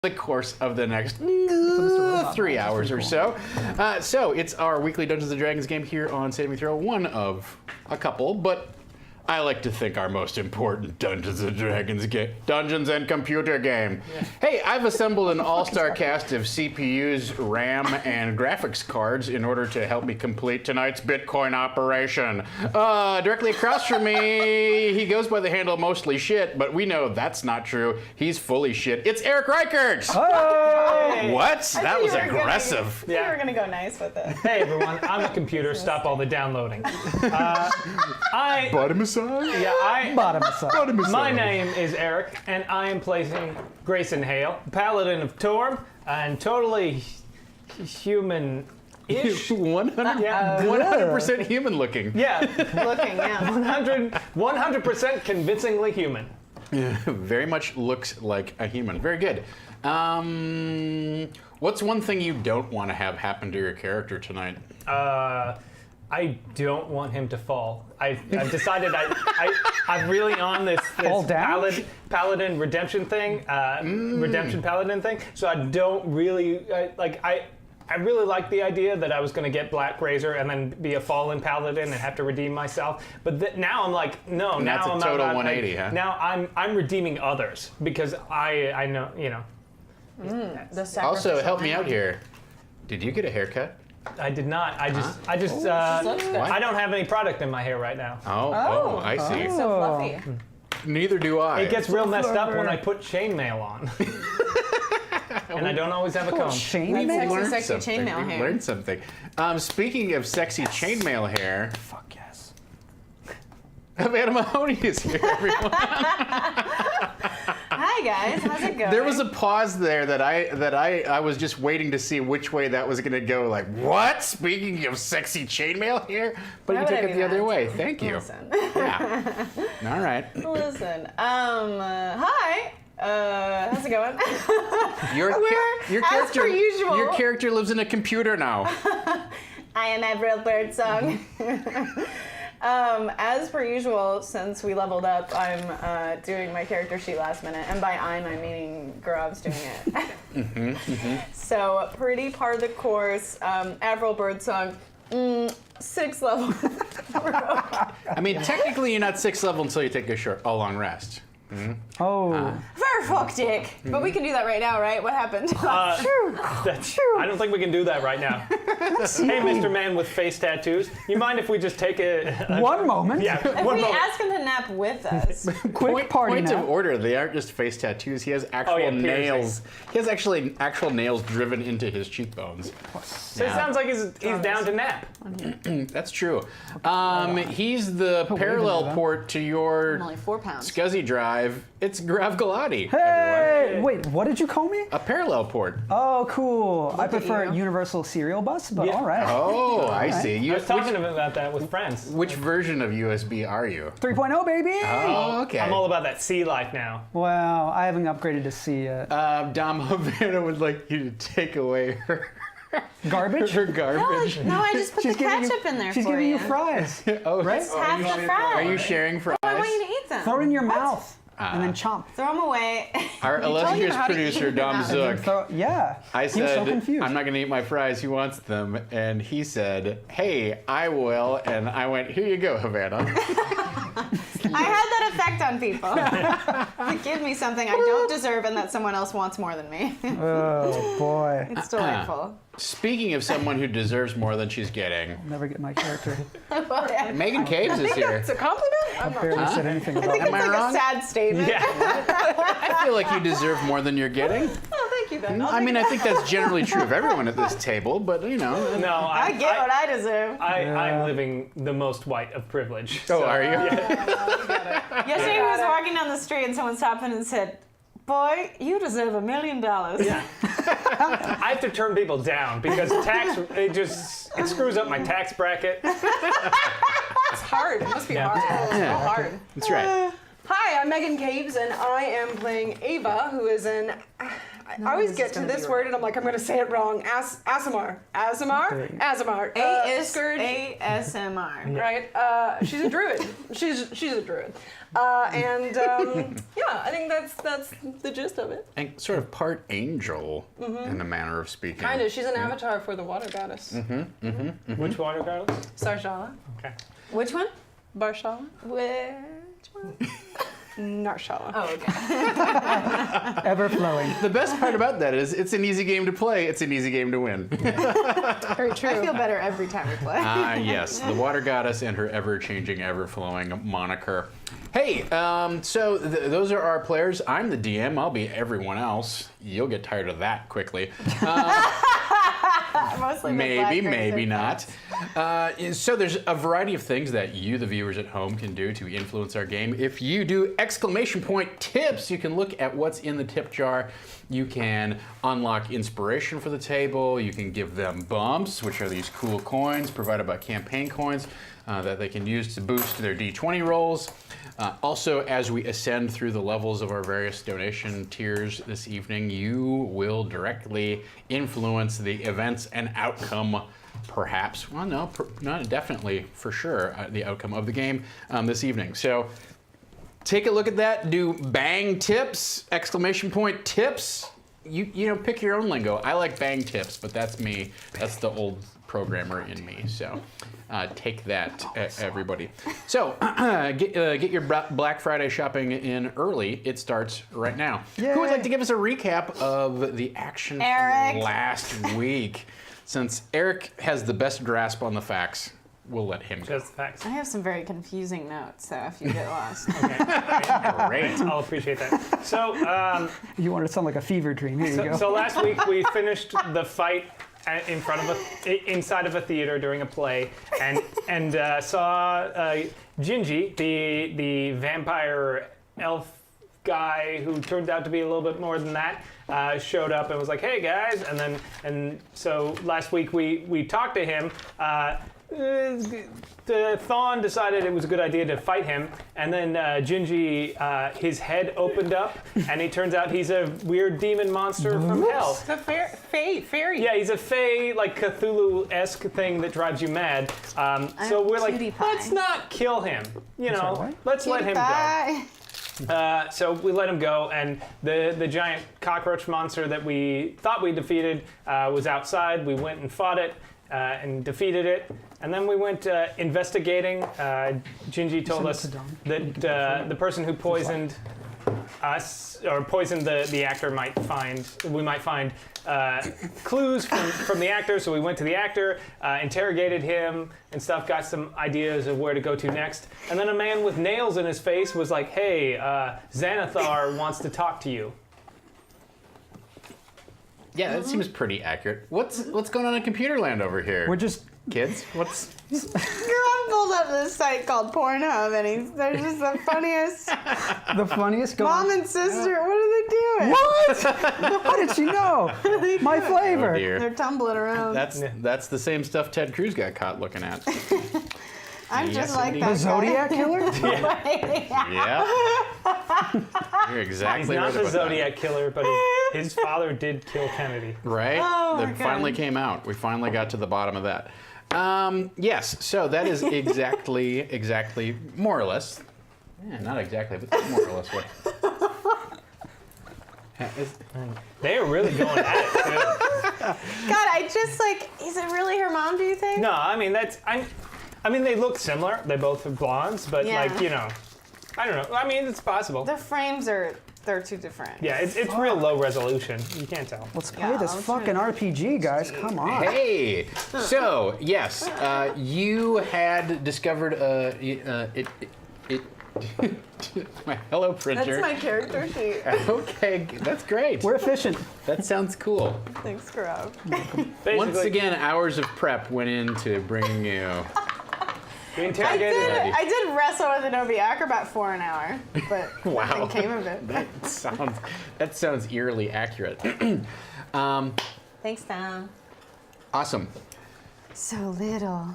the course of the next 3 hours or so. So it's our weekly Dungeons & Dragons game here on Saving Throw, one of a couple, but I like to think our most important Dungeons & Dragons game, Dungeons and Computer game. Yeah. Hey, I've assembled an all-star cast of CPUs, RAM, and graphics cards in order to help me complete tonight's Bitcoin operation. Directly across from me, he goes by the handle Mostly Shit, but we know that's not true. He's fully shit. It's Eric Reichert! Hey. What? That was aggressive. You were gonna go nice with it. Hey everyone, I'm a computer. Stop all the downloading. Bottom aside? Yeah, Bottom aside. My name is Eric, and I am playing Grayson Hale, Paladin of Torm, and totally human-ish. 100% human looking. Yeah, Looking, yeah. 100% convincingly human. Very much looks like a human. Very good. What's one thing you don't want to have happen to your character tonight? I don't want him to fall. I've decided I'm really on this paladin redemption thing, redemption paladin thing. So I don't really I really like the idea that I was going to get Black Razor and then be a fallen paladin and have to redeem myself. But now I'm like, no. And now that's a I'm total about, 180, huh? Now I'm redeeming others because I know, you know. Also, help me out here. Did you get a haircut? I did not. I just looks good. I don't have any product in my hair right now. Oh, I see. So fluffy. Neither do I. It gets real messed up when I put chainmail on. And I don't always have a comb. Chainmail? Sexy chainmail hair. Learned something. Speaking of sexy chainmail hair. Fuck yes. Havana Mahoney is here, everyone. Hi guys, how's it going? There was a pause there that I was just waiting to see which way that was going to go. Like, what? Speaking of sexy chainmail here? But you took it the other way. Thank you. Listen. Yeah. All right. Listen. Hi. How's it going? Your as per usual. Your character lives in a computer now. I am Avril Birdsong. As per usual, since we leveled up, I'm doing my character sheet last minute, and by I'm meaning Grav's doing it. So pretty part of the course. Avril Birdsong, 6th level. I mean, technically you're not 6th level until you take a long rest. Very fuck dick. But we can do that right now, right? What happened? I don't think we can do that right now. Hey, Mr. Man with face tattoos, you mind if we just take one moment? Yeah, if one we moment. ask him to nap with us. Quick party Point nap. of order, they aren't just face tattoos. He has actual nails. He has actual nails driven into his cheekbones. So it sounds like he's down to nap. That's true. He's the parallel port to your I'm only 4 pounds. SCSI drive. It's Grav Galati. Hey! Everyone. Wait, what did you call me? A parallel port. Oh, cool. I at prefer you. Universal Serial Bus, but Yeah. all right. Oh, I see. I was talking about that with friends. Which version of USB are you? 3.0, baby! Oh, okay. I'm all about that sea life now. Wow, I haven't upgraded to C yet. Dom Havana would like you to take away her Garbage? her garbage. No, I just put the ketchup in there She's for giving you. you fries. Oh, Right? It's half the fries. Are you sharing fries? I want you to eat them. Throw it in your mouth and then chomp. Throw them away. Our illustrious producer, Dom Zook. Yeah. I he was so said, confused. I'm not going to eat my fries. He wants them. And he said, hey, I will. And I went, here you go, Havana. I had that effect on people. To give me something I don't deserve and that someone else wants more than me. Oh, boy. It's delightful. Speaking of someone who deserves more than she's getting, Never get my character. Well, yeah. Megan Caves is here. It's a compliment? I'm not Barely said anything I about think it. it's Am I like wrong? a sad statement. Yeah. I feel like you deserve more than you're getting. Oh, thank you, then. I mean, I think that's generally true of everyone at this table, but you know. No, I get what I deserve. I'm living the most white of privilege. Oh, are you? Yesterday I was walking down the street and someone stopped in and said, boy, you deserve $1 million. Yeah. I have to turn people down because it screws up my tax bracket. It's hard. It must be hard. It's so hard. That's right. Hi, I'm Megan Caves, and I am playing Ava, who is an I always get to this word and I'm like, I'm going to say it wrong. Asimar. Scourge. ASMR. Right? She's a druid. She's a druid. Yeah, I think that's the gist of it. And sort of part angel in a manner of speaking. Kind of. She's an avatar for the water goddess. Which water goddess? Sarshala. Okay. Which one? Barshala. Which one? Narshala. Oh, okay. Ever flowing. The best part about that is it's an easy game to play. It's an easy game to win. Very true. I feel better every time we play. Yes, the water goddess and her ever-changing, ever-flowing moniker. Hey, so those are our players. I'm the DM. I'll be everyone else. You'll get tired of that quickly. Mostly Maybe not. So there's a variety of things that you, the viewers at home, can do to influence our game. If you do exclamation point tips, you can look at what's in the tip jar. You can unlock inspiration for the table. You can give them bumps, which are these cool coins provided by campaign coins that they can use to boost their D20 rolls. Also, as we ascend through the levels of our various donation tiers this evening, you will directly influence the events and outcome, perhaps, well, no, not definitely, for sure, the outcome of the game this evening. So take a look at that, do bang tips, exclamation point tips. You know, pick your own lingo. I like bang tips, but that's me. That's the old programmer in me. So take that, everybody. So get your Black Friday shopping in early. It starts right now. Yay. Who would like to give us a recap of the action from Eric. last week? Since Eric has the best grasp on the facts, we'll let him go. Just facts. I have some very confusing notes, so if you get lost. Great. I'll appreciate that. So, You want to sound like a fever dream. Here you go. so last week we finished the fight inside of a theater during a play, and saw Gingy, the vampire elf guy who turned out to be a little bit more than that, showed up and was like, "Hey guys!" And so last week we talked to him. Thawne decided it was a good idea to fight him, and then Gingy, his head opened up, and it turns out he's a weird demon monster from hell. The fairy. Yeah, he's a fae, like Cthulhu-esque thing that drives you mad. So we're like, cutie pie. let's not kill him. You know, what? let's let him go. Bye. So we let him go, and the giant cockroach monster that we thought we defeated was outside. We went and fought it and defeated it. And then we went investigating. Gingy told us that the person who poisoned us, or poisoned the actor, we might find clues from the actor. So we went to the actor, interrogated him and stuff, got some ideas of where to go to next. And then a man with nails in his face was like, "Hey, Xanathar wants to talk to you." Yeah, that seems pretty accurate. What's going on in Computerland over here? We're just kids. What's Grub pulled up this site called Pornhub, and they're just the funniest. the funniest. Mom and sister, what are they doing? What? How did she know? My flavor. Oh dear. They're tumbling around. That's the same stuff Ted Cruz got caught looking at. I'm Yes, just like indeed. that The Zodiac Killer? Yeah. You're He's exactly not right the about Zodiac killer, but his father did kill Kennedy. that. Right? Oh, my That finally God. came out. We finally got to the bottom of that. Yes, so that is exactly, more or less. Yeah, not exactly, but that's more or less what. They are really going at it too. God, I just like, is it really her mom, do you think? No, I mean I mean they look similar. They both are blondes, but Yeah. like, you know, I don't know. I mean, it's possible. The frames they're too different. Yeah, it's real low resolution. You can't tell. Let's play Yeah, this I'll fucking RPG, guys. Come on. Hey, so yes, you had discovered my hello printer. That's my character sheet. Okay, that's great. We're efficient. That sounds cool. Thanks, Grub. Basically, Once again, hours of prep went into bringing you. we interrogated him. I did wrestle with an OB Acrobat for an hour, but Wow. nothing came of it. That sounds eerily accurate. Thanks, Tom. Awesome. So little.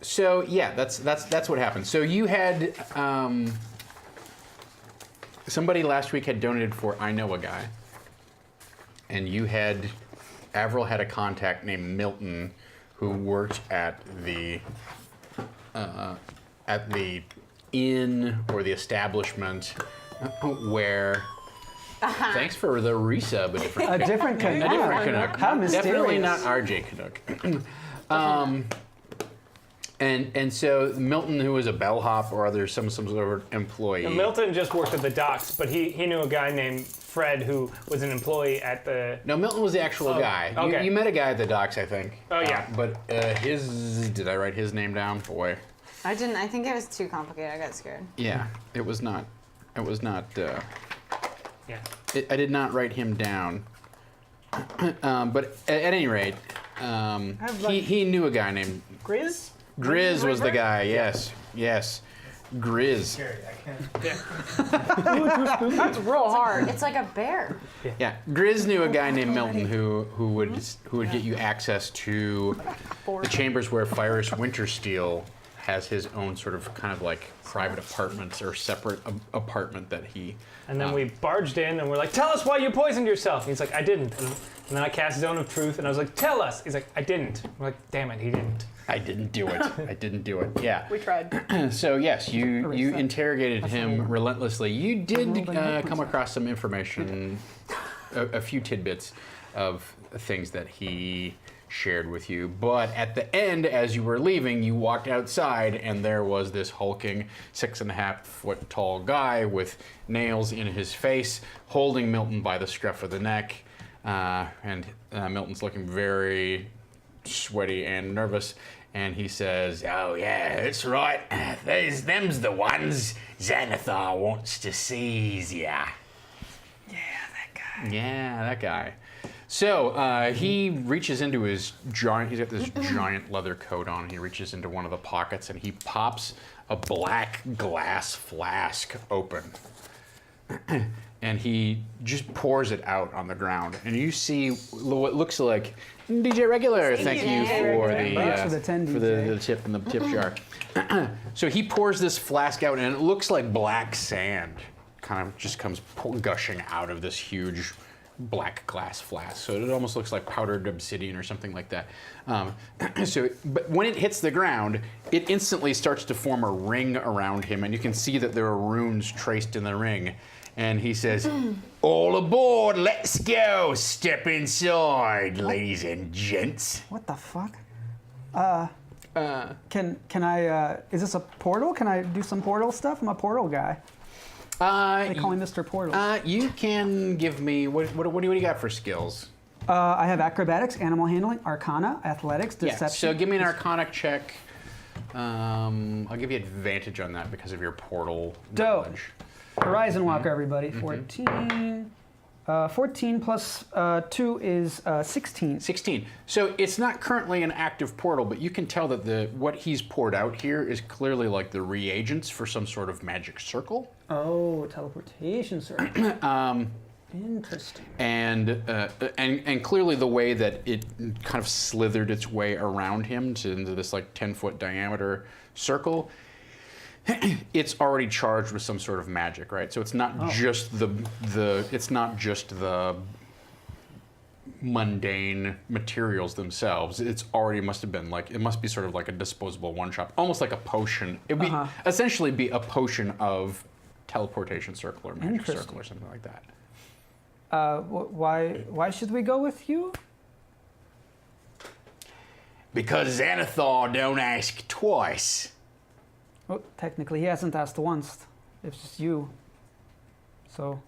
So yeah, that's what happened. So you had somebody last week had donated for I Know a Guy. Avril had a contact named Milton who worked at the inn or the establishment where. Thanks for the resub. A different Canuck. A different Canuck. How mysterious. Definitely not RJ Canuck. And so Milton, who was a bellhop or some sort of employee. And Milton just worked at the docks, but he knew a guy named Fred who was an employee at the. No, Milton was the actual guy. Okay. You met a guy at the docks, I think. Oh yeah. But did I write his name down? Boy. I didn't. I think it was too complicated. I got scared. Yeah, it was not. Yeah. I did not write him down. But at any rate, he knew a guy named Grizz? Grizz was the guy. Yes. Grizz. That's real hard. It's like a bear. Yeah, Grizz knew a guy named Milton who would get you access to the chambers where Fyrus Wintersteel has his own sort of kind of like private apartments or separate apartment that he. And then we barged in and we're like, tell us why you poisoned yourself. And he's like, I didn't. And then I cast Zone of Truth and I was like, tell us. He's like, I didn't. We're like, damn it, he didn't. I didn't do it. Yeah. We tried. So yes, you interrogated him relentlessly. You did come across some information, a few tidbits of things that he shared with you. But at the end, as you were leaving, you walked outside and there was this hulking 6.5 foot tall guy with nails in his face, holding Milton by the scruff of the neck. And Milton's looking very sweaty and nervous. And he says, "Oh yeah, that's right. Them's the ones Xanathar wants to seize ya." Yeah, that guy. So he reaches into his giant. He's got this giant leather coat on. He reaches into one of the pockets and he pops a black glass flask open. And he just pours it out on the ground. And you see what looks like DJ Regular. Thank you for the 10 for the tip and the tip jar. So he pours this flask out, and it looks like black sand. Kind of just comes gushing out of this huge black glass flask. So it almost looks like powdered obsidian or something like that. But when it hits the ground, it instantly starts to form a ring around him, and you can see that there are runes traced in the ring. And he says, "All aboard, let's go. Step inside, ladies and gents." What the fuck? Can I? Is this a portal? Can I do some portal stuff? I'm a portal guy. They call me Mr. Portal. You can give me what do you got for skills? I have acrobatics, animal handling, arcana, athletics, deception. Yeah, so give me an arcana check. I'll give you advantage on that because of your portal knowledge. Horizon Walker, everybody. 14. 14 plus 2 is 16. 16. So it's not currently an active portal, but you can tell that what he's poured out here is clearly like the reagents for some sort of magic circle. Oh, teleportation circle. Interesting. And clearly the way that it kind of slithered its way around him into this like 10-foot diameter circle, it's already charged with some sort of magic, right? So it's not just it's not just the mundane materials themselves. It's already must be sort of like a disposable one-shot, almost like a potion. It would essentially be a potion of teleportation circle or magic circle or something like that. Why should we go with you? Because Xanathar don't ask twice. Well, technically, he hasn't asked once. It's just you. So.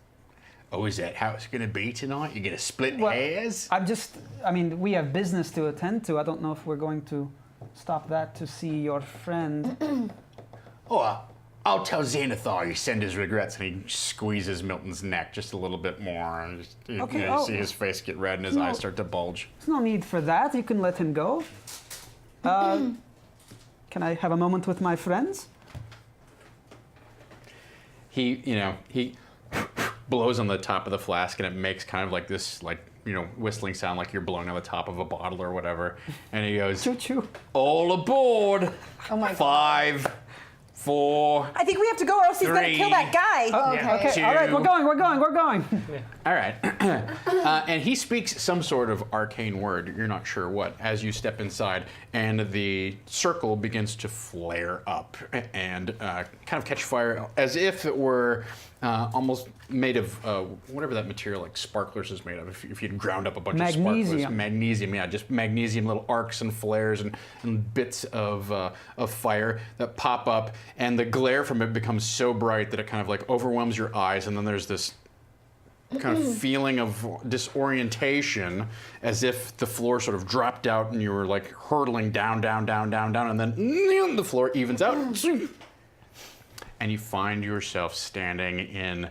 Oh, is that how it's going to be tonight? You're going to split hairs? We have business to attend to. I don't know if we're going to stop that to see your friend. I'll tell Xanathar you send his regrets, and he squeezes Milton's neck just a little bit more, and you see his face get red and his eyes start to bulge. There's no need for that. You can let him go. Can I have a moment with my friends? He blows on the top of the flask, and it makes kind of like this, whistling sound like you're blowing on the top of a bottle or whatever. And he goes, Choo choo. "All aboard! Oh my God. 5, 4. I think we have to go or else he's going to kill that guy. Oh, Yeah. okay. 2. All right, we're going. All right. And he speaks some sort of arcane word. You're not sure what. As you step inside, and the circle begins to flare up and kind of catch fire, as if it were almost made of whatever that material like sparklers is made of. If you'd ground up a bunch of sparklers, magnesium, yeah, just magnesium, little arcs and flares and bits of fire that pop up, and the glare from it becomes so bright that it kind of like overwhelms your eyes, and then there's this kind of feeling of disorientation, as if the floor sort of dropped out and you were like hurtling down, and then the floor evens out. And you find yourself standing in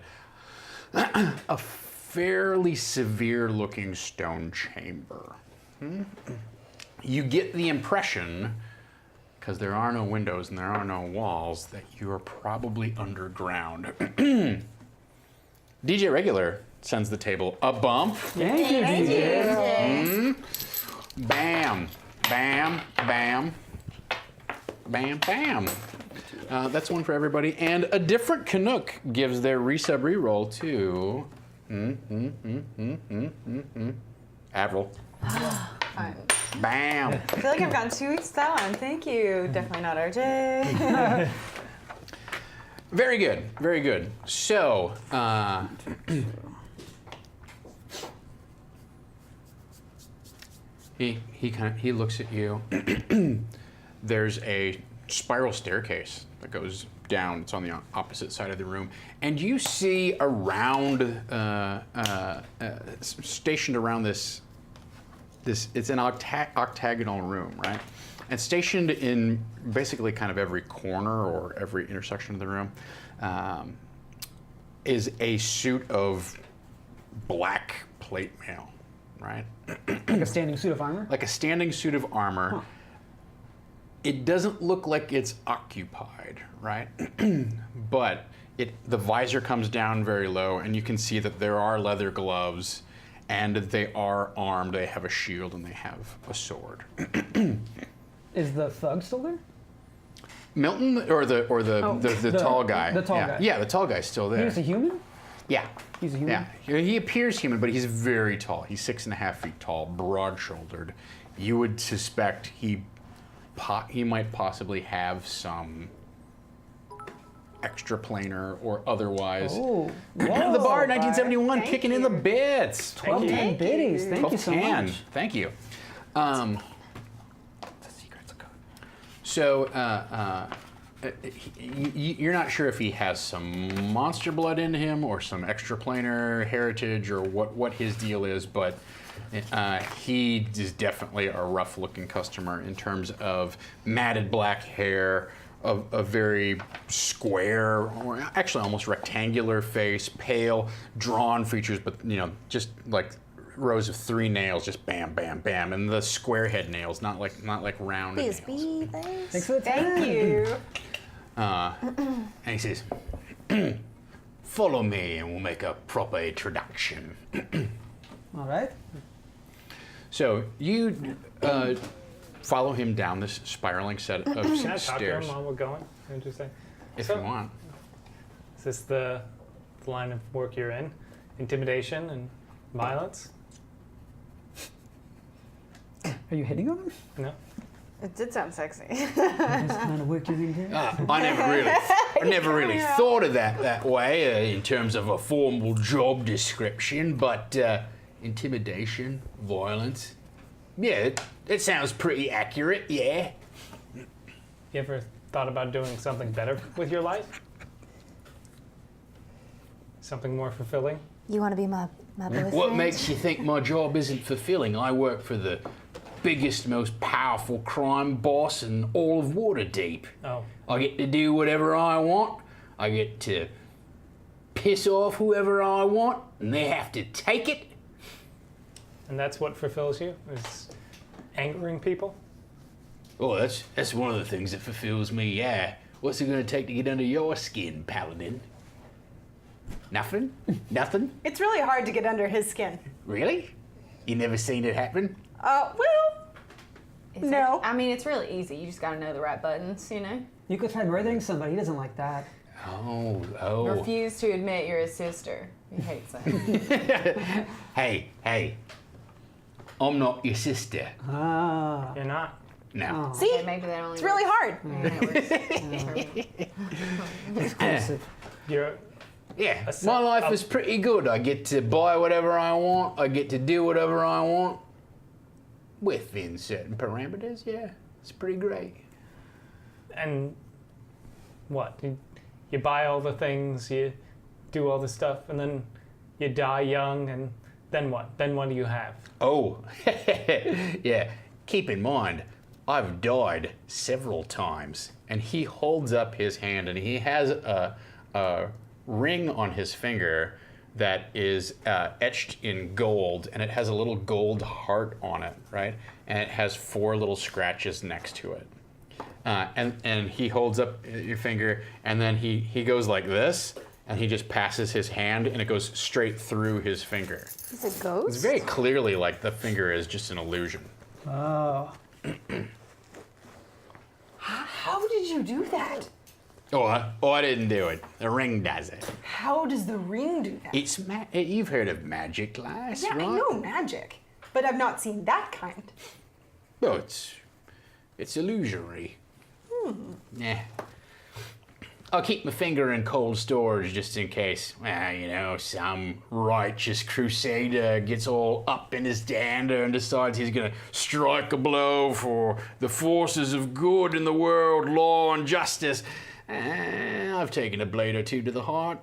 a fairly severe-looking stone chamber. You get the impression, because there are no windows and there are no walls, that you are probably underground. DJ Regular sends the table a bump. Thank you, DJ. Bam, bam, bam, bam, bam. That's one for everybody. And a different Canuck gives their resub reroll to Avril. Fine. Bam. I feel like I've gotten 2 weeks that one. Thank you. Definitely not RJ. Very good, very good. So, he looks at you. There's a spiral staircase that goes down. It's on the opposite side of the room, and you see around, stationed around this. It's an octagonal room, right? And stationed in basically kind of every corner or every intersection of the room is a suit of black plate mail, right? Like a standing suit of armor? Like a standing suit of armor. Huh. It doesn't look like it's occupied, right? But the visor comes down very low, and you can see that there are leather gloves, and they are armed. They have a shield and they have a sword. Is the thug still there? Milton or the tall guy? The tall guy. Yeah, the tall guy's still there. He's a human? Yeah. He's a human? Yeah. He appears human, but he's very tall. He's 6.5 feet tall, broad-shouldered. You would suspect he might possibly have some extraplanar or otherwise. Oh, The bar 1971 Thank kicking in the bits. 1210 biddies. Thank you so much. Thank you. The secret's a code. So you're not sure if he has some monster blood in him or some extraplanar heritage or what his deal is, but he is definitely a rough-looking customer in terms of matted black hair, a very square, or actually almost rectangular face, pale, drawn features, but just like rows of 3 nails, just bam, bam, bam, and the square head nails, not like round nails. Thanks for the time. Thank you. And he says, "Follow me, and we'll make a proper introduction." All right. So you follow him down this spiraling set of Can I talk to stairs, him while we're going? Interesting. if So- you want. Is this the line of work you're in? Intimidation and violence? Are you hitting on him? No? It did sound sexy. This kind of work you in here? I never really thought of that way in terms of a formal job description, but intimidation, violence, yeah, it sounds pretty accurate, yeah. You ever thought about doing something better with your life? Something more fulfilling? You want to be my boyfriend? What makes you think my job isn't fulfilling? I work for the biggest, most powerful crime boss in all of Waterdeep. Oh. I get to do whatever I want. I get to piss off whoever I want, and they have to take it. And that's what fulfills you? Is angering people? Oh, that's one of the things that fulfills me, yeah. What's it gonna take to get under your skin, Paladin? Nothing? Nothing? It's really hard to get under his skin. Really? You never seen it happen? Well, no. I mean, it's really easy. You just gotta know the right buttons, You could try murdering somebody. He doesn't like that. Oh. Refuse to admit you're his sister. He hates it. Hey. I'm not your sister. Ah. You're not. No. See? Okay, maybe that only It's really hard. Exclusive. You're. Yeah, my life is pretty good. I get to buy whatever I want. I get to do whatever I want. Within certain parameters, yeah. It's pretty great. And what? You buy all the things, you do all the stuff, and then you die young, and then what? Then what do you have? Oh, yeah. Keep in mind, I've died several times. And he holds up his hand, and he has a ring on his finger that is etched in gold, and it has a little gold heart on it, right? And it has 4 little scratches next to it. And he holds up your finger, and then he goes like this, and he just passes his hand, and it goes straight through his finger. He's a ghost? It's very clearly like the finger is just an illusion. Oh. How did you do that? I didn't do it. The ring does it. How does the ring do that? It's you've heard of magic, lass, Yeah, right? I know magic, but I've not seen that kind. Well, it's illusory. Yeah. I'll keep my finger in cold storage just in case, some righteous crusader gets all up in his dander and decides he's gonna strike a blow for the forces of good in the world, law and justice. I've taken a blade or 2 to the heart.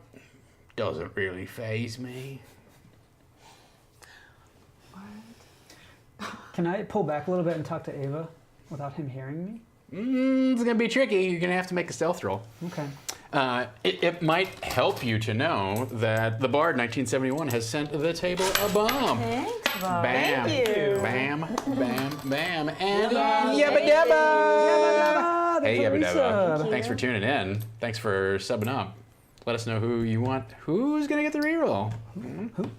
Doesn't really faze me. Can I pull back a little bit and talk to Ava without him hearing me? It's gonna be tricky. You're gonna have to make a stealth roll. Okay. It might help you to know that the Bard 1971 has sent the table a bomb. Thanks, Bob. Bam, Thank you. bam, bam, and Yabba dabba! hey, Yabba Dabba. Thank Thanks for tuning in. Thanks for subbing up. Let us know who you want. Who's gonna get the reroll? Who?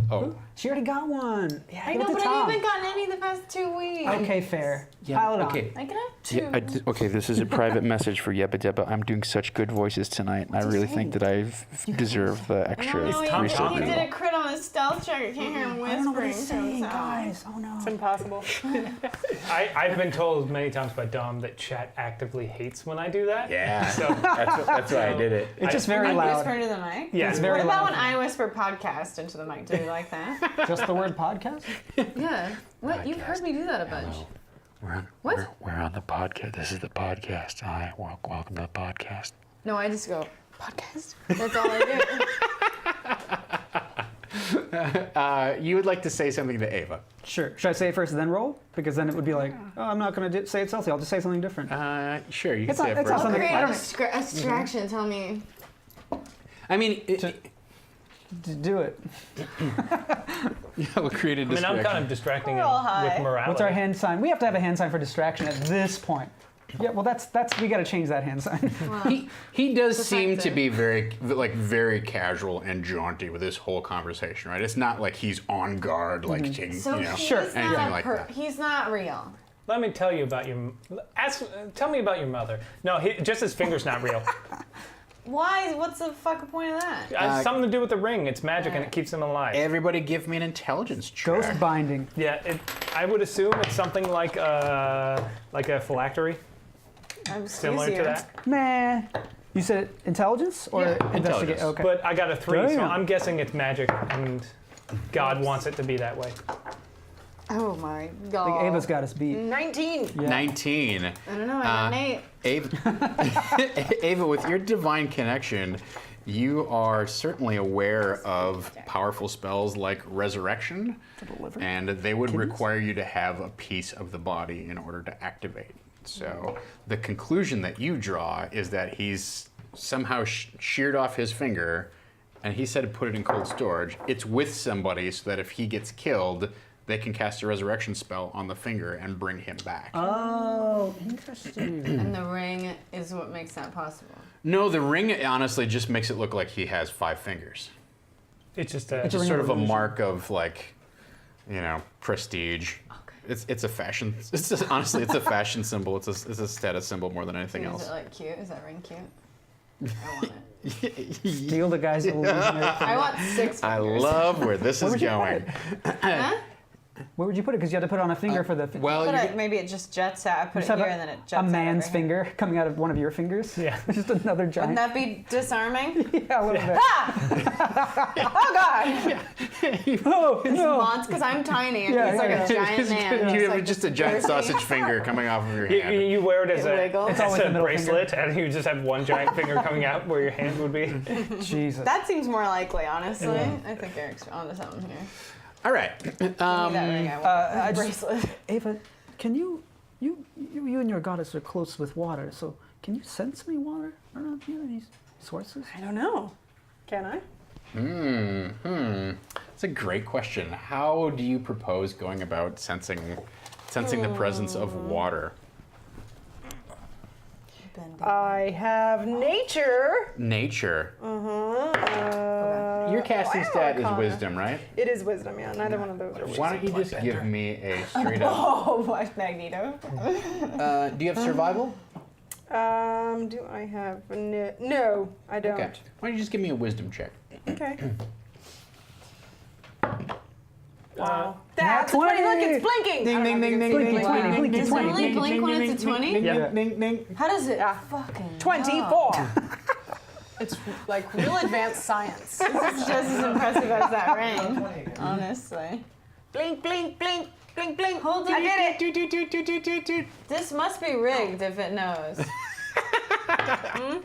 Oh, She already got one. Yeah, I give it know, to but I Tom. haven't gotten any the past 2 weeks. Okay, fair. Pile it on. okay. I can have 2. Okay, this is a private message for Yabba Dabba. I'm doing such good voices tonight, and I really think that I've deserved the extra Tom talking? He did a crit on his stealth check. I can't hear him I don't know what whispering he's to saying, himself. guys. Oh no. It's impossible. I've been told many times by Dom that chat actively hates when I do that. Yeah, So that's why I did it. It's just very I loud. whisper into the mic? yeah, It's very What about loud. when I whisper podcast into the mic? Do you like that? Just the word podcast? Yeah. What? You've heard me do that a bunch. What? We're on the podcast. This is the podcast. Hi, welcome to the podcast. No, I just go, podcast? That's all I do. You would like to say something to Ava? Sure. Should I say it first and then roll? Because then it would be like, oh, I'm not going to say it stealthy. I'll just say something different. Sure, you can It's say not- it it's not first. something- Create I a don't- distraction. Tell me. I mean, Do it. we'll create a I mean, distraction. I'm kind of distracting We're him all high. with morality. What's our hand sign? We have to have a hand sign for distraction at this point. Yeah, well, that's we got to change that hand sign. He does seem to Defective. be very casual and jaunty with this whole conversation, right? It's not like he's on guard, like taking, So Sure, he's anything not like that. he's not real. Let me tell you about your. Tell me about your mother. No, just his finger's not real. Why? What's the fucking point of that? It has something to do with the ring. It's magic and it keeps him alive. Everybody give me an intelligence check. Ghost binding. Yeah, I would assume it's something like a phylactery, I'm similar to that. Meh. You said intelligence or investigate? Intelligence. Okay. But I got a 3, so Damn. I'm guessing it's magic, and God wants it to be that way. Oh my I god. think Ava's got us beat. 19. Yeah. 19. I don't know. I got an 8. Ava, with your divine connection, you are certainly aware of powerful spells like resurrection, and they would require you to have a piece of the body in order to activate. So the conclusion that you draw is that he's somehow sheared off his finger, and he said to put it in cold storage. It's with somebody so that if he gets killed, they can cast a resurrection spell on the finger and bring him back. Oh, interesting. And the ring is what makes that possible. No, the ring honestly just makes it look like he has 5 fingers. It's just a. It's a Just ring sort of of a illusion. mark of, like, prestige. Okay. It's a fashion. Honestly, it's a fashion symbol. It's a status symbol more than anything Is else. it like cute? Is that ring cute? I want it. Steal the guy's illusionary. I want 6 fingers. I love where this is would you put going. Huh? Where would you put it? Because you had to put it on a finger for the. Well, But you could- maybe it just jets out. I put it Just have here and then it jets out. a man's over here. finger coming out of one of your fingers. Yeah. Just another giant. Wouldn't that be disarming? Yeah, a little bit. Oh God! Oh no! Because I'm tiny and Yeah, he's like yeah, a giant man. you have like just a giant sausage finger coming off of your You, hand. you wear it as It a, wiggles. It's as always a the middle bracelet, and you just have one giant finger coming out where your hand would be. Jesus. That seems more likely, honestly. I think Eric's onto something here. All right. Give me that ring. I want I a just- bracelet. Ava, can you and your goddess are close with water, so can you sense me water around here? Any sources? I don't know. Can I? It's a great question. How do you propose going about sensing the presence of water? I have nature. Nature. Uh-huh. Your casting Wow, stat is Arcana. wisdom, right? It is wisdom, yeah. Neither one of those are wisdom. Why don't you just give me a straight up? Oh, what, Magneto? Do you have survival? Do I have no, I don't. Okay. Why don't you just give me a wisdom check? Okay. Wow. That's 20. 20. Look, it's blinking. Ding, I ding, don't know ding, if ding, you ding, can see ding, it. ding, Does it only blink when it's a 20? Yeah. Ding, ding. How does it Yeah. fucking 24. It's like real advanced science. This is just as impressive as that ring, honestly. Blink, blink, blink, blink, blink. Hold I it. did it. This must be rigged if it knows. If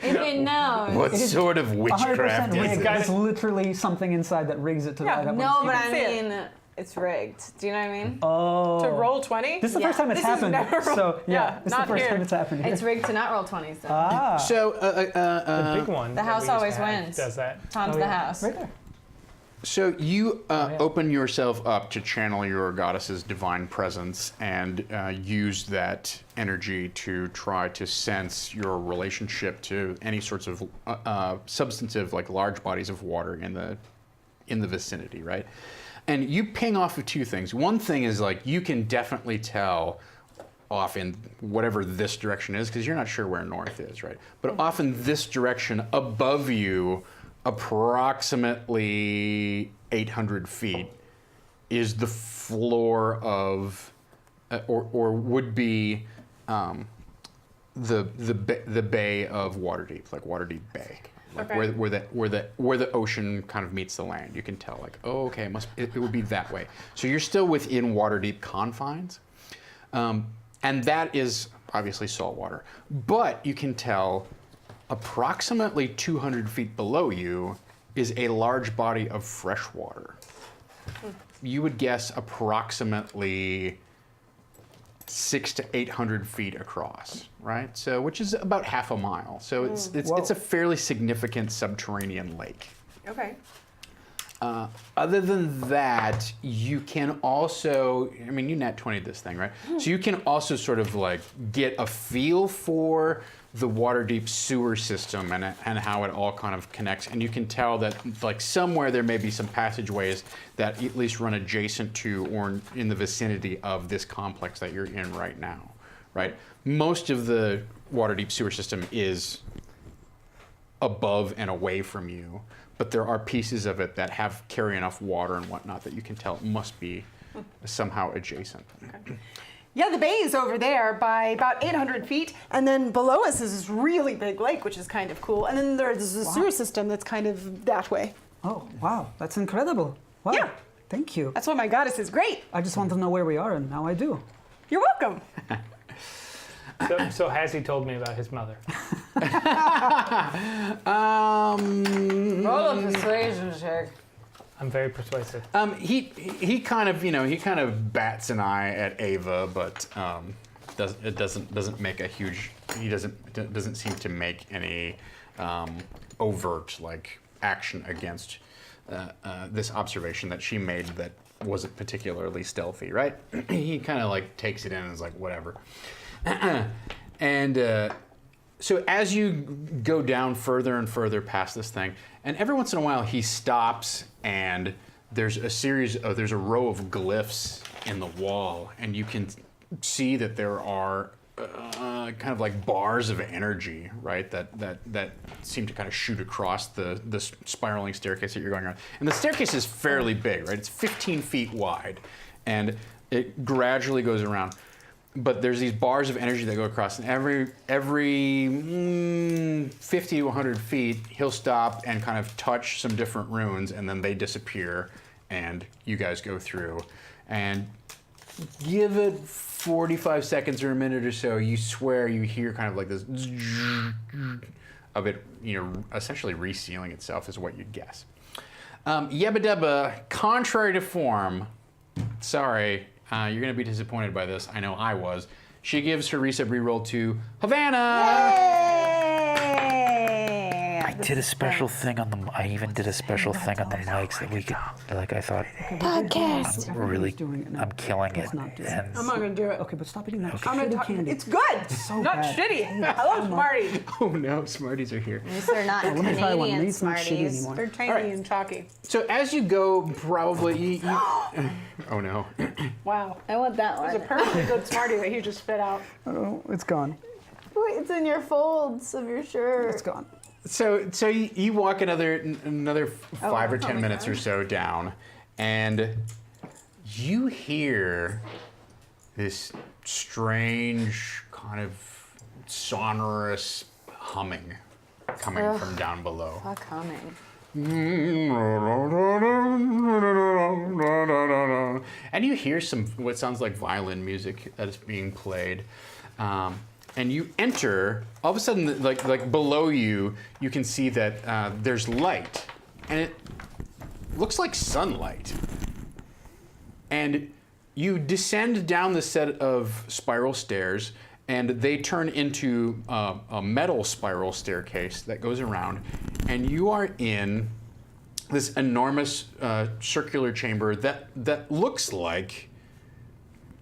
it knows. What sort of 100% witchcraft is rigged. it? Guys- There's literally something inside that rigs it to Yeah. light up. No, but can I see it. mean, it's rigged. Do you know what I mean? Oh. To roll 20? This is the Yeah. first time it's This has happened. never rolled- So yeah, it's the not first here. time it's happened. Here. It's rigged to not roll 20s, though. Ah. So, The big one. The that house we used to always have wins. Does that? Tom's Oh, the yeah. house. Right there. So you yeah. open yourself up to channel your goddess's divine presence and use that energy to try to sense your relationship to any sorts of substantive, like large bodies of water in the vicinity, right? And you ping off of two things. One thing is like you can definitely tell off in whatever this direction is because you're not sure where north is, right? But off in this direction above you, approximately 800 feet, is the floor of, or would be, the bay of Waterdeep, like Waterdeep Bay, like Okay. where the ocean kind of meets the land. You can tell, like, oh, okay, it would be that way. So you're still within Waterdeep confines, and that is obviously salt water. But you can tell, approximately 200 feet below you is a large body of fresh water. You would guess approximately 600 to 800 feet across, right? So, which is about half a mile. So it's a fairly significant subterranean lake. Okay. Other than that, you can also, I mean, you nat 20'd this thing, right? So you can also sort of like get a feel for the Waterdeep sewer system and how it all kind of connects. And you can tell that like somewhere there may be some passageways that at least run adjacent to or in the vicinity of this complex that you're in right now, right? Most of the Waterdeep sewer system is above and away from you, but there are pieces of it that carry enough water and whatnot that you can tell it must be somehow adjacent. Yeah, the bay is over there by about 800 feet, and then below us is this really big lake, which is kind of cool. And then there's a sewer system that's kind of that way. Oh, wow. That's incredible. Wow. Yeah. Thank you. That's why my goddess is great. I just want to know where we are, and now I do. You're welcome. So has he told me about his mother? Roll a persuasion check. I'm very persuasive. He kind of bats an eye at Ava, but doesn't make a huge. He doesn't seem to make any overt like action against this observation that she made that wasn't particularly stealthy, right? He kind of like takes it in and is like whatever. And so as you go down further and further past this thing, and every once in a while he stops and there's a row of glyphs in the wall, and you can see that there are kind of like bars of energy, right? That seem to kind of shoot across the spiraling staircase that you're going on. And the staircase is fairly big, right? It's 15 feet wide, and it gradually goes around. But there's these bars of energy that go across, and every 50 to 100 feet, he'll stop and kind of touch some different runes, and then they disappear, and you guys go through. And give it 45 seconds or a minute or so, you swear you hear kind of like this of it, essentially resealing itself is what you'd guess. Yebba Debba, contrary to form, sorry, you're going to be disappointed by this. I know I was. She gives her reset reroll to Havana. I did a special thing on the. I even did a special thing on the mics that we could. Like I thought. Podcast. I'm killing it. I'm not gonna do it. Okay, but stop eating that I'm gonna shitty talk. candy. It's good. so not bad. shitty. I love Smarties. Oh no, Smarties are here. At least they're not Let me try one. Maybe Canadian it's not shitty Smarties. anymore. They're tiny and chalky. So as you go, probably oh no. Wow. I want that It's a one. perfectly good Smartie that he just spit out. Oh, it's gone. Wait, it's in your folds of your shirt. It's gone. So you walk another 5 or 10 minutes or so down, and you hear this strange kind of sonorous humming coming from down below. Fuck humming. And you hear some what sounds like violin music that is being played. And you enter, all of a sudden, like below you, you can see that there's light, and it looks like sunlight. And you descend down the set of spiral stairs, and they turn into a metal spiral staircase that goes around, and you are in this enormous circular chamber that looks like,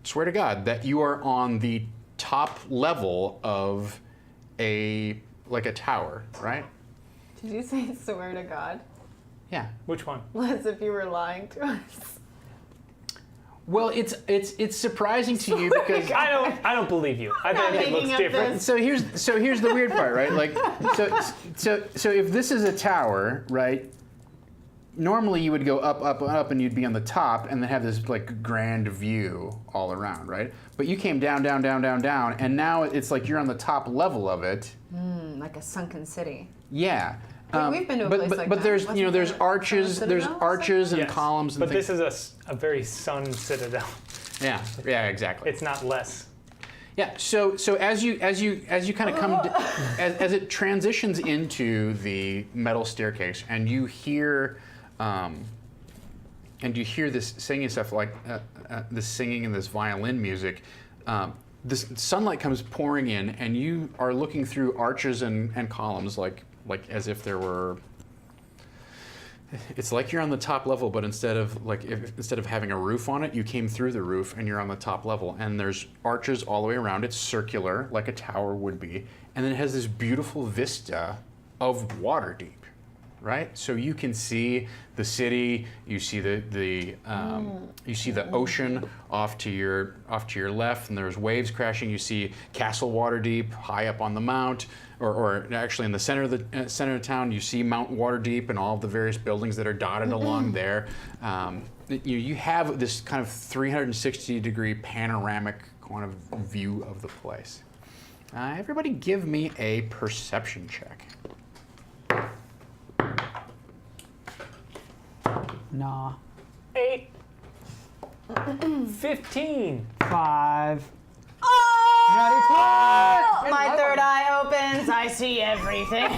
swear to God, that you are on the top level of a tower, right? Did you say swear to God? Yeah. Which one? As if you were lying to us. Well, it's surprising to you because I don't believe you. I think it making looks up different. this. so here's the weird part, right? Like so if this is a tower, right? Normally you would go up, up, up, and you'd be on the top, and then have this like grand view all around, right? But you came down, down, down, down, down, and now it's like you're on the top level of it. Like a sunken city. Yeah. We've been to a but place but, like but that. there's Wasn't there's there arches, Sun there's Citadel? arches and Yes, columns and but things. this is a very sun citadel. Yeah, exactly. It's not less. Yeah. So as you kind of come as it transitions into the metal staircase, and you hear this singing stuff like this singing and this violin music. This sunlight comes pouring in, and you are looking through arches and columns like as if there were. It's like you're on the top level, but instead of having a roof on it, you came through the roof and you're on the top level. And there's arches all the way around. It's circular, like a tower would be, and then it has this beautiful vista of Waterdeep, right? So you can see the city, you see the ocean off to your left, and there's waves crashing. You see Castle Waterdeep high up on the mount. Or actually in the center of town, you see Mount Waterdeep and all of the various buildings that are dotted along there. You have this kind of 360-degree panoramic kind of view of the place. Everybody give me a perception check. Nah. 8. 15. 5. My third eye opens. I see everything.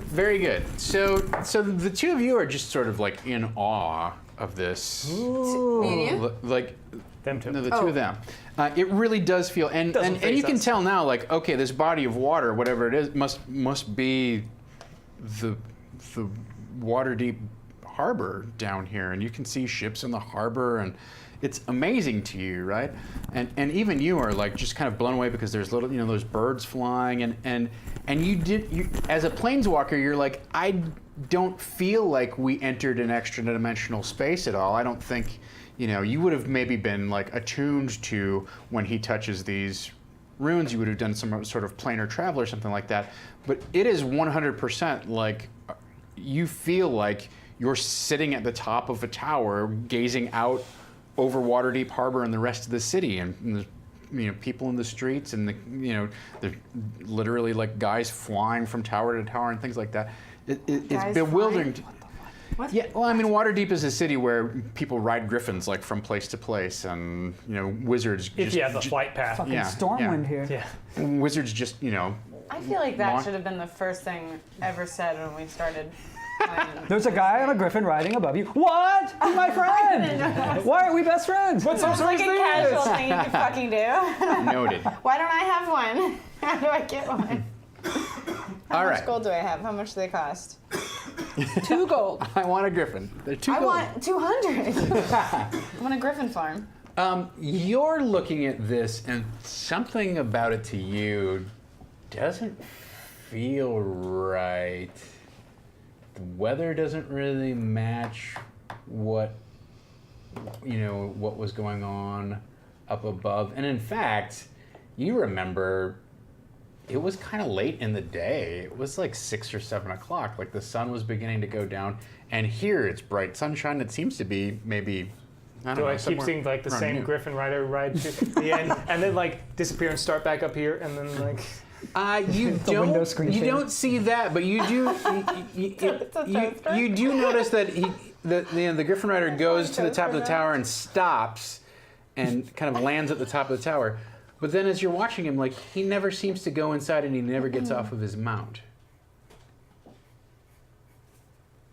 Very good. So the two of you are just sort of like in awe of this. Me and you? Like Them two. no, the two of them. It really does feel, and Doesn't you faze can us. tell now, like, okay, this body of water, whatever it is, must be the Waterdeep harbor down here, and you can see ships in the harbor, and it's amazing to you, right? And even you are like just kind of blown away because there's little, there's birds flying, and you as a planeswalker, you're like, I don't feel like we entered an extra dimensional space at all. I don't think, you would have maybe been like attuned to when he touches these runes, you would have done some sort of planar travel or something like that. But it is 100% like you feel like you're sitting at the top of a tower gazing out over Waterdeep Harbor and the rest of the city, and people in the streets, and they're literally like guys flying from tower to tower and things like that. It's bewildering. What? Yeah, well, I mean, Waterdeep is a city where people ride griffins like from place to place, and wizards. If you have the flight path. Fucking Stormwind here. Yeah. Wizards just I feel like that should have been the first thing ever said when we started. There's a guy on a griffin riding above you. What? He's my friend. Why aren't we best friends? What's Sounds like a casual thing you could fucking do. noted. Why don't I have one? How do I get one? How All much right. gold do I have? How much do they cost? 2 gold. I want a griffin. They're too I gold. want 200. I want a griffin farm. You're looking at this, and something about it to you doesn't feel right. The weather doesn't really match what was going on up above. And in fact, you remember it was kind of late in the day. It was like 6 or 7 o'clock. Like the sun was beginning to go down. And here it's bright sunshine. It seems to be maybe, I don't Do know, I keep somewhere seeing like the around same noon. Griffin Rider ride to the end, and then like disappear and start back up here, and then like. You The window screensaver. don't see that, but you do. You do notice that the Griffin Rider goes to the top of the tower and stops, and kind of lands at the top of the tower. But then, as you're watching him, like he never seems to go inside, and he never gets off of his mount.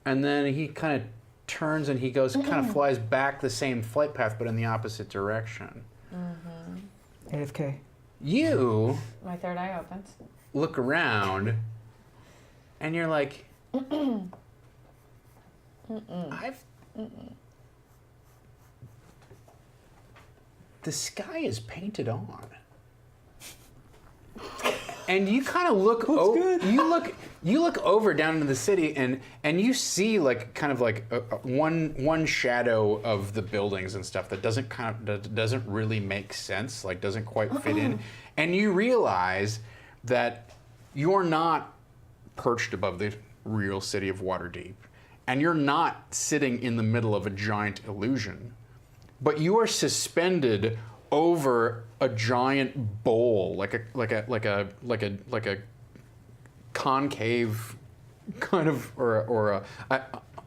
And then he kind of turns and he goes, kind of flies back the same flight path, but in the opposite direction. AFK. You My third eye opens. look around, and you're like, the sky is painted on. And you kind of look you look over down into the city, and you see like kind of like one shadow of the buildings and stuff that doesn't really make sense, like doesn't quite fit in, and you realize that you're not perched above the real city of Waterdeep, and you're not sitting in the middle of a giant illusion, but you are suspended over a giant bowl, like a concave kind of, or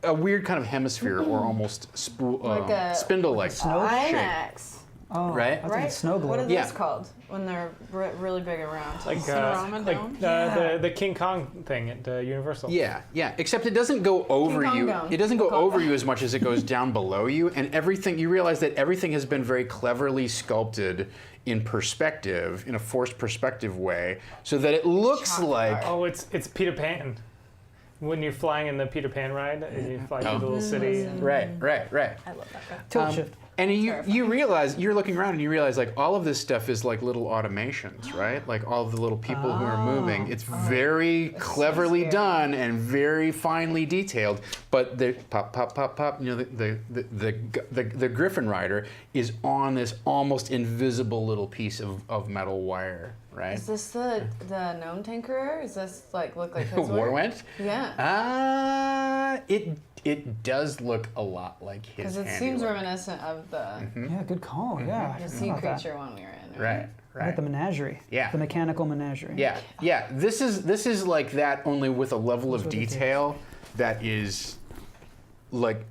a weird kind of hemisphere, or almost spindle-like shape. IMAX. Oh, Right? I think it's snow globe. What are Yeah. those called when they're really big around? Like, Cinerama Dome? the King Kong thing at Universal. Yeah. Except it doesn't go over King Kong you. Dome. It doesn't go We'll call over it you as much as it goes down below you, and everything. You realize that everything has been very cleverly sculpted in perspective, in a forced perspective way, so that it looks like. Oh, it's Peter Pan. When you're flying in the Peter Pan ride, and you fly through the little city. And Right. I love that guy. Tilt shift. And you realize, you're looking around and you realize like all of this stuff is like little automations, right? Like all of the little people who are moving. It's very cleverly done and very finely detailed. But the pop, pop, pop, pop, the Griffin Rider is on this almost invisible little piece of metal wire, right? Is this the gnome tinkerer? Is this like look like his work? Warwent? Yeah. It does look a lot like his Because it seems handiwork. reminiscent of the Yeah, good call. Yeah. the sea creature one we were in. Right. Right. The menagerie. Yeah. The mechanical menagerie. Yeah. This is like that, only with a level of detail that is like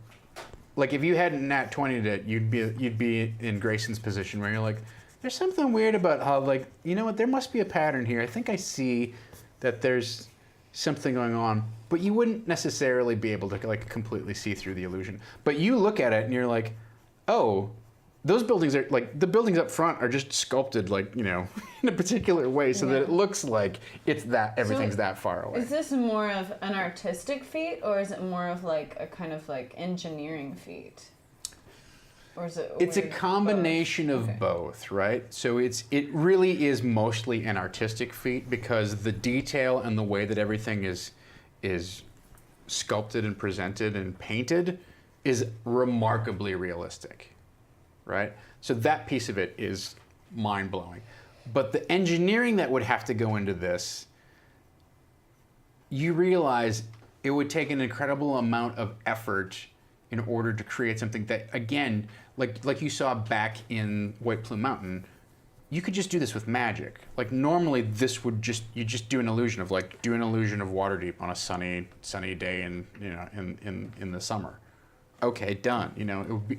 if you hadn't nat 20'd it, you'd be in Grayson's position where you're like, there's something weird about how, like, you know what, there must be a pattern here. I think I see that there's something going on, but you wouldn't necessarily be able to like completely see through the illusion. But you look at it and you're like, oh, those buildings are like the buildings up front are just sculpted like in a particular way so that it looks like everything's that far away. Is this more of an artistic feat, or is it more of like a kind of like engineering feat? Or is it? It's a combination of both, right? So it really is mostly an artistic feat because the detail and the way that everything is sculpted and presented and painted is remarkably realistic. Right? So that piece of it is mind-blowing. But the engineering that would have to go into this, you realize it would take an incredible amount of effort in order to create something that, again, like you saw back in White Plume Mountain, you could just do this with magic. Like normally this would you just do an illusion of Waterdeep on a sunny day in the summer. Okay, done.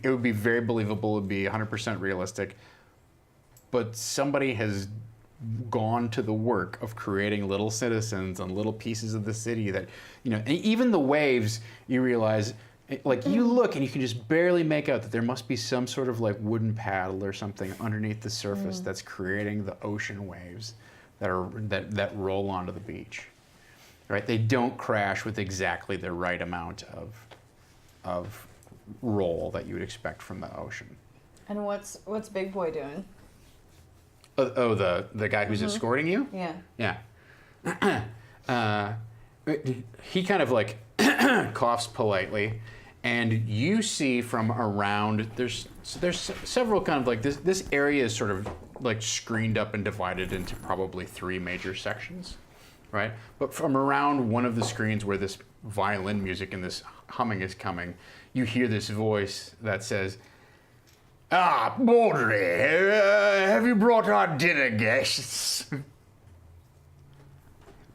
It would be very believable. It would be 100% realistic. But somebody has gone to the work of creating little citizens and little pieces of the city that, and even the waves, you realize, like you look and you can just barely make out that there must be some sort of like wooden paddle or something underneath the surface that's creating the ocean waves that roll onto the beach. Right? They don't crash with exactly the right amount of roll that you would expect from the ocean. And what's Big Boy doing? The guy who's escorting you? Yeah. Yeah. He kind of like coughs politely, and you see from around there's several kind of like this area is sort of like screened up and divided into probably 3 major sections, right? But from around one of the screens where this violin music and this humming is coming, you hear this voice that says, Baudry, have you brought our dinner guests?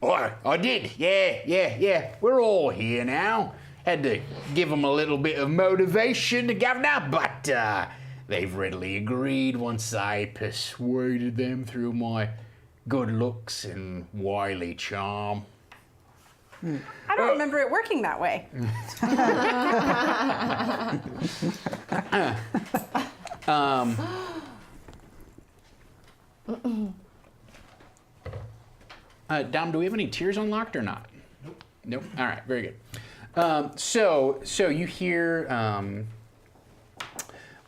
Oh, I did, yeah. We're all here now. Had to give them a little bit of motivation to governor, but they've readily agreed once I persuaded them through my good looks and wily charm. I don't remember it working that way. Dom, do we have any tiers unlocked or not? Nope. All right, very good. So you hear,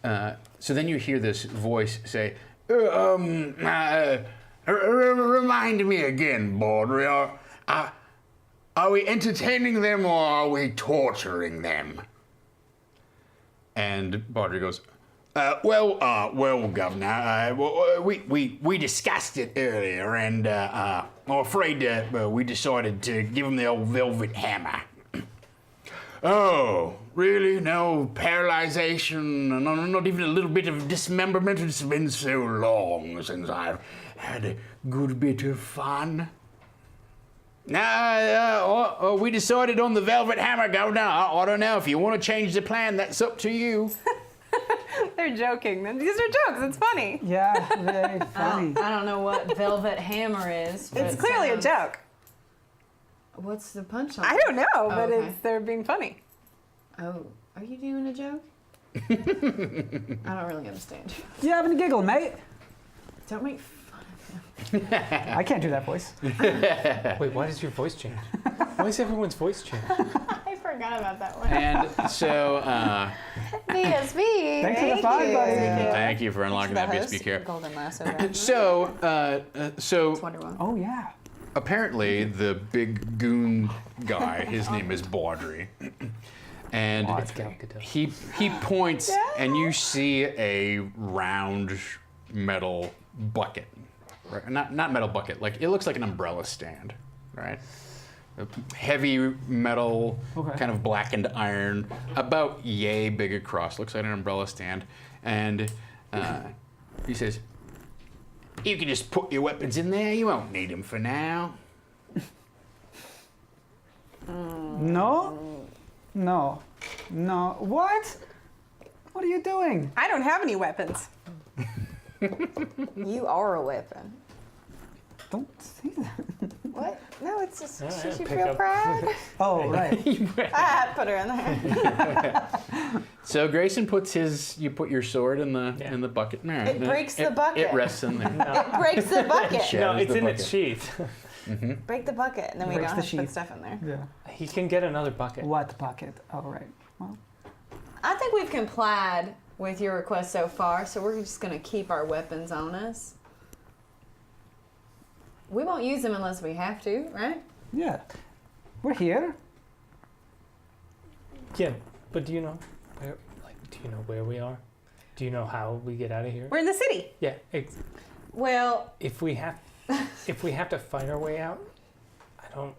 so then you hear this voice say, remind me again, Baudry, are we entertaining them or are we torturing them? And Baudry goes, well, Governor, we discussed it earlier, and I'm afraid we decided to give him the old velvet hammer. Oh, really? No paralyzation? No, not even a little bit of dismemberment? It's been so long since I've had a good bit of fun. We decided on the velvet hammer, Governor. I don't know. If you want to change the plan, that's up to you. They're joking. These are jokes. It's funny. Yeah, very funny. I don't know what velvet hammer is. But It's clearly a joke. What's the punchline? I don't know, but okay. they're being funny. Oh, are you doing a joke? I don't really understand. You having a giggle, mate? Don't make fun of him. I can't do that voice. Wait, why does your voice change? Why does everyone's voice change? I forgot about that one. And so, BSB. Thanks for the five, buddy. thank you for unlocking that BSB care. Golden lasso. Right? So, Wonder Woman. Oh, yeah. apparently the big goon guy, his name is Baudry. And he points, and you see a round metal bucket. Right? Not metal bucket, like it looks like an umbrella stand, right? A heavy metal, kind of blackened iron, about yay big across. Looks like an umbrella stand. And he says, "You can just put your weapons in there. You won't need them for now." No? No. No. What? What are you doing? I don't have any weapons. You are a weapon. Don't say that. What? No, it's just All she right, should pick feel up. proud. Oh, right. I put her in there. So Grayson you put your sword in the bucket. All right. It breaks the bucket. It rests in there. It breaks the bucket. Shit. No, Shatters it's the in bucket. its sheath. Break the bucket, and then we Breaks don't the have to put sheath. stuff in there. Yeah. He can get another bucket. What bucket? Oh, right. Well, I think we've complied with your request so far, so we're just gonna keep our weapons on us. We won't use them unless we have to, right? yeah. We're here. Yeah, but do you know where we are? Do you know how we get out of here? We're in the city. Yeah. Well, If we have to fight our way out, I don't.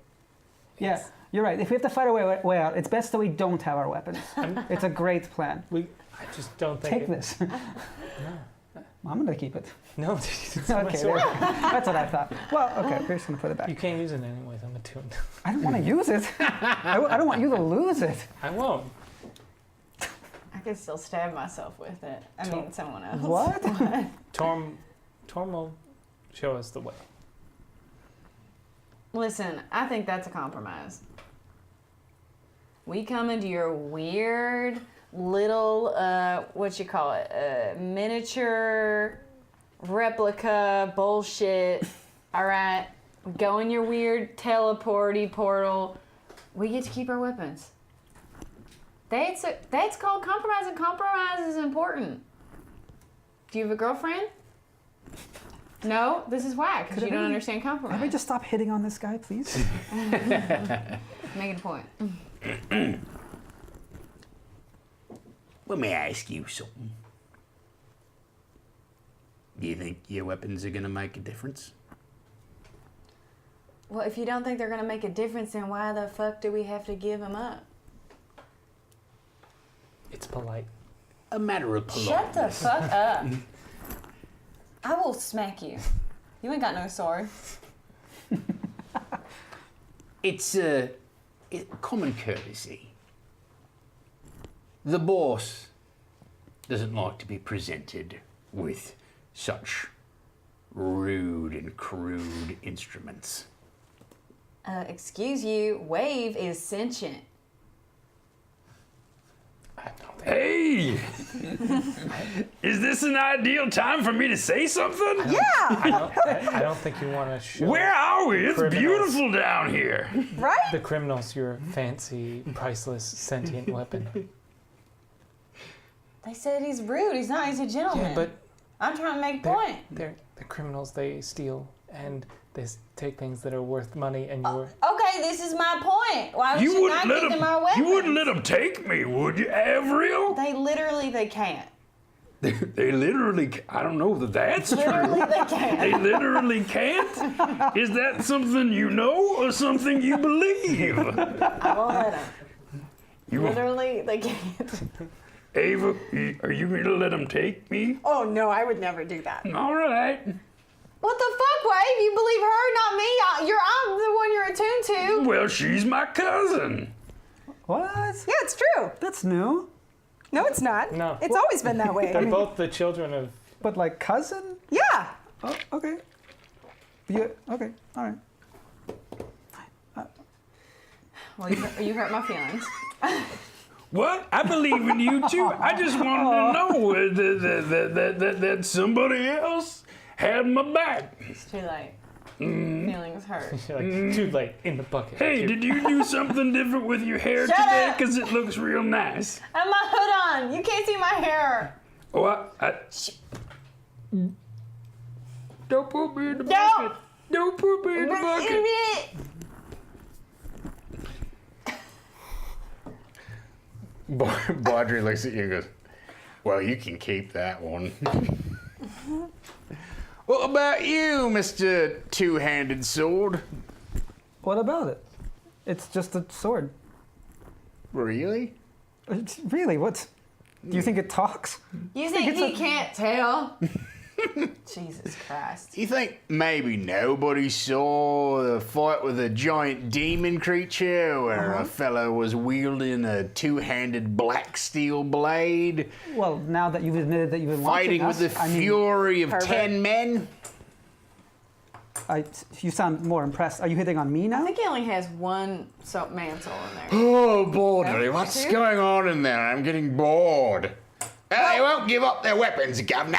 Yeah, you're right. If we have to fight our way out, it's best that we don't have our weapons. It's a great plan. I just don't think. Take this. I'm going to keep it. No, it's Okay, my there- sword. that's what I thought. Well, okay, we're just going to put it back. You can't use it anyways. I'm attuned. I don't want to use it. I don't want you to lose it. I won't. I could still stab myself with it. I mean, someone else. What? Torm will show us the way. Listen, I think that's a compromise. We come into your weird little, miniature replica bullshit. All right, go in your weird teleporty portal. We get to keep our weapons. That's called compromise, and compromise is important. Do you have a girlfriend? No, this is whack because you don't understand compromise. Can we just stop hitting on this guy, please? Making a point. Let me ask you something. Do you think your weapons are gonna make a difference? Well, if you don't think they're gonna make a difference, then why the fuck do we have to give them up? It's polite. A matter of politeness. Shut the fuck up. I will smack you. You ain't got no sword. It's common courtesy. The boss doesn't like to be presented with such rude and crude instruments. Excuse you, Wave is sentient. Hey! Is this an ideal time for me to say something? I don't think you want to show Where are we? It's Criminals. beautiful down here. Right? the criminals your fancy, priceless, sentient weapon. They said he's rude. He's not. He's a gentleman. Yeah, but I'm trying to make a they're, point. they're criminals. They steal and they take things that are worth money, and you're. Okay, this is my point. Why would You you wouldn't not let give them them. our weapons? You wouldn't let them take me, would you, Avril? They can't. They literally. I don't know that that's Literally, true. they can't. They literally can't. Is that something you know or something you believe? I won't let them. You, Literally, they can't. Ava, are you going to let them take me? Oh no, I would never do that. All right. What the fuck, Wave? You believe her, not me. I'm the one you're attuned to. Well, she's my cousin. What? Yeah, it's true. That's new. No, it's not. No. It's always been that way. They're both the children of. But like cousin? Yeah. Oh, okay. Yeah, okay, all right. Well, you hurt my feelings. What? I believe in you too. I just wanted to know that somebody else had my back. It's too late. Feelings hurt. You're like, too late in the bucket. Hey, did you do something different with your hair Shut today? up. Because it looks real nice. I have my hood on. You can't see my hair. Oh, don't put me in the No. bucket. Don't put me in the bucket. Baudry looks at you and goes, well, you can keep that one. What about you, Mr. Two-Handed Sword? What about it? It's just a sword. Really? It's, really, what? Do you think it talks? You think he can't tell? Jesus Christ. You think maybe nobody saw the fight with a giant demon creature where a fellow was wielding a two-handed black steel blade, Well, now that you've admitted that you've been fighting watching with us, the fury of pervert. 10 men? You sound more impressed. Are you hitting on me now? I think he only has one man soul in there. Oh, Baudry, what's Two? going on in there? I'm getting bored. They won't give up their weapons, Governor.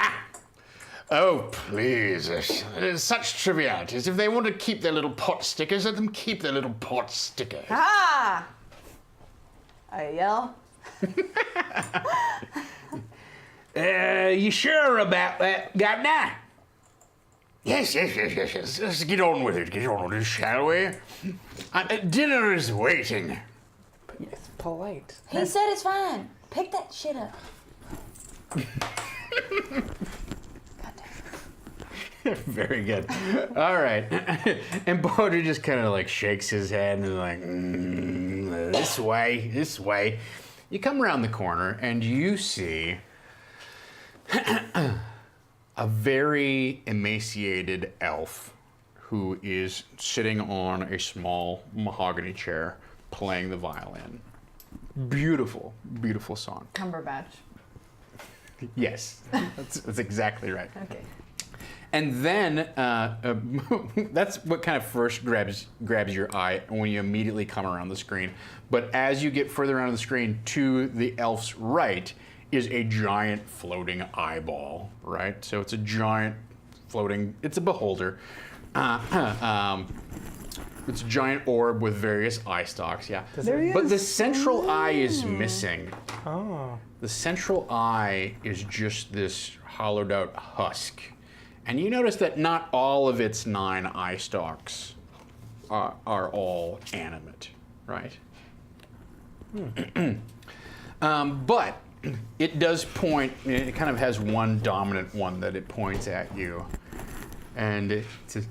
Oh, please. It's such trivialities. If they want to keep their little pot stickers, let them keep their little pot stickers. Ah! I yell. You sure about that, Governor? Yes. Let's get on with it, shall we? Dinner is waiting. It's polite. He said it's fine. Pick that shit up. Very good. All right. And Baudry just kind of like shakes his head and is like, this way. You come around the corner and you see a very emaciated elf who is sitting on a small mahogany chair playing the violin. Beautiful, beautiful song. Cumberbatch. Yes, that's exactly right. Okay. And then that's what kind of first grabs your eye when you immediately come around the screen. But as you get further around the screen, to the elf's right is a giant floating eyeball, right? So it's a giant floating, it's a beholder. It's a giant orb with various eye stalks, yeah. There he But is. the central eye is missing. Oh. The central eye is just this hollowed out husk. And you notice that not all of its 9 eye stalks are all animate, right? But it does point, it kind of has one dominant one that it points at you. And it says,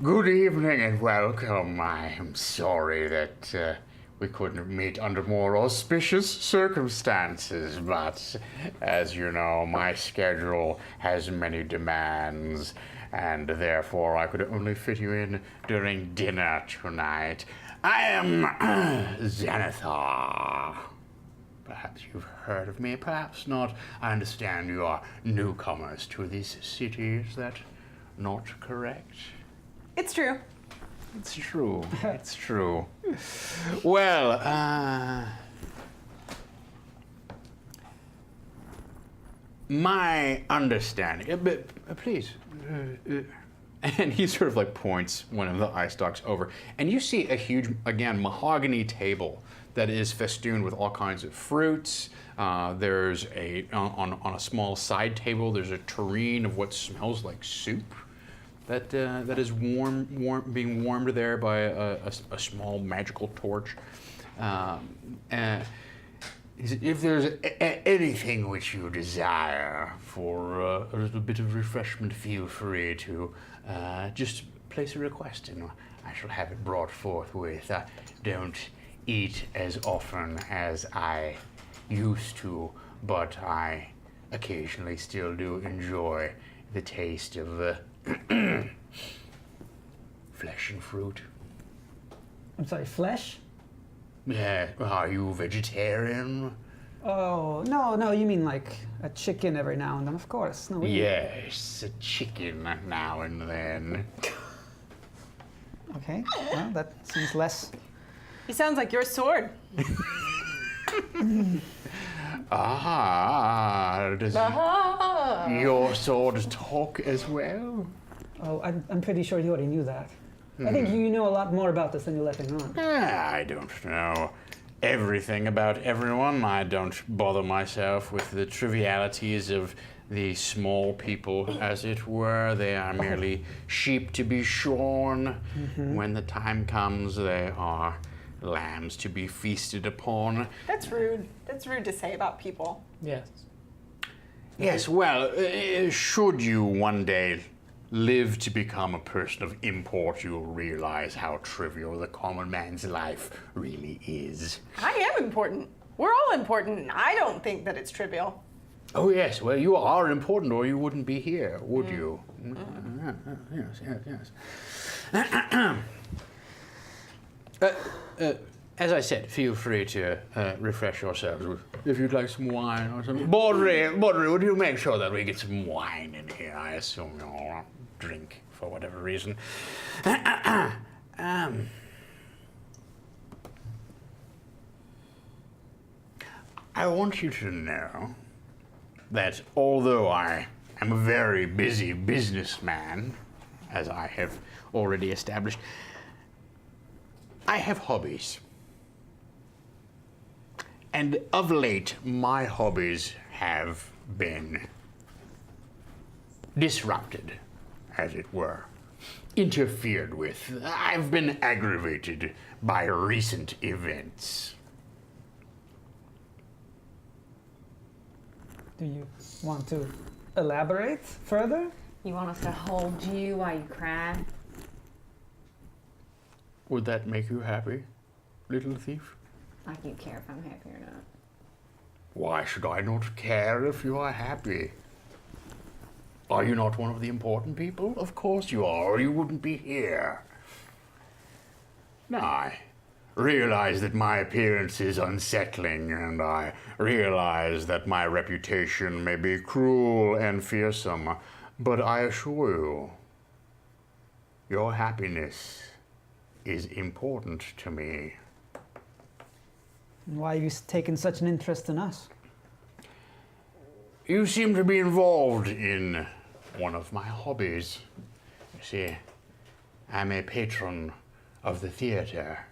"Good evening and welcome. I am sorry that we couldn't meet under more auspicious circumstances, but as you know, my schedule has many demands, and therefore I could only fit you in during dinner tonight. I am Xanathar. Perhaps you've heard of me, perhaps not. I understand you are newcomers to this city, is that not correct?" It's true. It's true. It's true. Well, my understanding, but please, and he sort of like points one of the eye stalks over, and you see a huge, again, mahogany table that is festooned with all kinds of fruits. There's on a small side table, there's a tureen of what smells like soup. That is being warmed there by a small magical torch. And if there's anything which you desire for a little bit of refreshment, feel free to just place a request and I shall have it brought forthwith. I don't eat as often as I used to, but I occasionally still do enjoy the taste of flesh and fruit. I'm sorry, flesh? Yeah, are you vegetarian? Oh, no, you mean like a chicken every now and then, of course. No, Yes, a chicken now and then. Okay, well, that seems less. He sounds like your sword. Does your sword talk as well? Oh, I'm pretty sure you already knew that. I think you know a lot more about this than you're letting on. I don't know everything about everyone. I don't bother myself with the trivialities of the small people, as it were. They are merely sheep to be shorn. When the time comes, they are lambs to be feasted upon. That's rude. That's rude to say about people. Yes. Yes, well, should you one day live to become a person of import, you'll realize how trivial the common man's life really is. I am important. We're all important. I don't think that it's trivial. Oh, yes, well, you are important or you wouldn't be here, would you? Yes. As I said, feel free to refresh yourselves if you'd like some wine or something. Baudry, would you make sure that we get some wine in here? I assume you're drink for whatever reason. I want you to know that although I am a very busy businessman, as I have already established, I have hobbies. And of late, my hobbies have been disrupted, as it were, interfered with. I've been aggravated by recent events. Do you want to elaborate further? You want us to hold you while you cry? Would that make you happy, little thief? Like you care if I'm happy or not. Why should I not care if you are happy? Are you not one of the important people? Of course you are, or you wouldn't be here. Now, I realize that my appearance is unsettling, and I realize that my reputation may be cruel and fearsome, but I assure you, your happiness is important to me. Why have you taken such an interest in us? You seem to be involved in one of my hobbies. You see, I'm a patron of the theater.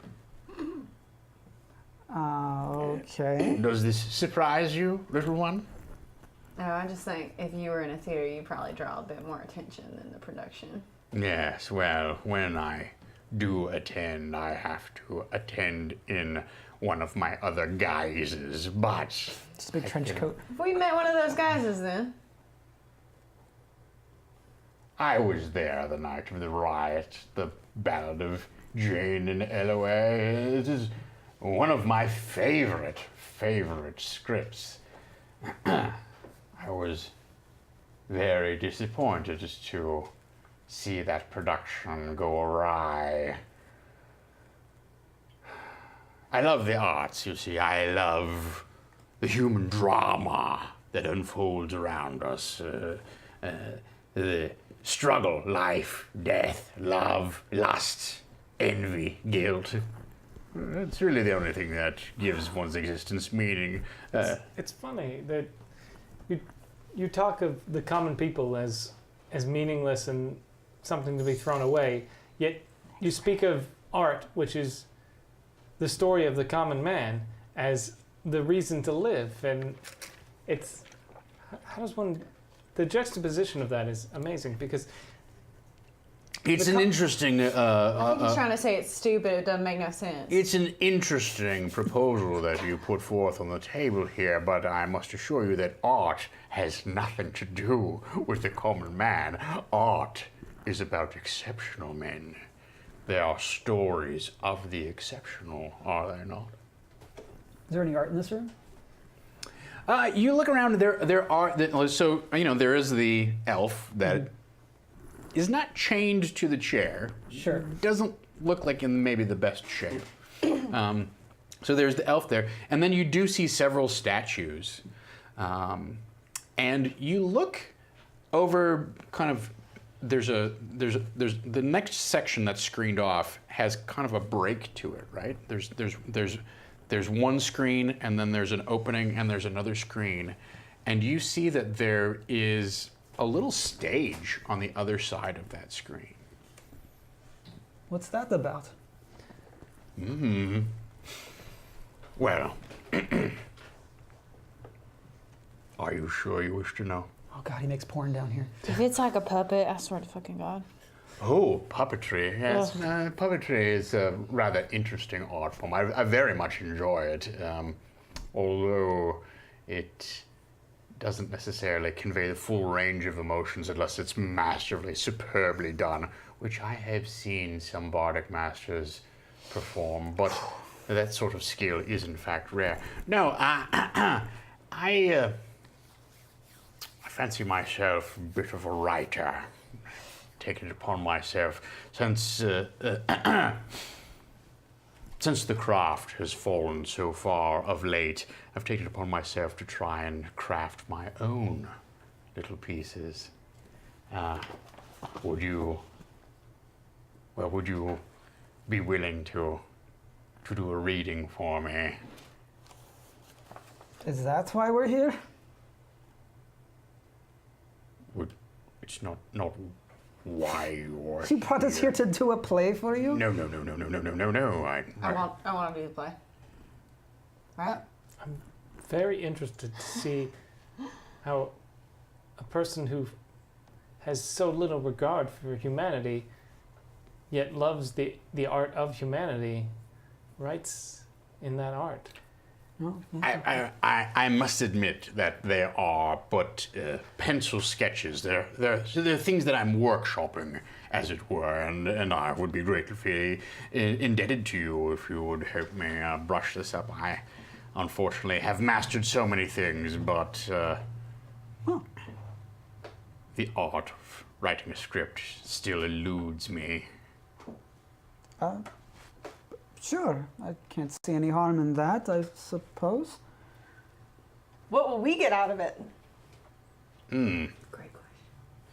Okay. Does this surprise you, little one? Oh, I just think if you were in a theater, you'd probably draw a bit more attention than the production. Yes, well, when I do attend, I have to attend in one of my other guises, but... Just a big trench coat. If we met one of those guys then. I was there the night of the riot, the Ballad of Jane and Elway. It is one of my favorite scripts. I was very disappointed to see that production go awry. I love the arts, you see. I love the human drama that unfolds around us. The struggle, life, death, love, lust, envy, guilt. It's really the only thing that gives one's existence meaning. It's funny that you talk of the common people as meaningless and something to be thrown away, yet you speak of art, which is the story of the common man, as the reason to live. And it's, how does one, the juxtaposition of that is amazing, because it's an interesting... I think he's trying to say it's stupid, it doesn't make no sense. It's an interesting proposal that you put forth on the table here, but I must assure you that art has nothing to do with the common man. Art is about exceptional men. There are stories of the exceptional, are there not? Is there any art in this room? You look around, there are, so, you know, there is the elf that is not chained to the chair. Sure. Doesn't look like in maybe the best shape. So there's the elf there. And then you do see several statues. And you look over kind of, there's the next section that's screened off has kind of a break to it, right? There's one screen, and then there's an opening, and there's another screen. And you see that there is a little stage on the other side of that screen. What's that about? Well, are you sure you wish to know? Oh God, he makes porn down here. If it's like a puppet, I swear to fucking God. Oh, puppetry. Yes, puppetry is a rather interesting art form. I very much enjoy it, although it doesn't necessarily convey the full range of emotions unless it's masterfully, superbly done, which I have seen some bardic masters perform, but that sort of skill is in fact rare. No, I fancy myself a bit of a writer. Taken it upon myself since the craft has fallen so far of late. I've taken it upon myself to try and craft my own little pieces. would you be willing to do a reading for me? Is that why we're here? It's not why you're You brought us here to do a play for you? No. I want to do the play. Right? Very interested to see how a person who has so little regard for humanity, yet loves the art of humanity, writes in that art. No, I must admit that they are but pencil sketches. They're things that I'm workshopping, as it were, and I would be greatly indebted to you if you would help me brush this up. I, unfortunately, have mastered so many things, but the art of writing a script still eludes me. Sure, I can't see any harm in that, I suppose. What will we get out of it? Great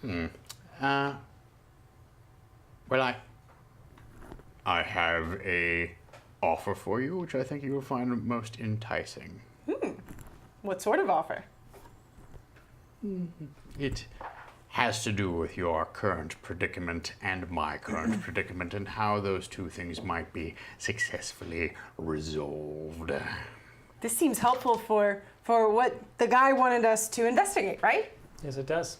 question. Well, I have a offer for you, which I think you will find most enticing. What sort of offer? It has to do with your current predicament and my current predicament and how those two things might be successfully resolved. This seems helpful for what the guy wanted us to investigate, right? Yes, it does.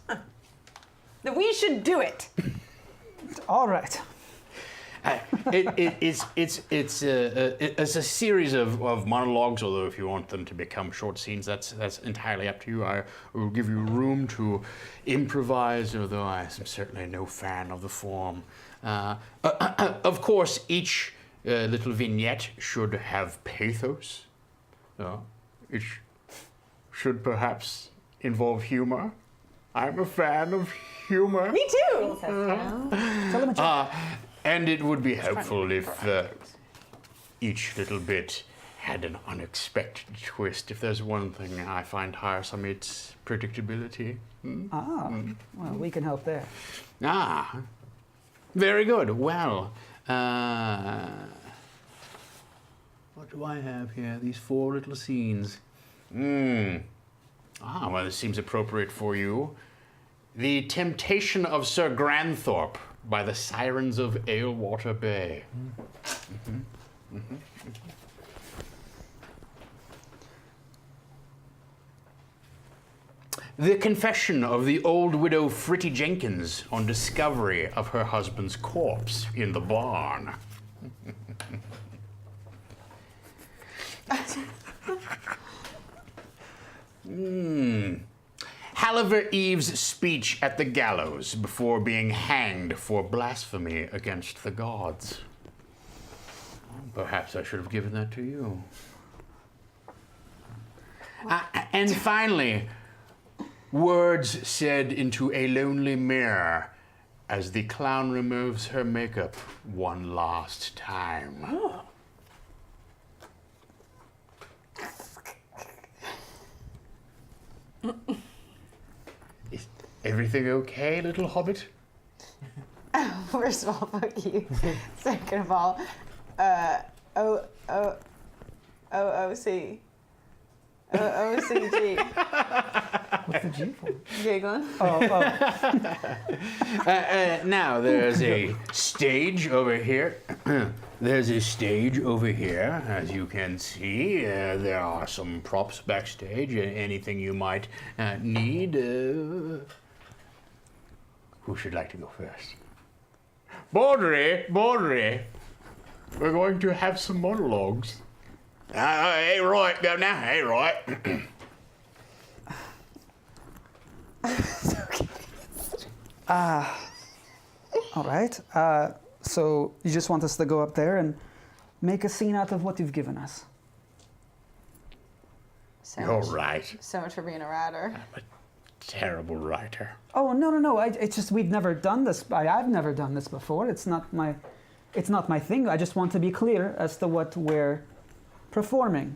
Then we should do it. All right. It's a series of monologues, although if you want them to become short scenes, that's entirely up to you. I will give you room to improvise, although I am certainly no fan of the form. Of course, each little vignette should have pathos. It should perhaps involve humor. I'm a fan of humor. Me too. And it would be helpful if each little bit had an unexpected twist. If there's one thing I find tiresome, it's predictability. Well, we can help there. Very good. Well, what do I have here? These 4 little scenes. Well, this seems appropriate for you. The Temptation of Sir Granthorpe by the Sirens of Alewater Bay. The confession of the old widow Fritty Jenkins on discovery of her husband's corpse in the barn. Halliver Eve's speech at the gallows before being hanged for blasphemy against the gods. Perhaps I should have given that to you. And finally, words said into a lonely mirror as the clown removes her makeup one last time. Is everything okay, little hobbit? First of all, fuck you. Second of all, OOC. OOCG. What's the G for? Giggling. Now, there's a stage over here. There's a stage over here, as you can see. There are some props backstage. Anything you might need. Who should like to go first? Baudry! We're going to have some monologues. Hey, right, go now. Hey, right. All right. So you just want us to go up there and make a scene out of what you've given us. You're right. So much for being a writer. I'm a terrible writer. Oh no! It's just we've never done this. I've never done this before. It's not my thing. I just want to be clear as to what we're performing.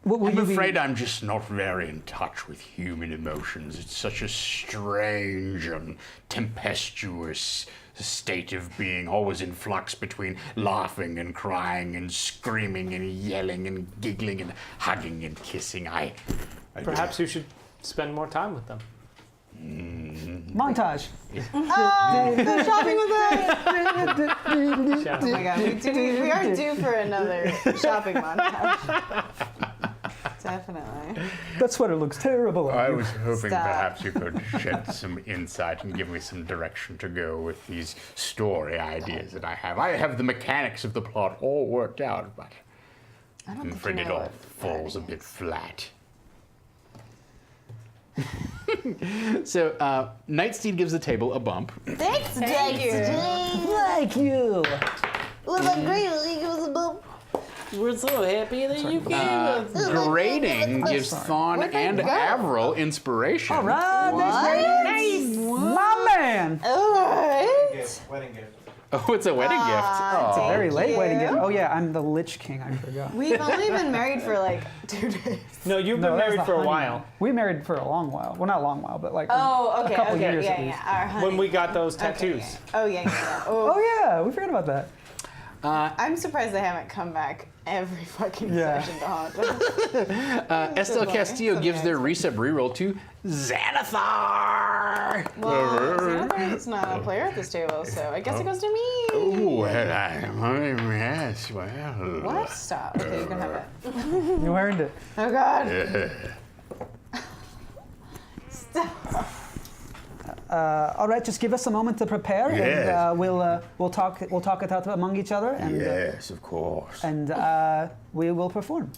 I'm afraid I'm just not very in touch with human emotions. It's such a strange and tempestuous state of being, always in flux between laughing and crying and screaming and yelling and giggling and hugging and kissing. Perhaps you should spend more time with them. Montage. Go shopping with us. Oh my god, we are due for another shopping montage. Definitely. That sweater looks terrible. I was hoping Stop. perhaps you could shed some insight and give me some direction to go with these story ideas that I have. I have the mechanics of the plot all worked out, but I'm afraid it all falls a bit flat. So, Nightsteed gives the table a bump. Thanks, Thank you. Thank you. Was that great? It was a bump. We're so happy that you gave us. Grading gives Thawne and Avril inspiration. All right, nice. My man. All right. Wedding gift. Oh, it's a wedding gift. It's Oh. Very late you. wedding gift. Oh yeah, I'm the Lich King. I forgot. We've only been married for like 2 days. No, you've No, been that was married the for a honeymoon. while. We married for a long while. Well, not a long while, but like Oh, okay, a couple okay, years yeah, at least. yeah. Our honey. When we got those Okay, tattoos. yeah. Oh yeah. Oh, Oh yeah, we forgot about that. I'm surprised they haven't come back every fucking Yeah. session to haunt us. Estelle Good Castillo luck. gives their Recep reroll to Xanathar. Well, Xanathar's not a player at this table, so I guess it goes to me. Oh, well, yes, well. What? Stop. Okay, you can have it. You earned it. Oh god. Stop. All right, just give us a moment to prepare, Yes. and we'll talk it out among each other, and Yes, of course. and we will perform.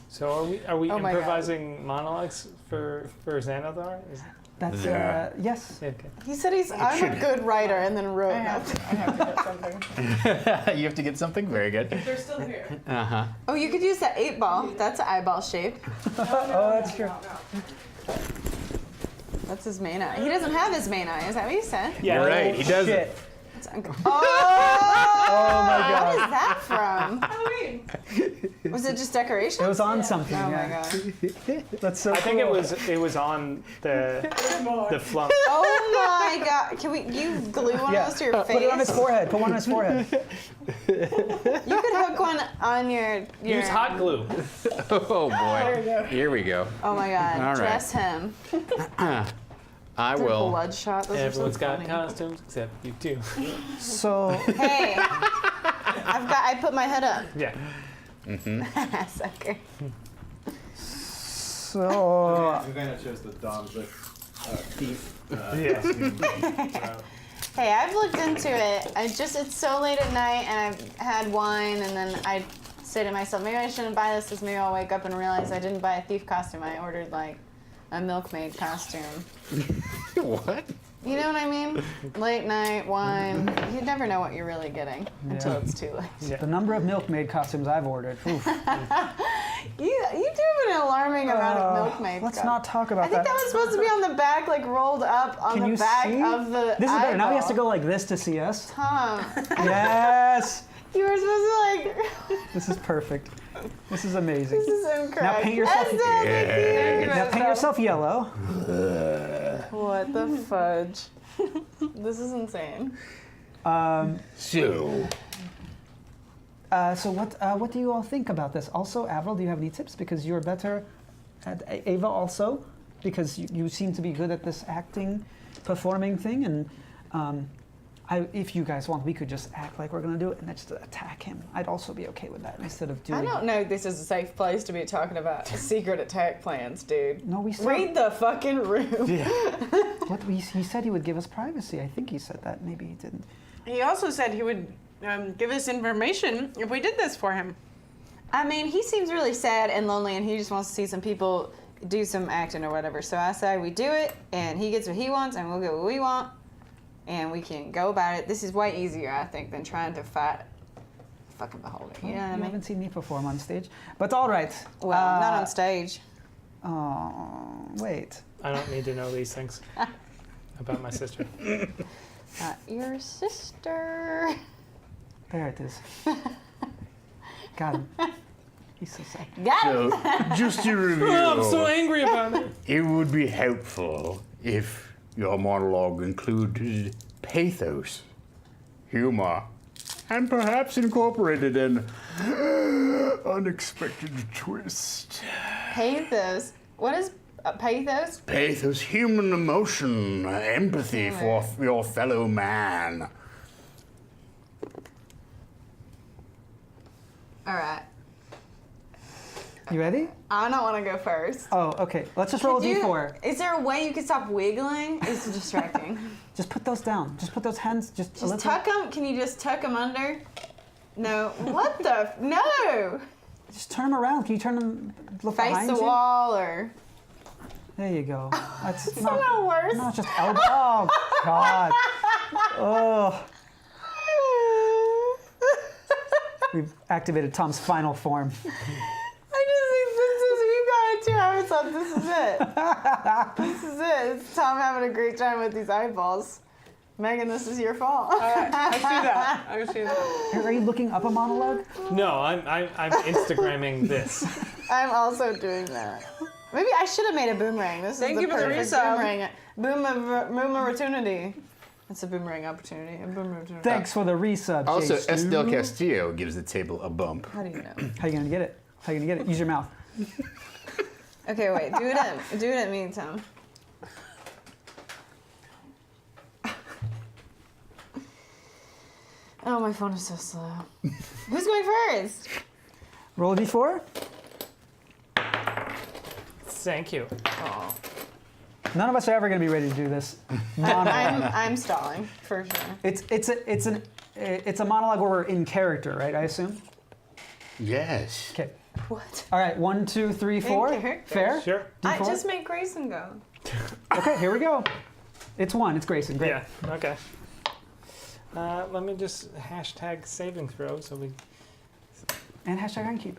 So are we Oh my God. improvising monologues for Xanathar? That's Yeah. yes. Okay. He said I'm a good writer and then wrote nothing. I have to get something. You have to get something? Very good. They're still here. Uh-huh. Oh, you could use that 8-ball. That's an eyeball shape. Oh, that's true. That's his main eye. He doesn't have his main eye. Is that what you said? Yeah. You're right, he doesn't. Shit. Oh my What God. is that from? Halloween. Was it just decoration? It was on something. Oh my yeah. god. That's so. I think it cool. was on the flump. Oh my god. Can you glue one Yeah. of those to your face? Put it on his forehead. Put one on his forehead. You could hook one on your Use hot glue. Oh, boy. Here we go. Oh my god. All right. Dress him. I will. Bloodshot. Those Everyone's are so got funny. costumes except you two. So Hey. I put my head up. Yeah. Sucker. so We kind of chose the Dom, the thief. Yeah. Hey, I've looked into it. It's so late at night and I've had wine and then I say to myself, maybe I shouldn't buy this because maybe I'll wake up and realize I didn't buy a thief costume. I ordered like a milkmaid costume. What? You know what I mean? Late night wine. You never know what you're really getting until it's too late. the number of milkmaid costumes I've ordered. Oof. You do have an alarming amount of milkmaid. Let's costumes. not talk about I think that was supposed to be on the back, like rolled up on Can the you back see? of the This is better. Now he has to eyeball. go like this to see us. Tom, Yes. you were supposed to like. This is perfect. This is amazing. This is incorrect. Now paint yourself. Estelle, thank you. Now paint yourself yellow. What the fudge? This is insane. So, So what do you all think about this? Also, Avril, do you have any tips? Because you're better at Ava also, because you seem to be good at this acting, performing thing. And if you guys want, we could just act like we're going to do it and then just attack him. I'd also be okay with that instead of doing I don't know if this is a safe place to be talking about secret attack plans, dude. No, we said. Read the fucking room. He said he would give us privacy. I think he said that. Maybe he didn't. He also said he would give us information if we did this for him. I mean, he seems really sad and lonely, and he just wants to see some people do some acting or whatever. So I say we do it, and he gets what he wants, and we'll get what we want, and we can go about it. This is way easier, I think, than trying to fight fucking beholder. You know what I You mean? haven't seen me perform on stage, but all right. Well, not on stage. Oh, wait. I don't need to know these things about my sister. Not your sister. There it is. Got him. He's so sad. So, just to review, I'm so angry about it. it would be helpful if your monologue included pathos, humor, and perhaps incorporated an unexpected twist. Pathos. What is pathos? Pathos, human emotion, empathy for your fellow man. All right. You ready? I don't want to go first. Oh, okay. Let's just roll a d4. Is there a way you can stop wiggling? It's distracting. Just put those down. Just put those hands just a Just little. tuck them. Can you just tuck them under? No. What the? No. Just turn them around. Can you turn them look Face behind the you? wall or. There you go. That's It's not worse. not just elbow. Oh God. Oh. We've activated Tom's final form. I just think this is, we've got it 2 hours on. This is it. This is it. It's Tom having a great time with these eyeballs. Megan, this is your fault. I see that. I see that. Are you looking up a monologue? No, I'm Instagramming this. I'm also doing that. Maybe I should have made a boomerang. This Thank is you the for the perfect resub. boomerang opportunity. It's a boomerang opportunity. A boomerang opportunity. Thanks for the resub. Also, J. Stu. Estelle Castillo gives the table a bump. How do you know? How you gonna get it? How you gonna get it? Use your mouth. Okay, wait. Do it at me, Tom. Oh, my phone is so slow. Who's going first? Roll a d4. Thank you. Oh. None of us are ever gonna be ready to do this monologue. I'm stalling for sure. It's a monologue where we're in character, right? I assume. Yes. Okay. What? All right. 1, 2, 3, 4. character. Fair. Sure. I D4? just make Grayson go. Okay. Here we go. It's 1. It's Grayson. Great. Yeah. Okay. Let me just hashtag saving throw so we. And hashtag Ironkeep.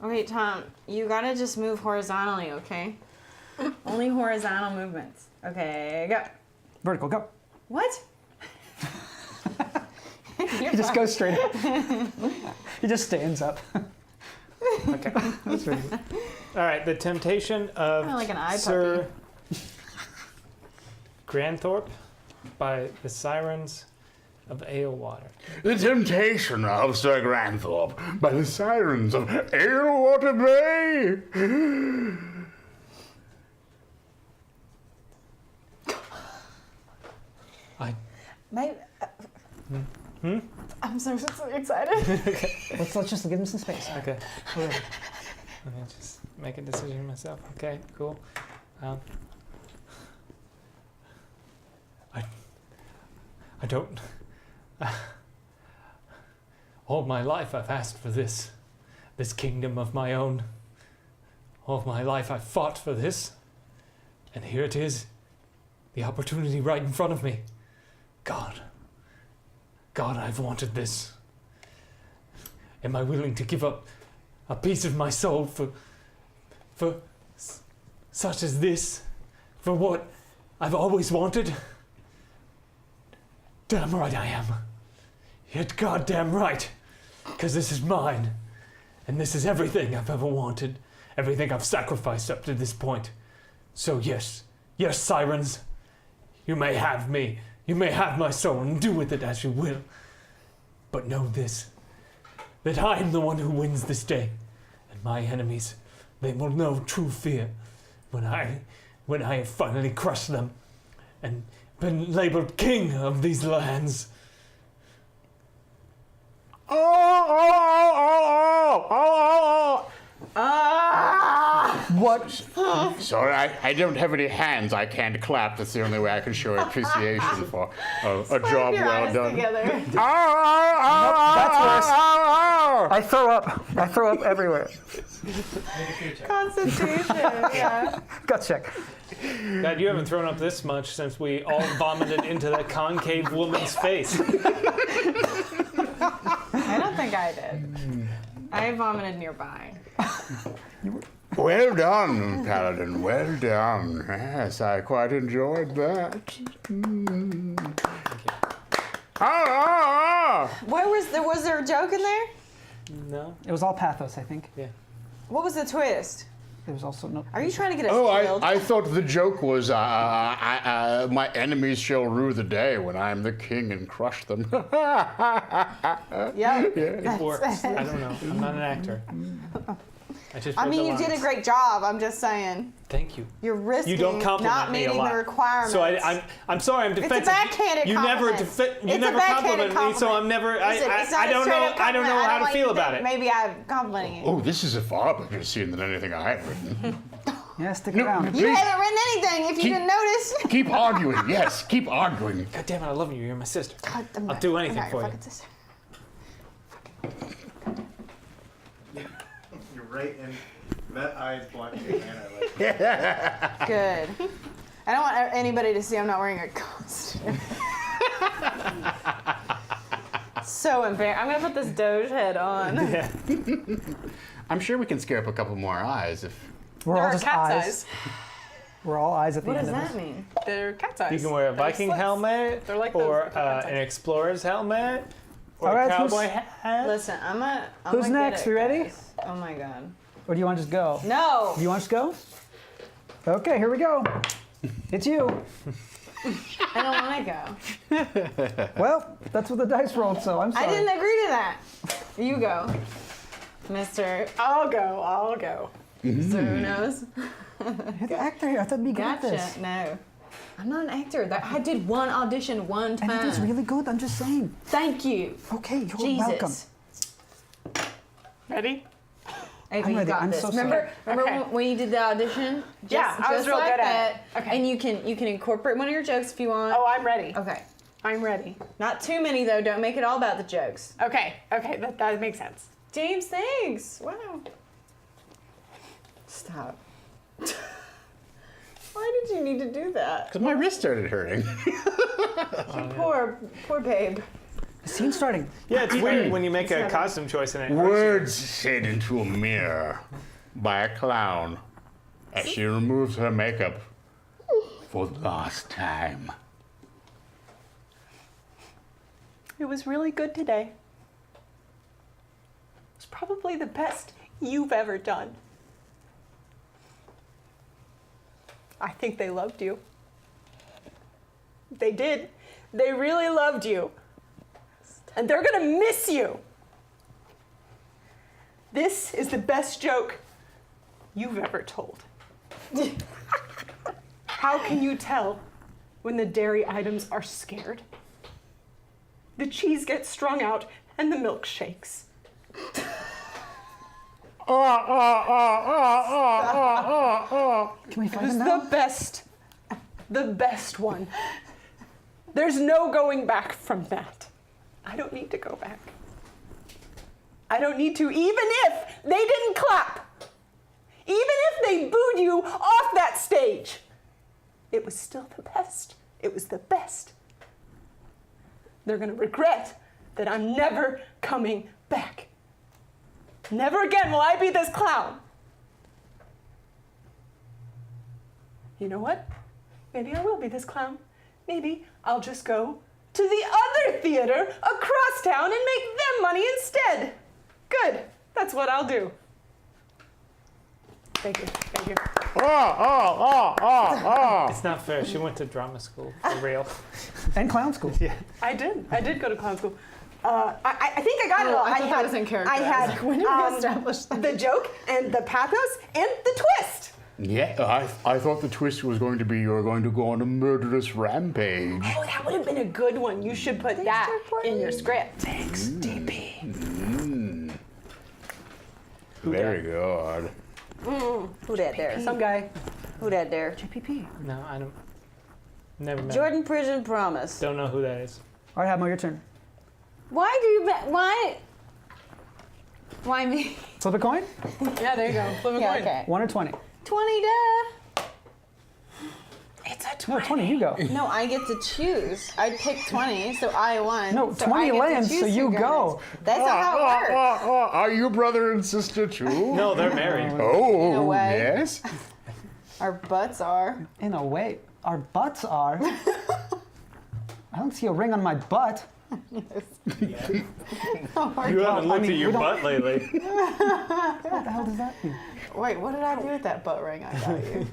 Okay, Tom, you gotta just move horizontally, okay? Only horizontal movements. Okay, go. Vertical. Go. What? He just goes straight up. He just stands up. Okay. That's very good. All right. The temptation of Kinda like an eye Sir Granthorpe by the Sirens of Alewater. The Temptation of Sir Granthorpe by the Sirens of Alewater Bay. I'm so excited. Let's just give him some space. Okay. Let me just make a decision myself. Okay. Cool. I don't. All my life I've asked for this kingdom of my own. All my life I've fought for this, and here it is, the opportunity right in front of me. God, I've wanted this. Am I willing to give up a piece of my soul for such as this? For what I've always wanted? Damn right I am. You're goddamn right. Because this is mine. And this is everything I've ever wanted. Everything I've sacrificed up to this point. So yes, sirens, you may have me. You may have my soul and do with it as you will. But know this, that I am the one who wins this day. And my enemies, they will know true fear when I have finally crushed them and been labeled king of these lands. What? Sorry, I don't have any hands. I can't clap. That's the only way I can show appreciation for a job well done. That's worse. I throw up everywhere. Constitution, yeah. Gut check. God, you haven't thrown up this much since we all vomited into that concave woman's face. I don't think I did. I vomited nearby. Well done, Paladin. Well done. Yes, I quite enjoyed that. What was there a joke in there? No. It was all pathos, I think. Yeah. What was the twist? There was also no. Are you trying to get us Oh, killed? I thought the joke was my enemies shall rue the day when I am the king and crush them. Yeah. It works. I don't know. I'm not an actor. I mean, you did a great job. I'm just saying. Thank you. You're risking You don't compliment not me a meeting lot. the requirements. So I'm sorry. I'm defensive. It's a backhanded you never compliment. you It's never a backhanded compliment me, so I'm never. Listen, it's not I a don't straight know. up I don't know compliment. how to want feel you about it. Maybe I'm complimenting you. Oh, this is a far bigger scene than anything I have written. Yeah, stick No, around. You please. haven't written anything if you didn't notice. Keep arguing. Yes, keep arguing. God damn it! I love you. You're my sister. God, I'll do anything I'm not your for you. fucking sister. You're right in that eye's blocking your man. I like it. Good. I don't want anybody to see I'm not wearing a costume. So unfair. I'm gonna put this Doge head on. Yeah. I'm sure we can scare up a couple more eyes if. We're all They're just cat's eyes. eyes. We're all eyes at the What end does of that this. mean? They're cat's eyes. You can wear a They're Viking slits. helmet, They're like or those cat's an eyes. explorer's helmet, or All a right, cowboy hat. Listen, I'm Who's gonna next? Get it, You ready? guys. Oh my god. Or do you want to just go? No. Do you want to just go? Okay, here we go. It's you. I don't want to go. Well, that's what the dice rolled, so I'm sorry. I didn't agree to that. You go, Mister. I'll go. So who knows? You're the actor here. I thought you'd be good at this. Gotcha. No, I'm not an actor. I did one audition one time. And it was really good. I'm just saying. Thank you. Okay, you're Jesus. welcome. Ready? Ava, I'm you ready. got I'm this. so Remember Okay. when you did the audition? Yeah, I was real like good at that. it. Okay. And you can incorporate one of your jokes if you want. Oh, I'm ready. Okay. I'm ready. Not too many though. Don't make it all about the jokes. Okay, that makes sense. James, thanks. Wow. Stop. Why did you need to do that? Because my wrist started hurting. Poor babe. Scene starting. Yeah, it's weird when you make a costume choice and it hurts Words said into a mirror by a clown as she removes her makeup for the last time. It was really good today. It was probably the best you've ever done. I think they loved you. They did. They really loved you. And they're gonna miss you. This is the best joke you've ever told. How can you tell when the dairy items are scared? The cheese gets strung out and the milk shakes. Can we It find was him now? the best one. There's no going back from that. I don't need to go back. I don't need to, even if they didn't clap. Even if they booed you off that stage. It was still the best. It was the best. They're gonna regret that I'm never coming back. Never again will I be this clown. You know what? Maybe I will be this clown. Maybe I'll just go to the other theater across town and make them money instead. Good. That's what I'll do. Thank you. Thank you. It's not fair. She went to drama school for real. And clown school. Yeah. I did go to clown school. I think I got it all. I thought that was in character. I had When did we establish that? the joke and the pathos and the twist. Yeah, I thought the twist was going to be you were going to go on a murderous rampage. Oh, that would have been a good one. You should put that in your script. Thanks, DP. Very good. Who that there? Some guy. Who that there? JPP. No, I don't. Never met. Jordan Prison Promise. Don't know who that is. All right, Hadmo, your turn. Why do you why me? Flip a coin. Yeah, there you go. Flip a Yeah, coin. okay. 1 or 20. 20 duh. It's a No, 20. You go. No, I get to choose. I picked 20, so I won. No, so 20 I get to lands, choose so you your go. garments. That's not how it works. Are you brother and sister too? No, they're married. Oh, In a way. yes. Our butts are. In a way, our butts are. I don't see a ring on my butt. You haven't looked at your we don't- butt lately. What the hell does that mean? Wait, what did I do with that butt ring I got you?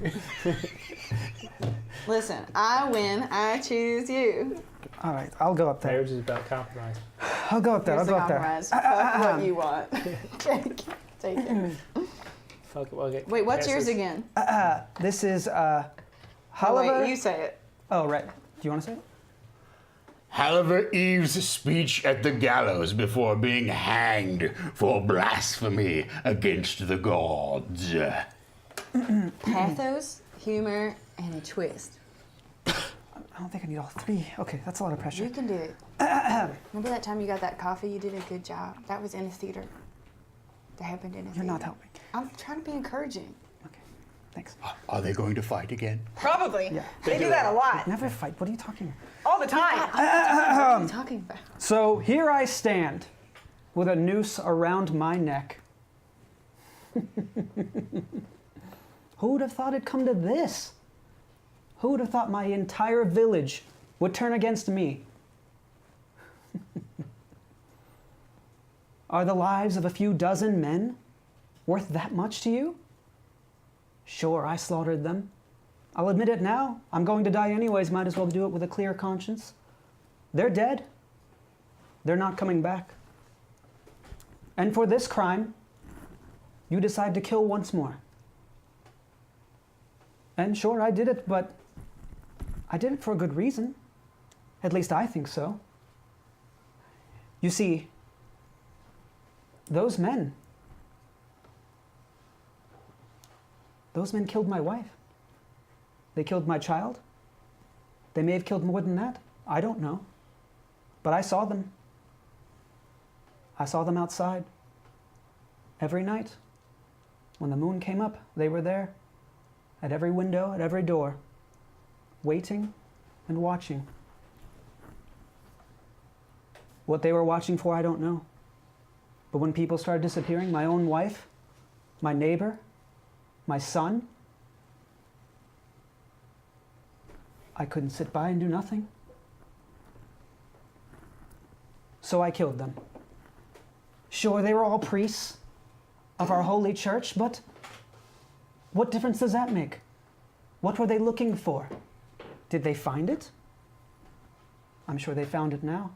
Listen, I win. I choose you. All right, I'll go up there. Marriage is about compromise. I'll go up there. Here's I'll the go up there. compromise. Fuck what you want. Take it. Fuck it, okay. Wait, what's yours Passes. again? This is Oh, Holiver. wait, you say it. Oh, right. Do you want to say it? Holiver Eve's speech at the gallows before being hanged for blasphemy against the gods. Pathos, humor, and a twist. I don't think I need all three. Okay, that's a lot of pressure. You can do it. Remember that time you got that coffee? You did a good job. That was in a theater. That happened in a theater. You're not helping. I'm trying to be encouraging. Okay, thanks. Are they going to fight again? Probably. Yeah. They do that a lot. Never fight. What are you talking about? All the time. What are you talking about? So here I stand with a noose around my neck. Who would have thought it'd come to this? Who would have thought my entire village would turn against me? Are the lives of a few dozen men worth that much to you? Sure, I slaughtered them. I'll admit it now. I'm going to die anyways. Might as well do it with a clear conscience. They're dead. They're not coming back. And for this crime, you decide to kill once more. And sure, I did it, but I did it for a good reason. At least I think so. You see, those men killed my wife. They killed my child. They may have killed more than that. I don't know. But I saw them. I saw them outside. Every night. When the moon came up, they were there. At every window, at every door. Waiting and watching. What they were watching for, I don't know. But when people started disappearing, my own wife, my neighbor, my son, I couldn't sit by and do nothing. So I killed them. Sure, they were all priests of our holy church, but what difference does that make? What were they looking for? Did they find it? I'm sure they found it now.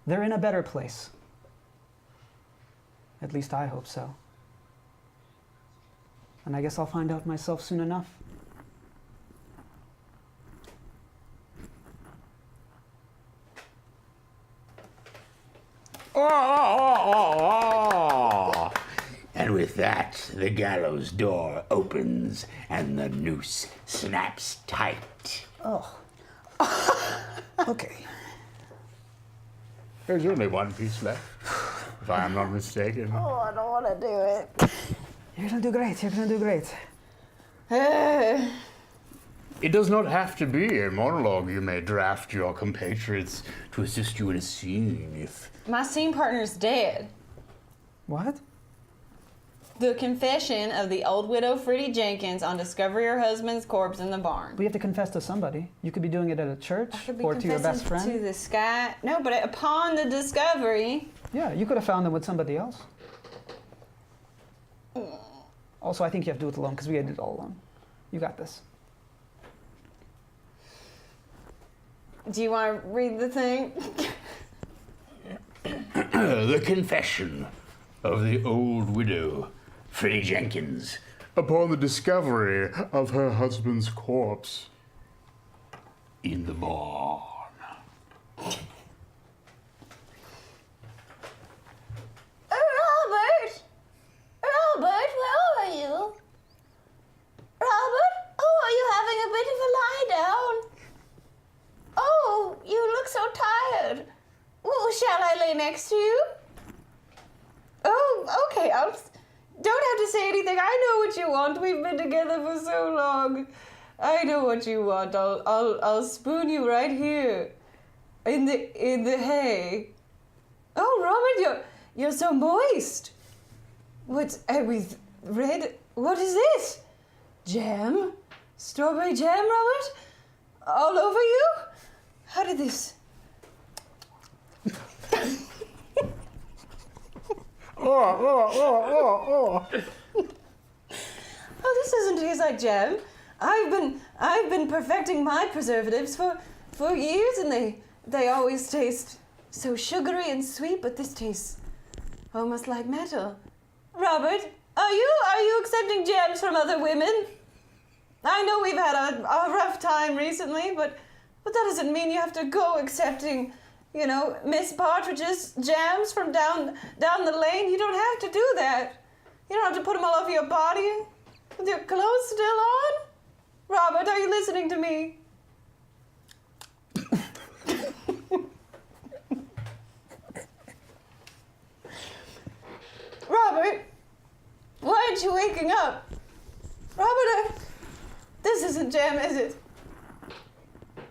They're in a better place. At least I hope so. And I guess I'll find out myself soon enough. And with that, the gallows door opens and the noose snaps tight. Oh. Okay. There's only one piece left, if I am not mistaken. Oh, I don't want to do it. You're gonna do great. You're gonna do great. It does not have to be a monologue. You may draft your compatriots to assist you in a scene if... My scene partner's dead. What? The confession of the old widow Freddie Jenkins on discovery her husband's corpse in the barn. We have to confess to somebody. You could be doing it at a church I could be or to your best confessing friend. to the sky. No, but upon the discovery. Yeah, you could have found them with somebody else. Also, I think you have to do it alone because we did it all alone. You got this. Do you want to read the thing? The confession of the old widow, Freddie Jenkins, upon the discovery of her husband's corpse in the barn. Robert! Robert, where are you? Robert? Oh, are you having a bit of a lie down? Oh, you look so tired. Well, shall I lay next to you? Oh, okay. Don't have to say anything. I know what you want. We've been together for so long. I know what you want. I'll spoon you right here, in the hay. Oh, Robert, you're so moist. With red? What is this? Jam? Strawberry jam, Robert? All over you? How did this? Oh, this doesn't taste like jam. I've been perfecting my preservatives for years, and they always taste so sugary and sweet, but this tastes almost like metal. Robert, are you accepting jams from other women? I know we've had a rough time recently, but that doesn't mean you have to go accepting, Miss Partridge's jams from down the lane. You don't have to do that. You don't have to put them all over your body with your clothes still on. Robert, are you listening to me? Robert, why aren't you waking up? Robert, this isn't jam, is it?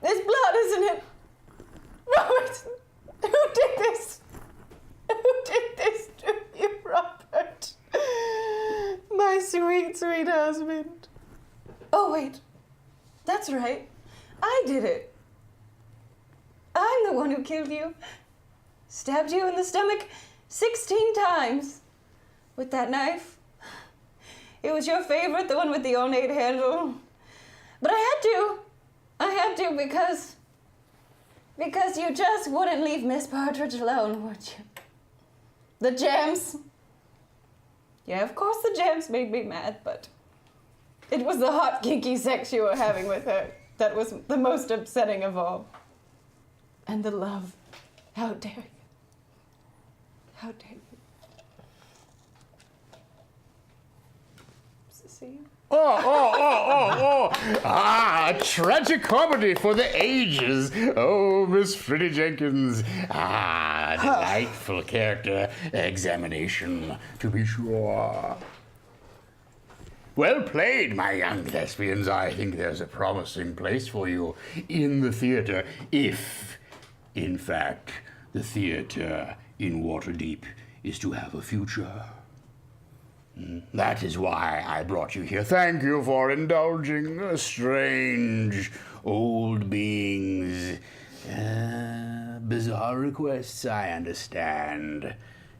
It's blood, isn't it? Robert, who did this? Who did this to you, Robert? My sweet, sweet husband. Oh, wait. That's right. I did it. I'm the one who killed you. Stabbed you in the stomach 16 times. With that knife. It was your favorite, the one with the ornate handle. But I had to because you just wouldn't leave Miss Partridge alone, would you? The jams. Yeah, of course the jams made me mad, but it was the hot, kinky sex you were having with her that was the most upsetting of all. And the love. How dare you? How dare you? See? Ah, tragic comedy for the ages. Oh, Miss Freddie Jenkins. Ah, delightful character examination, to be sure. Well played, my young thespians. I think there's a promising place for you in the theater, if, in fact, the theater in Waterdeep is to have a future. That is why I brought you here. Thank you for indulging strange old beings. Bizarre requests, I understand.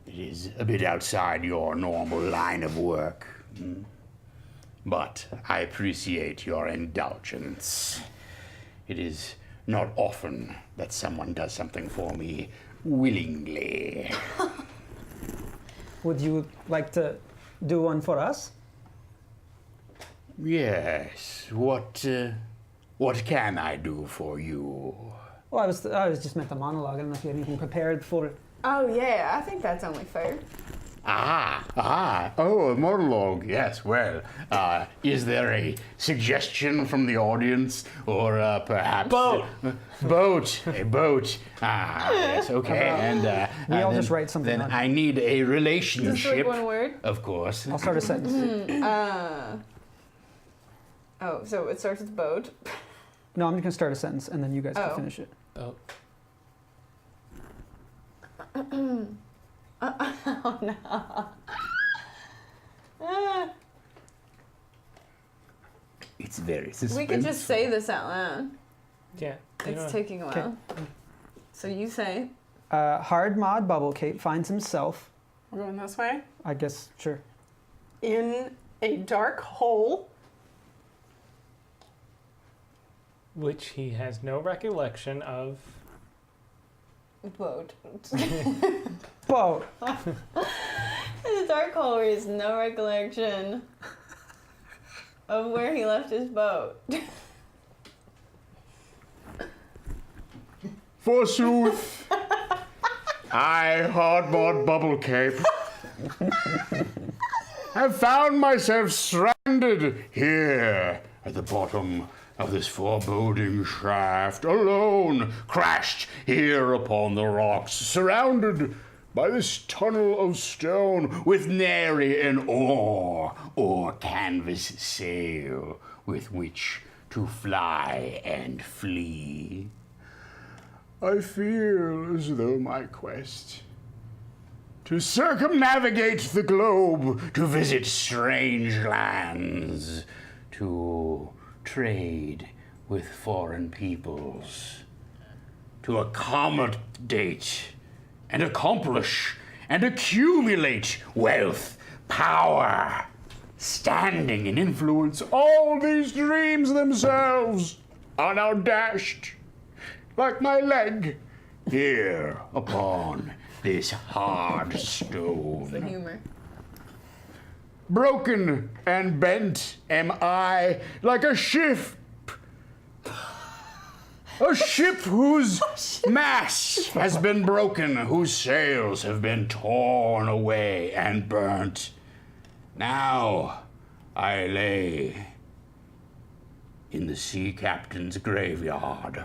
It is a bit outside your normal line of work. But I appreciate your indulgence. It is not often that someone does something for me willingly. Would you like to do one for us? Yes. What can I do for you? Well, I was just meant a monologue. I don't know if you had anything prepared for. Oh, yeah, I think that's only fair. Oh, a monologue. Yes, well, is there a suggestion from the audience? Or perhaps... Boat. A boat. Yes, okay. And We all then- just write something Then on. I need a relationship. Just like one word? Of course. I'll start a sentence. Oh, so it starts with boat. No, I'm just gonna start a sentence, and then you guys can Oh. finish it. Oh. Oh, no. Ah, It's very suspenseful. we could just say this out loud. Yeah. It's taking a while. So you say. Hard mod Bubble Cape finds himself. We're going this way. I guess sure. In a dark hole. Which he has no recollection of. Boat. Boat. The dark hole is no recollection of where he left his boat. Forsooth, I, Hardboard Bubble Cape, have found myself stranded here at the bottom of this foreboding shaft, alone, crashed here upon the rocks, surrounded by this tunnel of stone, with nary an oar or canvas sail with which to fly and flee. I feel as though my quest to circumnavigate the globe, to visit strange lands, to trade with foreign peoples, to accommodate and accomplish and accumulate wealth, power, standing, and influence. All these dreams themselves are now dashed like my leg here upon this hard stone. The humor. Broken and bent am I like a ship. A ship whose mast has been broken, whose sails have been torn away and burnt. Now I lay in the sea captain's graveyard,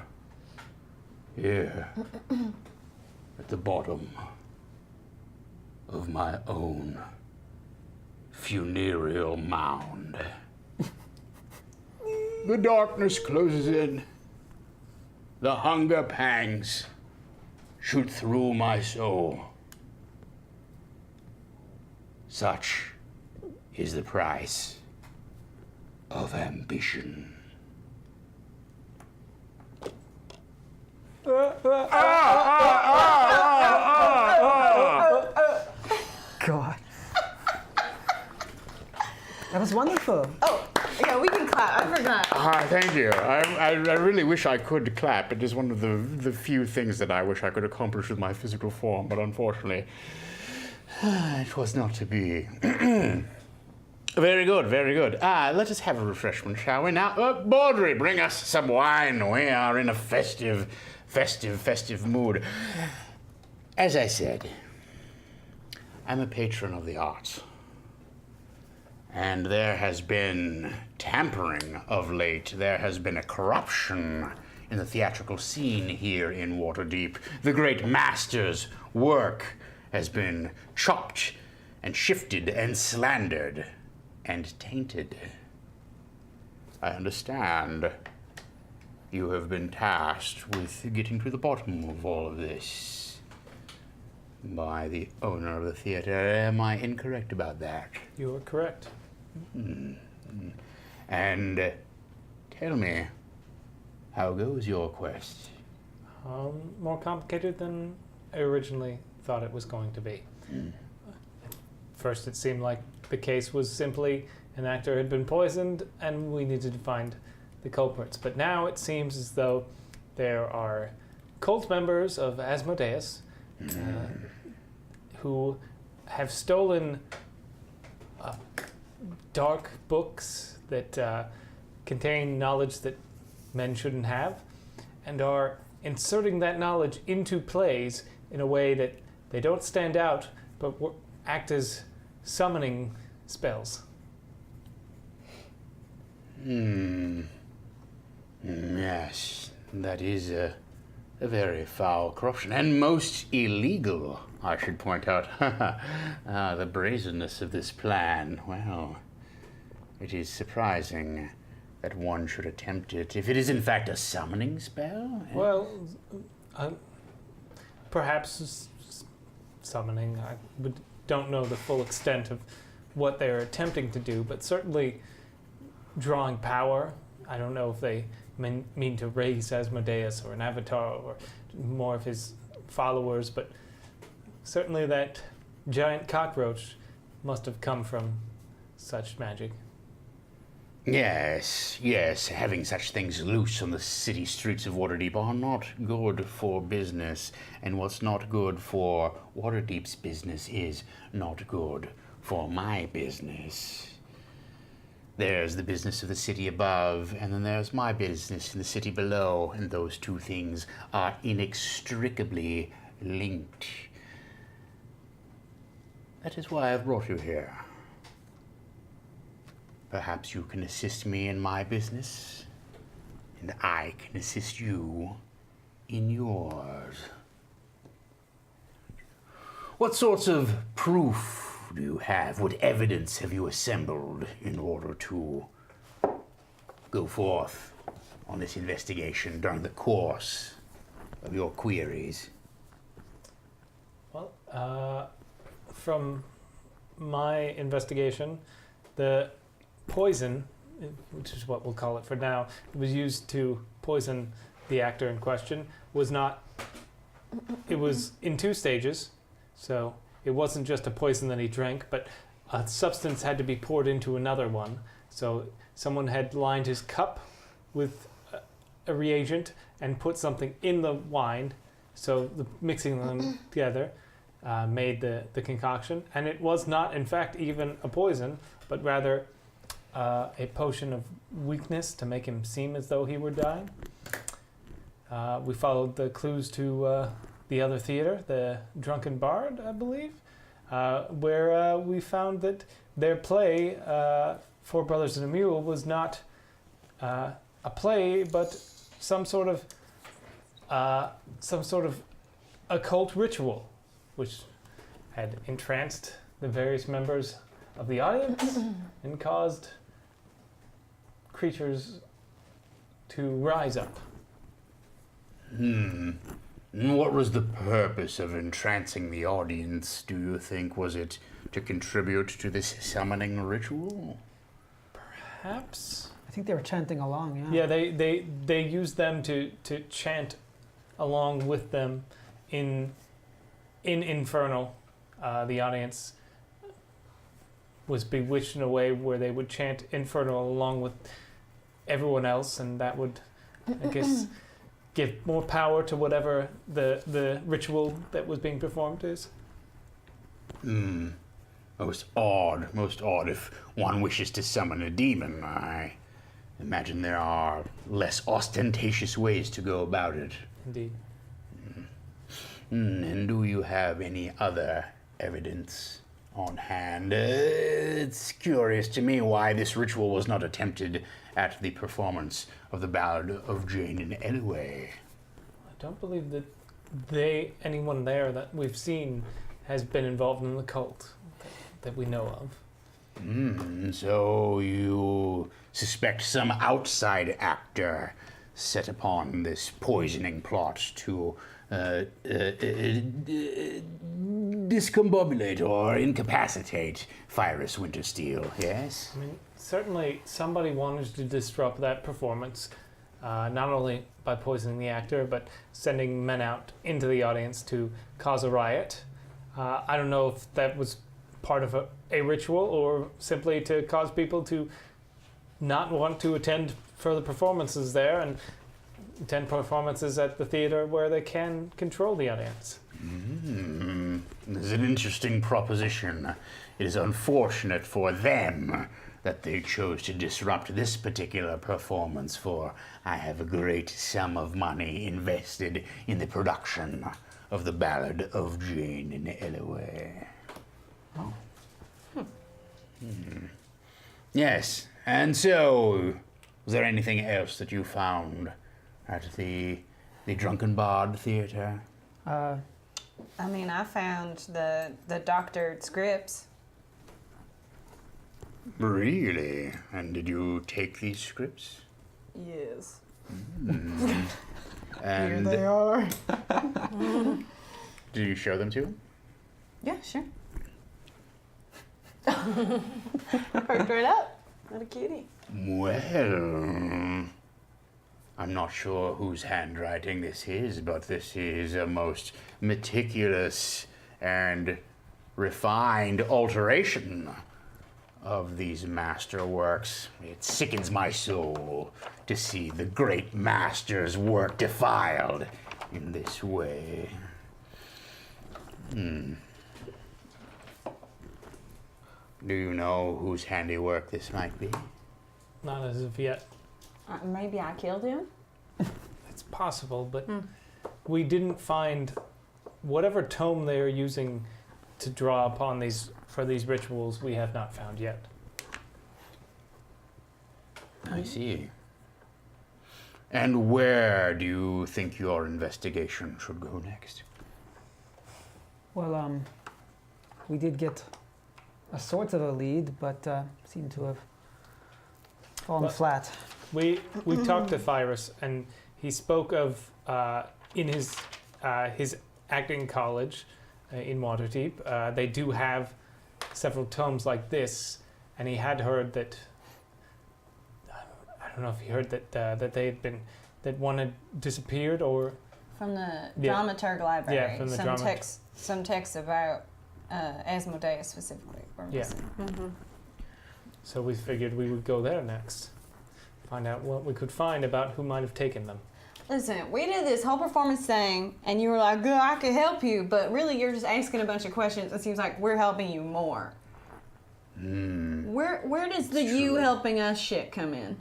here at the bottom of my own funereal mound. The darkness closes in. The hunger pangs shoot through my soul. Such is the price of ambition. God. That was wonderful. Oh, yeah, we can clap. I forgot. Thank you. I really wish I could clap. It is one of the few things that I wish I could accomplish with my physical form, but unfortunately, it was not to be. Very good, very good. Let us have a refreshment, shall we? Now, Baudry, bring us some wine. We are in a festive mood. As I said, I'm a patron of the arts. And there has been tampering of late. There has been a corruption in the theatrical scene here in Waterdeep. The great master's work has been chopped and shifted and slandered and tainted. I understand you have been tasked with getting to the bottom of all of this by the owner of the theater. Am I incorrect about that? You are correct. And tell me, how goes your quest? More complicated than I originally thought it was going to be. First, it seemed like the case was simply an actor had been poisoned and we needed to find the culprits. But now it seems as though there are cult members of Asmodeus who have stolen dark books that contain knowledge that men shouldn't have, and are inserting that knowledge into plays in a way that they don't stand out, but act as summoning spells. Yes, that is a very foul corruption, and most illegal, I should point out. The brazenness of this plan. Well, it is surprising that one should attempt it, if it is in fact a summoning spell. Well, perhaps summoning. I don't know the full extent of what they're attempting to do, but certainly drawing power. I don't know if they mean to raise Asmodeus or an avatar or more of his followers, but certainly that giant cockroach must have come from such magic. Yes, having such things loose on the city streets of Waterdeep are not good for business, and what's not good for Waterdeep's business is not good for my business. There's the business of the city above, and then there's my business in the city below, and those two things are inextricably linked. That is why I've brought you here. Perhaps you can assist me in my business, and I can assist you in yours. What sorts of proof do you have? What evidence have you assembled in order to go forth on this investigation during the course of your queries? Well, from my investigation, the poison, which is what we'll call it for now, was used to poison the actor in question, was not it was in 2 stages, so it wasn't just a poison that he drank, but a substance had to be poured into another one. So someone had lined his cup with a reagent and put something in the wine, so mixing them together made the concoction. And it was not, in fact, even a poison, but rather a potion of weakness to make him seem as though he were dying. We followed the clues to the other theater, the Drunken Bard, I believe, where we found that their play, Four Brothers and a Mule, was not a play, but some sort of occult ritual, which had entranced the various members of the audience and caused creatures to rise up. What was the purpose of entrancing the audience, do you think? Was it to contribute to this summoning ritual? Perhaps. I think they were chanting along, yeah. Yeah, they used them to chant along with them in Infernal. The audience was bewitched in a way where they would chant Infernal along with everyone else, and that would, I guess, give more power to whatever the ritual that was being performed is. Most odd. If one wishes to summon a demon, I imagine there are less ostentatious ways to go about it. Indeed. And do you have any other evidence on hand? It's curious to me why this ritual was not attempted at the performance of the Ballad of Jane and Elway. I don't believe that anyone there that we've seen has been involved in the cult that we know of. So you suspect some outside actor set upon this poisoning plot to discombobulate or incapacitate Fyrus Wintersteel, yes? I mean, certainly somebody wanted to disrupt that performance, not only by poisoning the actor, but sending men out into the audience to cause a riot. I don't know if that was part of a ritual or simply to cause people to not want to attend further performances there and attend performances at the theater where they can control the audience. This is an interesting proposition. It is unfortunate for them that they chose to disrupt this particular performance, for I have a great sum of money invested in the production of the Ballad of Jane and Elway. Yes, and so, was there anything else that you found at the Drunken Bard Theater? I mean, I found the doctored scripts. Really? And did you take these scripts? Yes. And Here they are. did you show them to him? Yeah, sure. Perked right up. What a cutie. Well, I'm not sure whose handwriting this is, but this is a most meticulous and refined alteration of these masterworks. It sickens my soul to see the great master's work defiled in this way. Do you know whose handiwork this might be? Not as of yet. Maybe I killed him? It's possible, but we didn't find whatever tome they are using to draw upon these rituals. We have not found yet. I see. And where do you think your investigation should go next? Well, we did get a sort of a lead, but seemed to have fallen flat. We talked to Fyrus, and he spoke of in his acting college in Waterdeep. They do have several tomes like this, and he had heard that. I don't know if he heard that that one had disappeared, or From the Yeah. dramaturg library. Yeah, from the some text about Asmodeus specifically. We're Yeah. missing. So we figured we would go there next. Find out what we could find about who might have taken them. Listen, we did this whole performance thing, and you were like, "Good, I could help you," but really, you're just asking a bunch of questions. It seems like we're helping you more. Where does the you helping us shit come in?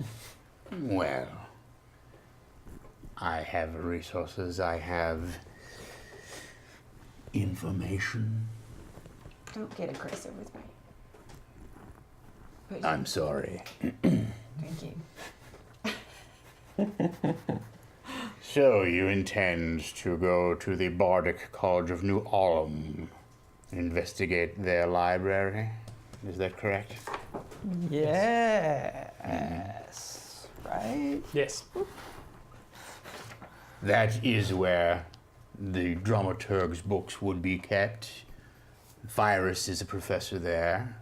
Well, I have resources. I have information. Don't get aggressive with me. But I'm sorry. thank you. So you intend to go to the Bardic College of New Orleans, investigate their library? Is that correct? Yes. Right? Yes. That is where the dramaturg's books would be kept. Virus is a professor there.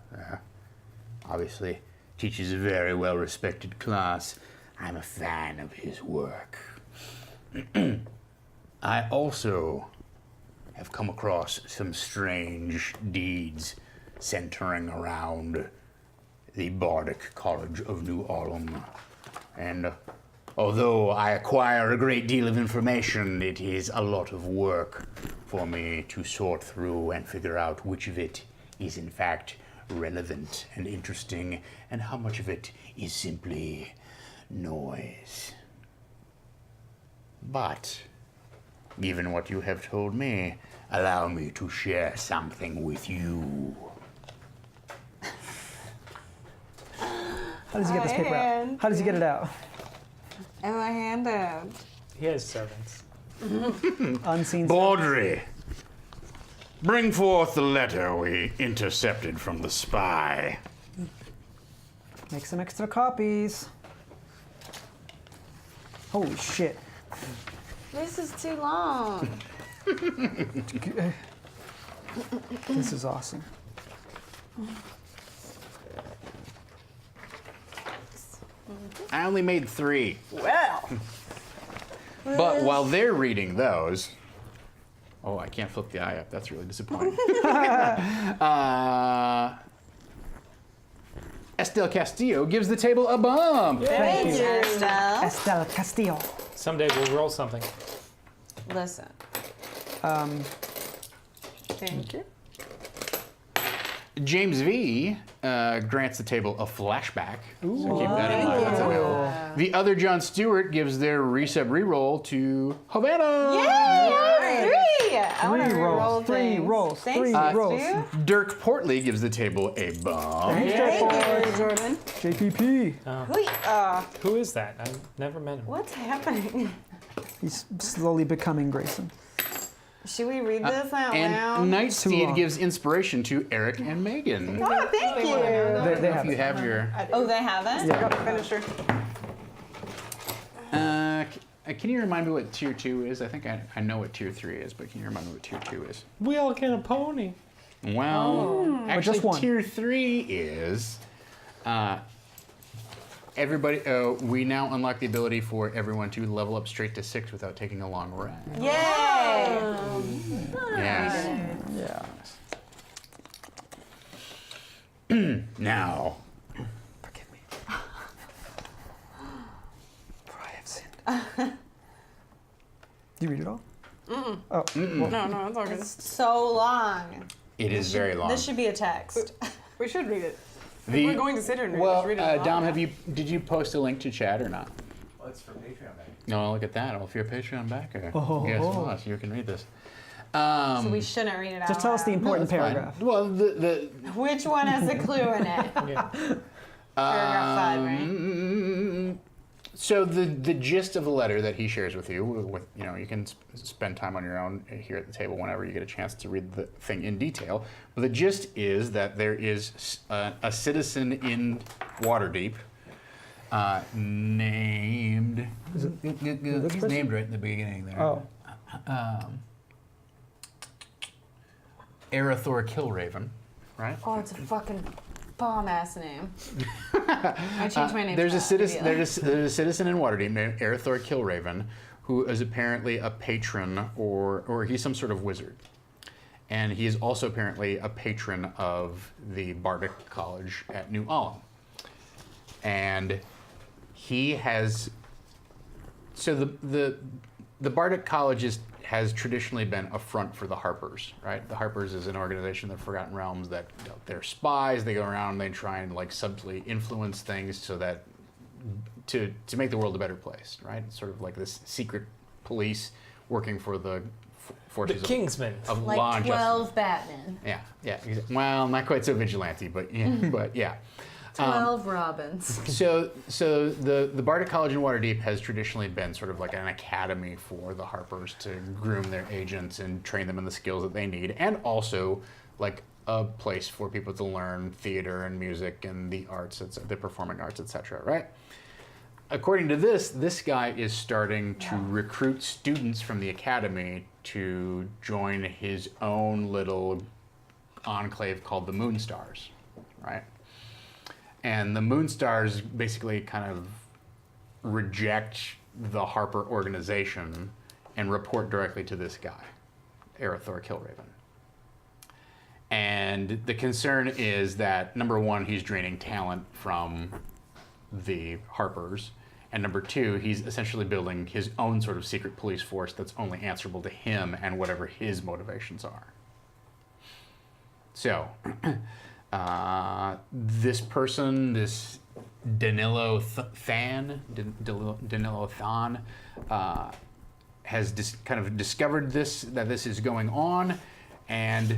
Obviously, teaches a very well-respected class. I'm a fan of his work. I also have come across some strange deeds centering around the Bardic College of New Orleans. And although I acquire a great deal of information, it is a lot of work for me to sort through and figure out which of it is in fact relevant and interesting, and how much of it is simply noise. But, given what you have told me, allow me to share something with you. How does he get this paper out? How does he get it out? And my hand out. He has servants. Unseen. Baudry, bring forth the letter we intercepted from the spy. Make some extra copies. Holy shit. This is too long. This is awesome. I only made 3. Well. But while they're reading those, oh, I can't flip the eye up. That's really disappointing. Estelle Castillo gives the table a bump. Thank you. Estelle. Estelle Castillo. Someday we'll roll something. Listen. Thank you. James V grants the table a flashback. So keep that in mind. The other John Stewart gives their Recep reroll to Havana. Yay! 3! I want to Three reroll rolls. Three things. rolls. Thanks, Three Stu. rolls. Dirk Portley gives the table a bump. Thank you, Jordan. JPP. Who is that? I've never met him. What's happening? He's slowly becoming Grayson. Should we read this out And loud? Too Nightsteed long. gives inspiration to Eric and Megan. Oh, thank you. They If have you it. have your... Oh, they haven't? Got the finisher. Can you remind me what tier 2 is? I think I know what tier 3 is, but can you remind me what tier 2 is? We all get a pony. Well, actually, just one. tier 3 is everybody. We now unlock the ability for everyone to level up straight to 6 without taking a long rest. Yay! Yes. Now, Forgive me. For I have sinned. You read it all? Oh. Well, No, it's all good. So long. it is very long. This should be a text. We should read it. The- We're going to sit here and read Well, it. Read it Dom, aloud. did you post a link to chat or not? Well, it's for Patreon back. No, look at that. Well, if you're a Patreon backer, guess what? You can read this. So we shouldn't read it out just tell us the loud. important That's fine. paragraph. Well, the Which one has a clue in it? Paragraph 5, right? So the gist of the letter that he shares with you, you can spend time on your own here at the table whenever you get a chance to read the thing in detail. But the gist is that there is a citizen in Waterdeep named. He's named right in the beginning there. Oh. Xanathar Killraven, right? Oh, it's a fucking bomb-ass name. I changed my name There's to a that citizen. immediately. There's a citizen in Waterdeep named Xanathar Killraven, who is apparently a patron or he's some sort of wizard. And he is also apparently a patron of the Bardic College at New Ulm. And he has... So the Bardic College has traditionally been a front for the Harpers, right? The Harpers is an organization, the Forgotten Realms, that they're spies. They go around and they try and like subtly influence things so that to make the world a better place, right? It's sort of like this secret police working for the forces Kingsmen. of Like law and 12 justice. Batman. Yeah. Well, not quite so vigilante, but yeah. 12 Robins. So the Bardic College in Waterdeep has traditionally been sort of like an academy for the Harpers to groom their agents and train them in the skills that they need, and also like a place for people to learn theater and music and the arts, the performing arts, etc. Right? According to this guy is starting to recruit students from the academy to join his own little enclave called the Moonstars, right? And the Moonstars basically kind of reject the Harper organization and report directly to this guy, Arathor Killraven. And the concern is that, number one, he's draining talent from the Harpers, and number two, he's essentially building his own sort of secret police force that's only answerable to him and whatever his motivations are. So... this person, this Danilo Than, has kind of discovered that this is going on, and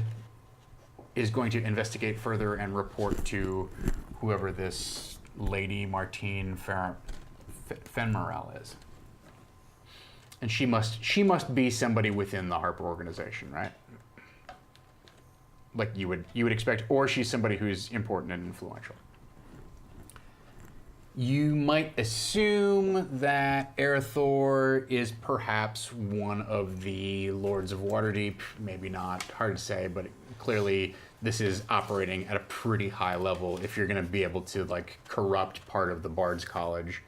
is going to investigate further and report to whoever this Lady Martine Fenmorel is. And she must be somebody within the Harper organization, right? Like you would expect, or she's somebody who's important and influential. You might assume that Arathor is perhaps one of the Lords of Waterdeep. Maybe not, hard to say, but clearly this is operating at a pretty high level. If you're going to be able to like corrupt part of the Bard's College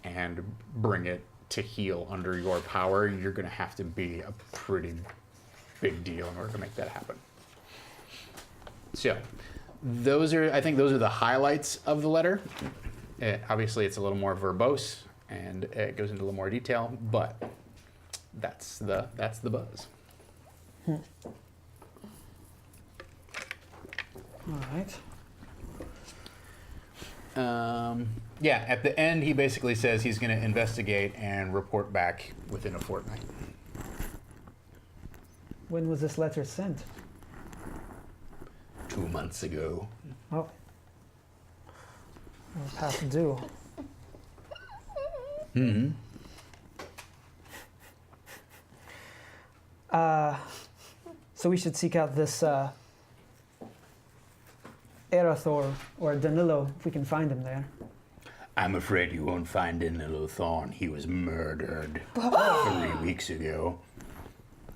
and bring it to heel under your power, you're going to have to be a pretty big deal in order to make that happen. So, I think those are the highlights of the letter. Obviously, it's a little more verbose and it goes into a little more detail, but that's the buzz. All right. Yeah, at the end, he basically says he's going to investigate and report back within a fortnight. When was this letter sent? 2 months ago. Oh. It was past due. Mm-hmm. So we should seek out this Arathor or Danilo, if we can find him there. I'm afraid you won't find Danilo Thorn. He was murdered 3 weeks ago.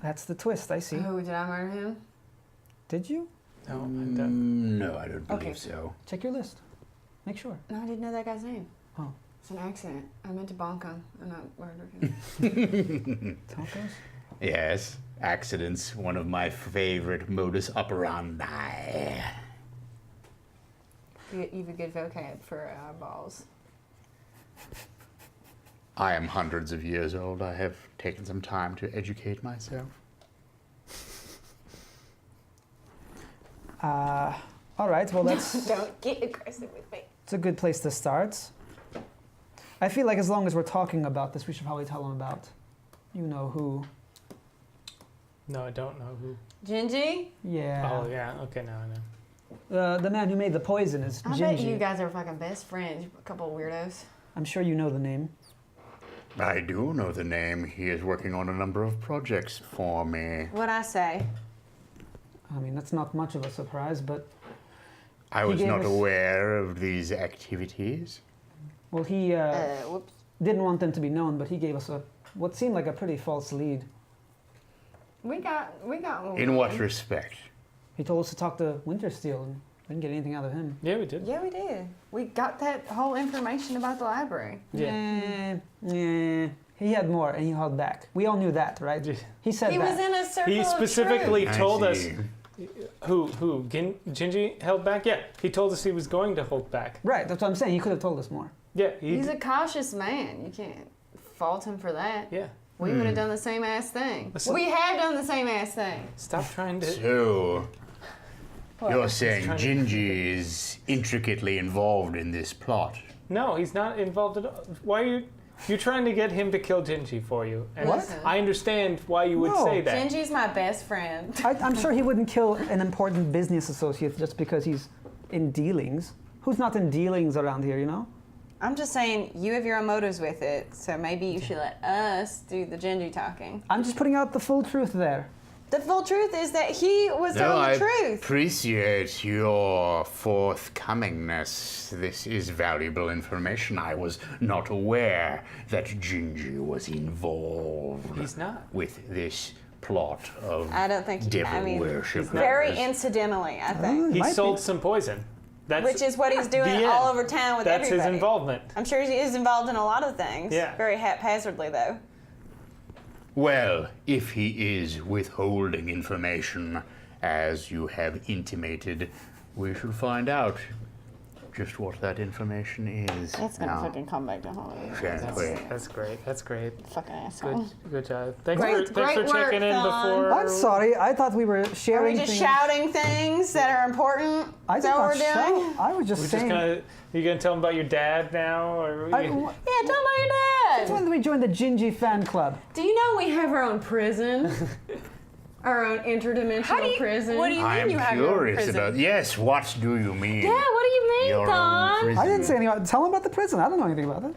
That's the twist, I see. Oh, did I murder him? Did you? No, I don't. No, I don't believe Okay. so. Check your list. Make sure. No, I didn't know that guy's name. Oh. It's an accident. I meant to bonk him and not murder him. Tacos? Yes, accidents, one of my favorite modus operandi. You've a good vocab for balls. I am hundreds of years old. I have taken some time to educate myself. All right, well, that's Don't get aggressive with me. it's a good place to start. I feel like as long as we're talking about this, we should probably tell them about, you know who. No, I don't know who. Gingy? Yeah. Oh, yeah. Okay, now I know. The man who made the poison is I bet Gingy. you guys are fucking best friends. You a couple of weirdos. I'm sure you know the name. I do know the name. He is working on a number of projects for me. What'd I say? I mean, that's not much of a surprise, but I He was gave not us- aware of these activities. well, he Whoops. didn't want them to be known, but he gave us what seemed like a pretty false lead. We got In what respect? He told us to talk to Wintersteel and Didn't get anything out of him. Yeah, we did. Yeah, we did. We got that whole information about the library. Yeah. He had more, and he held back. We all knew that, right? He said He that. was in a circle He of specifically truth. told I us see. who Gingy held back. Yeah, he told us he was going to hold back. Right, that's what I'm saying. He could have told us more. Yeah, He's a cautious man. You can't fault him for that. yeah. We would have done the same ass thing. Listen. We have done the same ass thing. Stop trying to. So, you're saying trying to- Gingy is intricately involved in this plot? No, he's not involved at all. Why are you? You're trying to get him to kill Gingy for you. And What? I understand why you would No. say that. Gingy's my best friend. I'm sure he wouldn't kill an important business associate just because he's in dealings. Who's not in dealings around here, you know? I'm just saying, you have your own motives with it, so maybe you should let us do the Gingy talking. I'm just putting out the full truth there. The full truth is that he was telling the truth. Appreciate your forthcomingness. This is valuable information. I was not aware that Gingy was involved. He's not. With this plot of I don't think. devil worship. very incidentally, I think. He Might sold be. some poison. That's Which is what he's doing the end. all over town with That's everybody. his involvement. I'm sure he is involved in a lot of things. Yeah. Very haphazardly, though. Well, if he is withholding information, as you have intimated, we shall find out just what that information is. That's gonna now. fucking come back to haunt you. Shan't we? That's great. That's great. Fucking asshole. Good job. Thanks Great- for great checking in work, Thon. before. I'm sorry. I thought we were Are sharing we just things. shouting things that are important? I Is did that not what we're shout. doing? I was just We're just saying. gonna. You gonna tell him about your dad now, or I- Yeah, tell me about your That's dad. when we joined the Gingy fan club. Do you know we have our own prison? Our own interdimensional prison? What do you mean I'm you have your own curious prison? about. Yes, what do you mean? Yeah, what do you mean, Your own Thon? prison. I didn't say anything. Tell him about the prison. I don't know anything about it.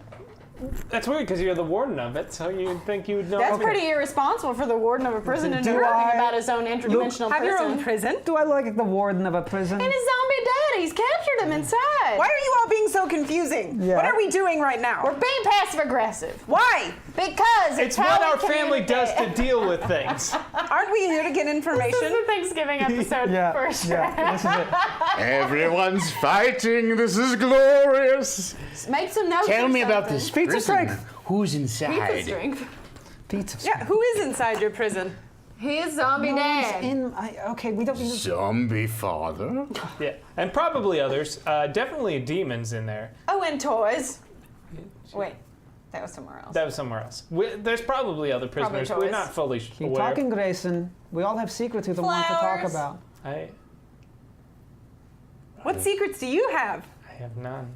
That's weird because you're the warden of it, so you'd think you would know. That's pretty irresponsible for the warden of a prison to know Do nothing I- about his own interdimensional Have prison. your own prison? Do I look like the warden of a prison? And his zombie dad, he's captured him inside. Why are you all being so confusing? Yeah. What are we doing right now? We're being passive aggressive. Why? Because It's how what we our family does to communicate. deal with things. Aren't we here to get This is information? the Thanksgiving episode Yeah, for sure. yeah, this is it. Everyone's fighting. This is glorious. Make some notes. Tell or me about something. this Pizza prison. strength. Who's Pizza inside? strength. Pizza. Yeah, who is inside your prison? His zombie No dad. one's okay, we don't need to. Zombie father? Yeah, and probably others. Definitely demons in there. Oh, and toys. Wait, that was somewhere else. That was somewhere else. There's probably other prisoners. toys. We're not fully Keep aware. talking, Grayson. We all have secrets we don't want to talk Flowers. about. I What secrets do you have? have none.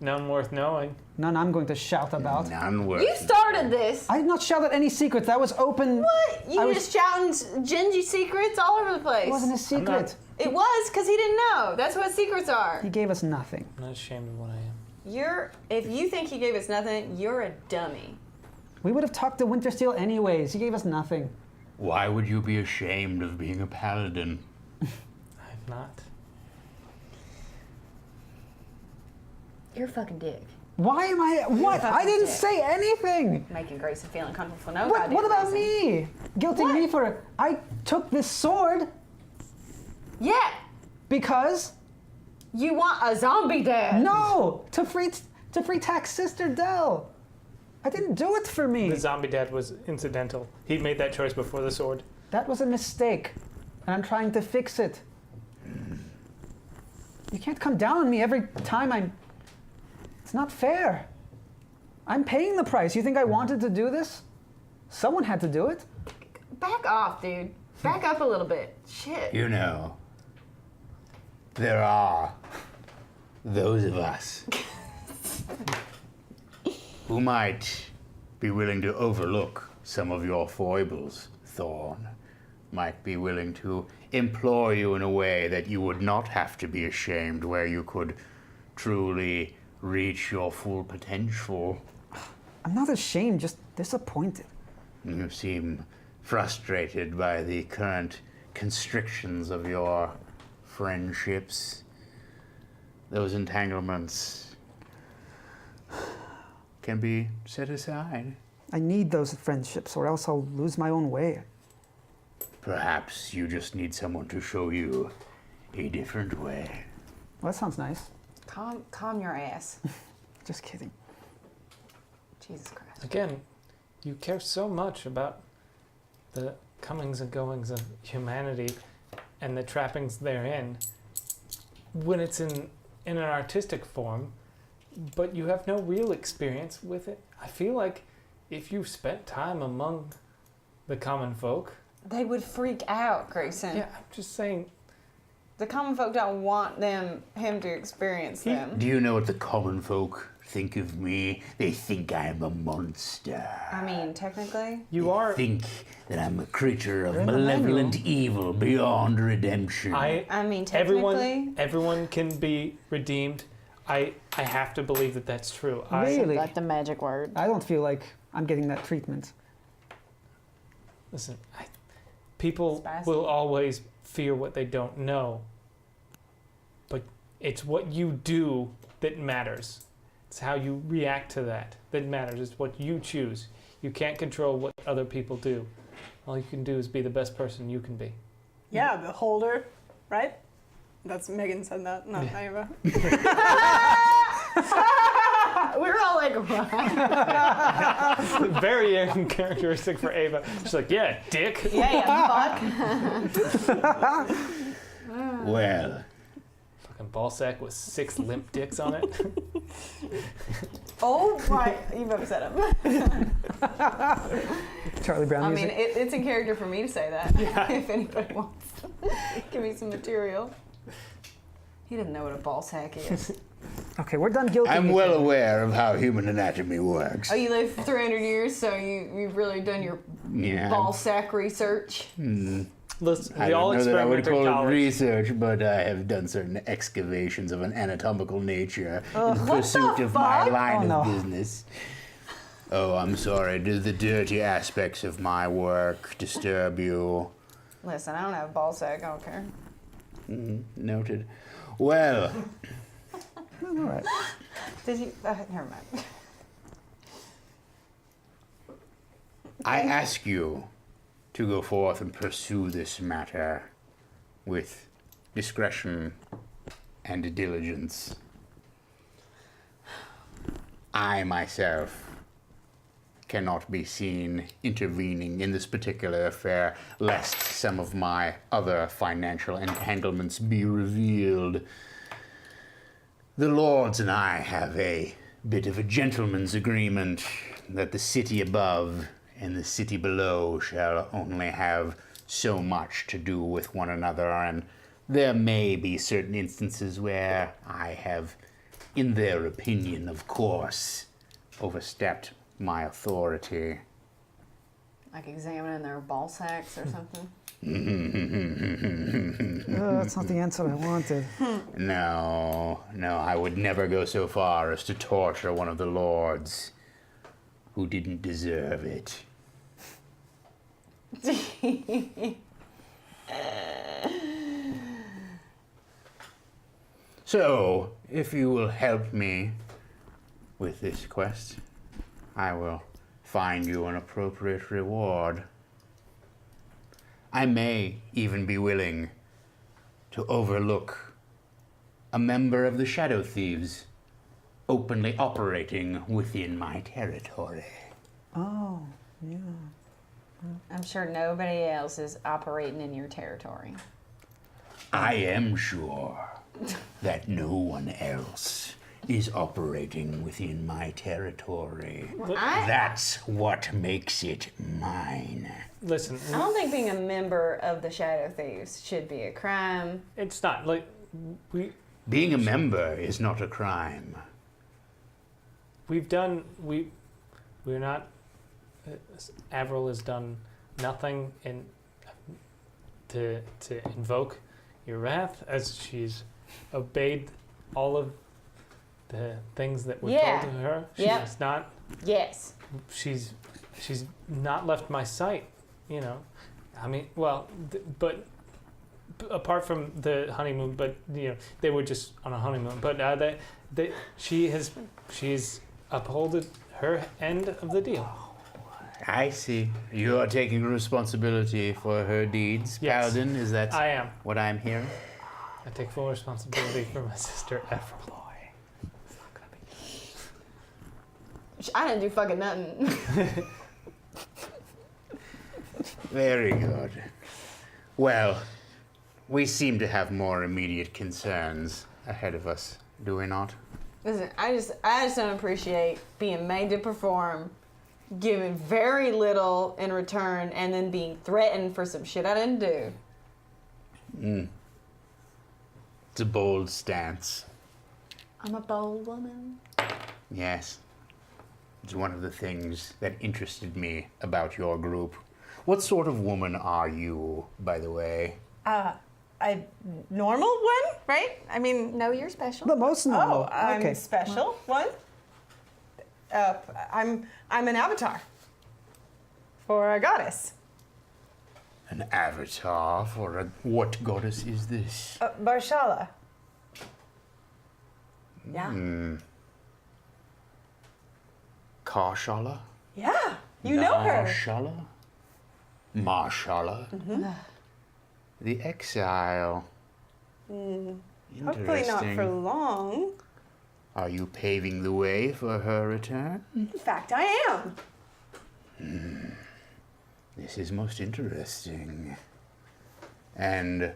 None worth knowing. None I'm going to shout about. None worth. You started this. I did not shout out any secrets. That was open. What? You I were was- just shouting Gingy secrets all over the place. It wasn't a secret. It was because he didn't know. That's what secrets are. He gave us nothing. I'm not ashamed of what I am. If you think he gave us nothing, you're a dummy. We would have talked to Wintersteel anyways. He gave us nothing. Why would you be ashamed of being a paladin? I'm not. You're a fucking dick. Why am I? What? I didn't dick. say anything. Making Grayson feel uncomfortable for no What goddamn about reason. me? Guilting me for? I took this sword Yeah. because You want a zombie dad. no, to free tax Sister Dell. I didn't do it for me. The zombie dad was incidental. He made that choice before the sword. That was a mistake, and I'm trying to fix it. You can't come down on me every time I'm. It's not fair. I'm paying the price. You think I wanted to do this? Someone had to do it. Back off, dude. Back up a little bit. Shit. You know, there are those of us who might be willing to overlook some of your foibles, Thorn. Might be willing to employ you in a way that you would not have to be ashamed, where you could truly reach your full potential. I'm not ashamed, just disappointed. You seem frustrated by the current constrictions of your friendships. Those entanglements can be set aside. I need those friendships, or else I'll lose my own way. Perhaps you just need someone to show you a different way. Well, that sounds nice. Calm your ass. Just kidding. Jesus Christ. Again, you care so much about the comings and goings of humanity and the trappings therein when it's in an artistic form, but you have no real experience with it. I feel like if you spent time among the common folk... They would freak out, Grayson. Yeah, I'm just saying... The common folk don't want him to experience them. Do you know what the common folk think of me? They think I'm a monster. I mean, technically. You are... Think that I'm a creature of malevolent evil beyond redemption. I mean, technically. Everyone can be redeemed. I have to believe that that's true. Really? Like the magic word. I don't feel like I'm getting that treatment. Listen, people will always fear what they don't know. But it's what you do that matters. It's how you react to that matters. It's what you choose. You can't control what other people do. All you can do is be the best person you can be. Yeah, the holder, right? That's Megan said that, not Ava. We were all like, what? Very uncharacteristic for Ava. She's like, yeah, dick. Yeah, fuck. Well. Fucking ball sack with 6 limp dicks on it. Oh my, you've upset him. Charlie Brown I music. mean, it's in character for me to say that, if anybody wants. Give me some material. He didn't know what a ball sack is. Okay, we're done guilty. I'm well aware of how human anatomy works. Oh, you lived for 300 years, so you've really done your ball sack research? Listen, I we all don't know that I would experiment in call it college. research, but I have done certain excavations of an anatomical nature in pursuit of my line of business. Oh, I'm sorry. Do the dirty aspects of my work disturb you? Listen, I don't have a ball sack. I don't care. Noted. Well. All right. Did you? Never mind. I ask you to go forth and pursue this matter with discretion and diligence. I myself cannot be seen intervening in this particular affair, lest some of my other financial entanglements be revealed. The lords and I have a bit of a gentleman's agreement that the city above and the city below shall only have so much to do with one another, and there may be certain instances where I have, in their opinion, of course, overstepped my authority. Like examining their ball sacks or something? That's not the answer I wanted. No, I would never go so far as to torture one of the lords who didn't deserve it. So, if you will help me with this quest, I will find you an appropriate reward. I may even be willing to overlook a member of the Shadow Thieves openly operating within my territory. Oh, yeah. I'm sure nobody else is operating in your territory. I am sure that no one else is operating within my territory. That's what makes it mine. Listen, I don't think being a member of the Shadow Thieves should be a crime. it's not like Being a member is not a crime. we're not. Avril has done nothing to invoke your wrath, as she's obeyed all of the things that were told to her. She has not. Yes. She's not left my sight. You know, I mean, well, but apart from the honeymoon, but you know, they were just on a honeymoon. But she's upholded her end of the deal. I see. You are taking responsibility for her deeds, Yes. Paladin. Is that I am. what I'm hearing? I take full responsibility for my sister Avril. I didn't do fucking nothing. Very good. Well, we seem to have more immediate concerns ahead of us, do we not? Listen, I just don't appreciate being made to perform, given very little in return, and then being threatened for some shit I didn't do. It's a bold stance. I'm a bold woman. Yes. It's one of the things that interested me about your group. What sort of woman are you, by the way? A normal one, right? I mean, No, you're special. The most normal. oh, I'm okay. special one. I'm an avatar for a goddess. An avatar for a... What goddess is this? Barshala. Yeah. Karshala? Yeah. You know her. Marshala? Marshala? The exile. Hopefully not Interesting. for long. Are you paving the way for her return? In fact, I am. This is most interesting. And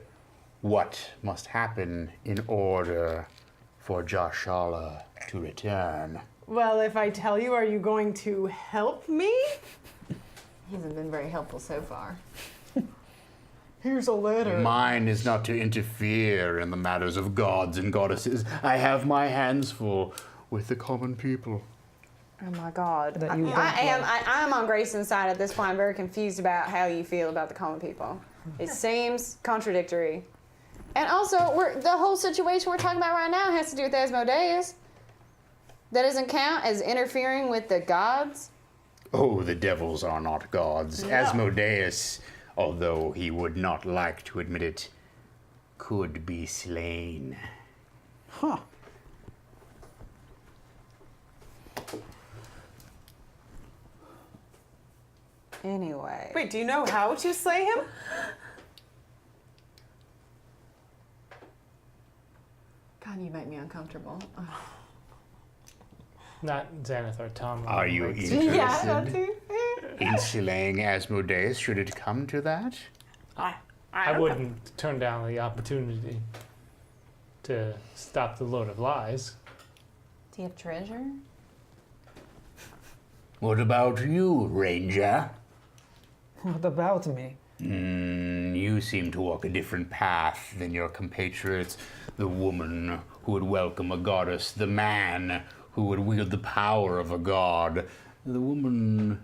what must happen in order for Jarshala to return? Well, if I tell you, are you going to help me? He hasn't been very helpful so far. Here's a letter. Mine is not to interfere in the matters of gods and goddesses. I have my hands full with the common people. Oh my God. That you don't I am on Grayson's side at this point. I'm very confused about how you feel about the common people. It seems contradictory. And also, the whole situation we're talking about right now has to do with Asmodeus. That doesn't count as interfering with the gods? Oh, the devils are not gods. Asmodeus, although he would not like to admit it, could be slain. Huh. Anyway. Wait, do you know how to slay him? God, you make me uncomfortable. Ugh. Not Xanathar, Tom. Are you Yeah, not interested too. in slaying Asmodeus should it come to that? I wouldn't turn down the opportunity to stop the Lord of Lies. Do you have treasure? What about you, Ranger? What about me? You seem to walk a different path than your compatriots. The woman who would welcome a goddess, the man who would wield the power of a god, the woman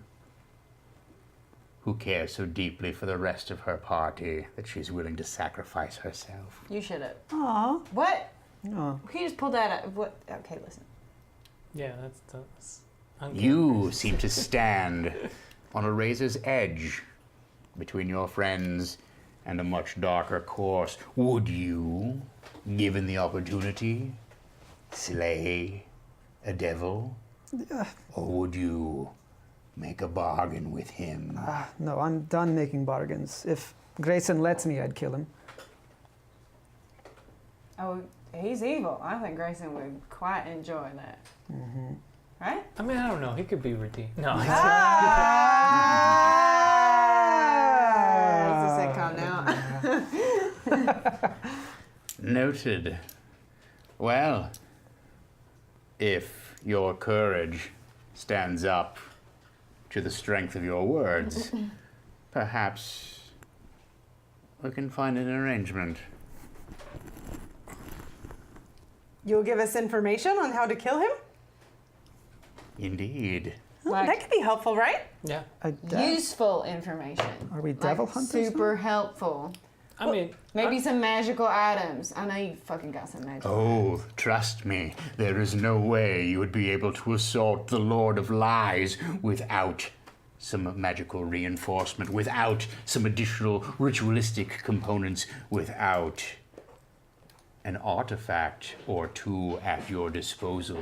who cares so deeply for the rest of her party that she's willing to sacrifice herself. You should have. Aw. What? Aw. He just pulled that out. What? Okay, listen. Yeah, that's You seem to stand on a razor's edge between your friends and a much darker course. Would you, given the opportunity, slay a devil? Or would you make a bargain with him? No, I'm done making bargains. If Grayson lets me, I'd kill him. Oh, he's evil. I think Grayson would quite enjoy that. Mm-hmm. Right? I mean, I don't know. He could be redeemed. No. It's a sitcom now. Noted. Well, if your courage stands up to the strength of your words, perhaps we can find an arrangement. You'll give us information on how to kill him? Indeed. That could be helpful, right? Yeah. Useful information. Are we devil Like, hunters? super helpful. I mean, Maybe some magical items. I know you fucking got some magical items. Oh, trust me, there is no way you would be able to assault the Lord of Lies without some magical reinforcement, without some additional ritualistic components, without an artifact or two at your disposal.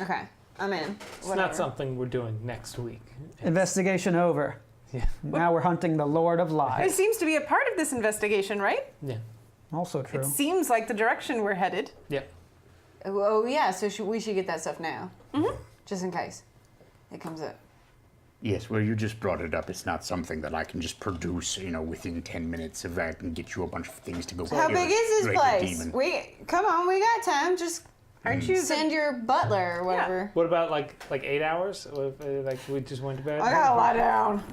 Okay, I'm in. it's Whatever. not something we're doing next week. Investigation over. Yeah. Now we're hunting the Lord of It Lies. seems to be a part of this investigation, right? Yeah. Also true. It seems like the direction we're headed. Yeah. Oh yeah, so we should get that stuff now. Mm-hmm. Just in case it comes up. Yes, well, you just brought it up. It's not something that I can just produce, within 10 minutes if I can get you a bunch of things to go. How big is this place? Demon. Come on, we got time. Just Aren't you send your butler or whatever. What about like 8 hours? Like we just went to bed? I gotta lie down.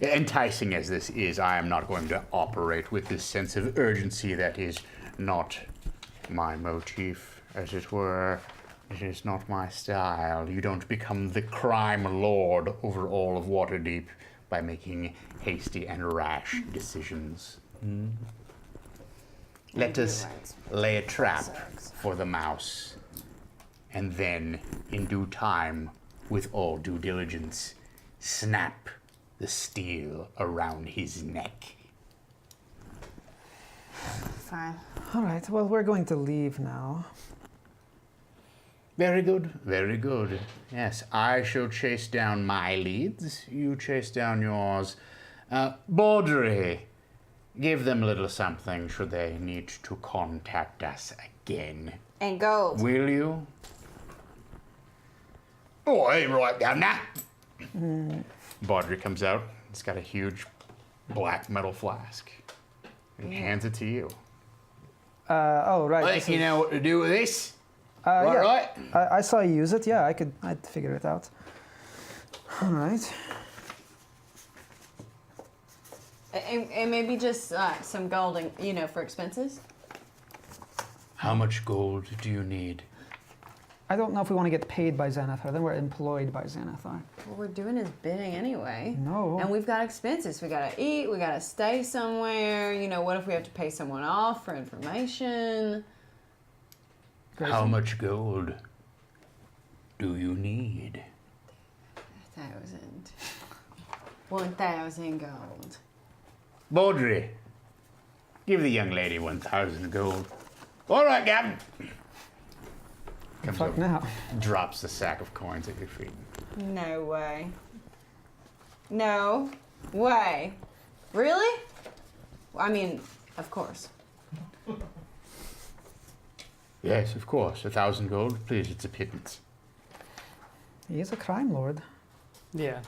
Enticing as this is, I am not going to operate with this sense of urgency that is not my motif, as it were. It is not my style. You don't become the crime lord over all of Waterdeep by making hasty and rash decisions. Let us lay a trap for the mouse, and then, in due time, with all due diligence, snap the steel around his neck. Fine. All right, well, we're going to leave now. Very good, very good. Yes, I shall chase down my leads. You chase down yours. Baudry, give them a little something should they need to contact us again. And gold. Will you? Oh, hey, right down now. Baudry comes out. He's got a huge black metal flask. And hands it to you. Oh, right. I think you know what to do with this. Yeah. Right? I saw you use it. Yeah, I'd figure it out. All right. And maybe just some gold, for expenses. How much gold do you need? I don't know if we want to get paid by Xanathar. Then we're employed by Xanathar. Well, we're doing his bidding anyway. No. And we've got expenses. We gotta eat. We gotta stay somewhere. What if we have to pay someone off for information? How much gold do you need? 1,000 gold. Baudry, give the young lady 1,000 gold. All right, Gavin. Comes Fuck over, now. drops the sack of coins at your feet. No way. No way. Really? I mean, of course. Yes, of course. 1,000 gold. Please, it's a pittance. He is a crime lord. Yeah.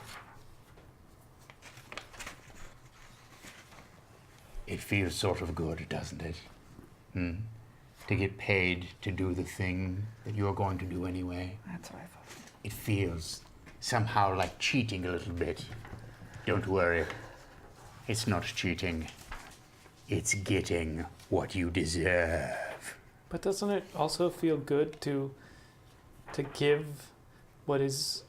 It feels sort of good, doesn't it? To get paid to do the thing that you're going to do anyway. That's what I thought. It feels somehow like cheating a little bit. Don't worry. It's not cheating. It's getting what you deserve. But doesn't it also feel good to give what is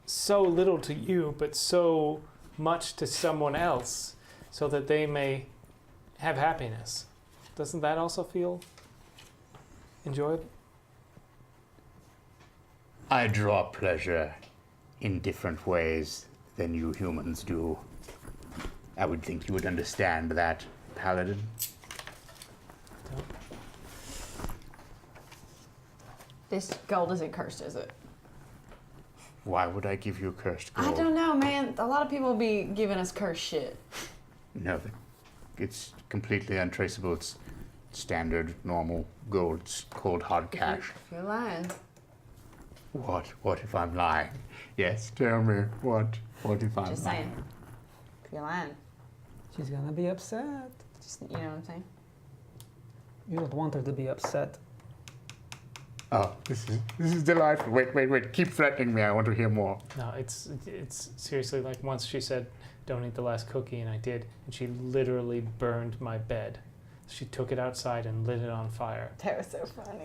so little to you, but so much to someone else, so that they may have happiness? Doesn't that also feel enjoyable? I draw pleasure in different ways than you humans do. I would think you would understand that, Paladin. This gold isn't cursed, is it? Why would I give you cursed gold? I don't know, man. A lot of people be giving us cursed shit. No, it's completely untraceable. It's standard, normal gold. It's cold, hard cash. If you're lying. What? What if I'm lying? Yes, tell me. What? What if I'm Just lying? saying. If you're lying. She's gonna be upset. Just, you know what I'm saying? You don't want her to be upset. Oh, this is delightful. Wait. Keep threatening me. I want to hear more. No, it's seriously like once she said, "Don't eat the last cookie," and I did, and she literally burned my bed. She took it outside and lit it on fire. That was so funny.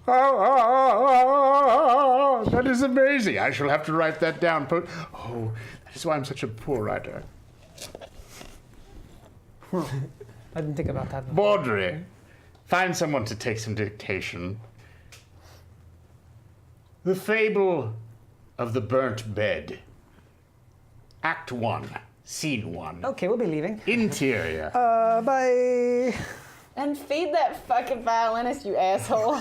Oh, that is amazing. I shall have to write that down. Oh, that is why I'm such a poor writer. I didn't think about that. Baudry, find someone to take some dictation. The Fable of the Burnt Bed. Act 1, Scene 1. Okay, we'll be leaving. Interior. Bye. And feed that fucking violinist, you asshole.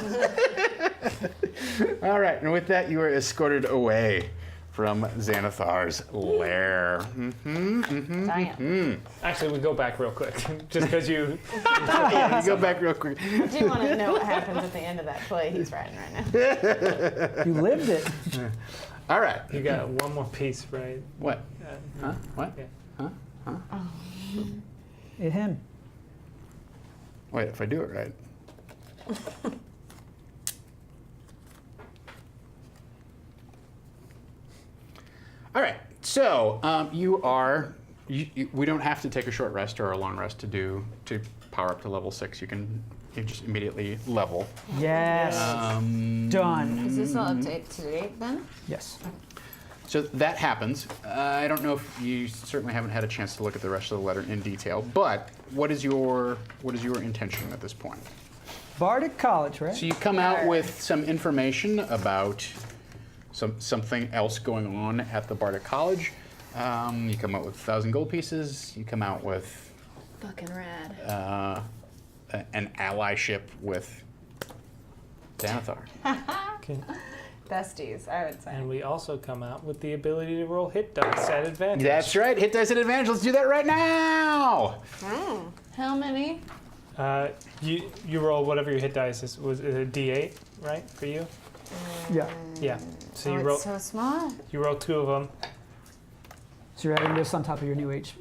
All right, and with that, you are escorted away from Xanathar's lair. Actually, we go back real quick, just because you. Yeah, you go back real quick. I do want to know what happens at the end of that play he's writing right now. You lived it. All right. You got one more piece, right? What? Huh? What? Yeah. Huh? Hit him. Wait, if I do it right. All right. So we don't have to take a short rest or a long rest to power up to level 6. You just immediately level. Yes. Done. Is this all up to date then? Yes. So that happens. I don't know if you certainly haven't had a chance to look at the rest of the letter in detail, but what is your intention at this point? Bardic College, right? So you come out with some information about something else going on at the Bardic College. You come out with 1,000 gold pieces. You come out with Fucking rad. an allyship with Xanathar. Okay. Besties, I would say. And we also come out with the ability to roll hit dice at advantage. That's right. Hit dice at advantage. Let's do that right now. How many? You roll whatever your hit dice is. Was it a D8, right, for you? Yeah. Yeah. So Oh, you roll. it's so smart. You roll 2 of them. So you're adding this on top of your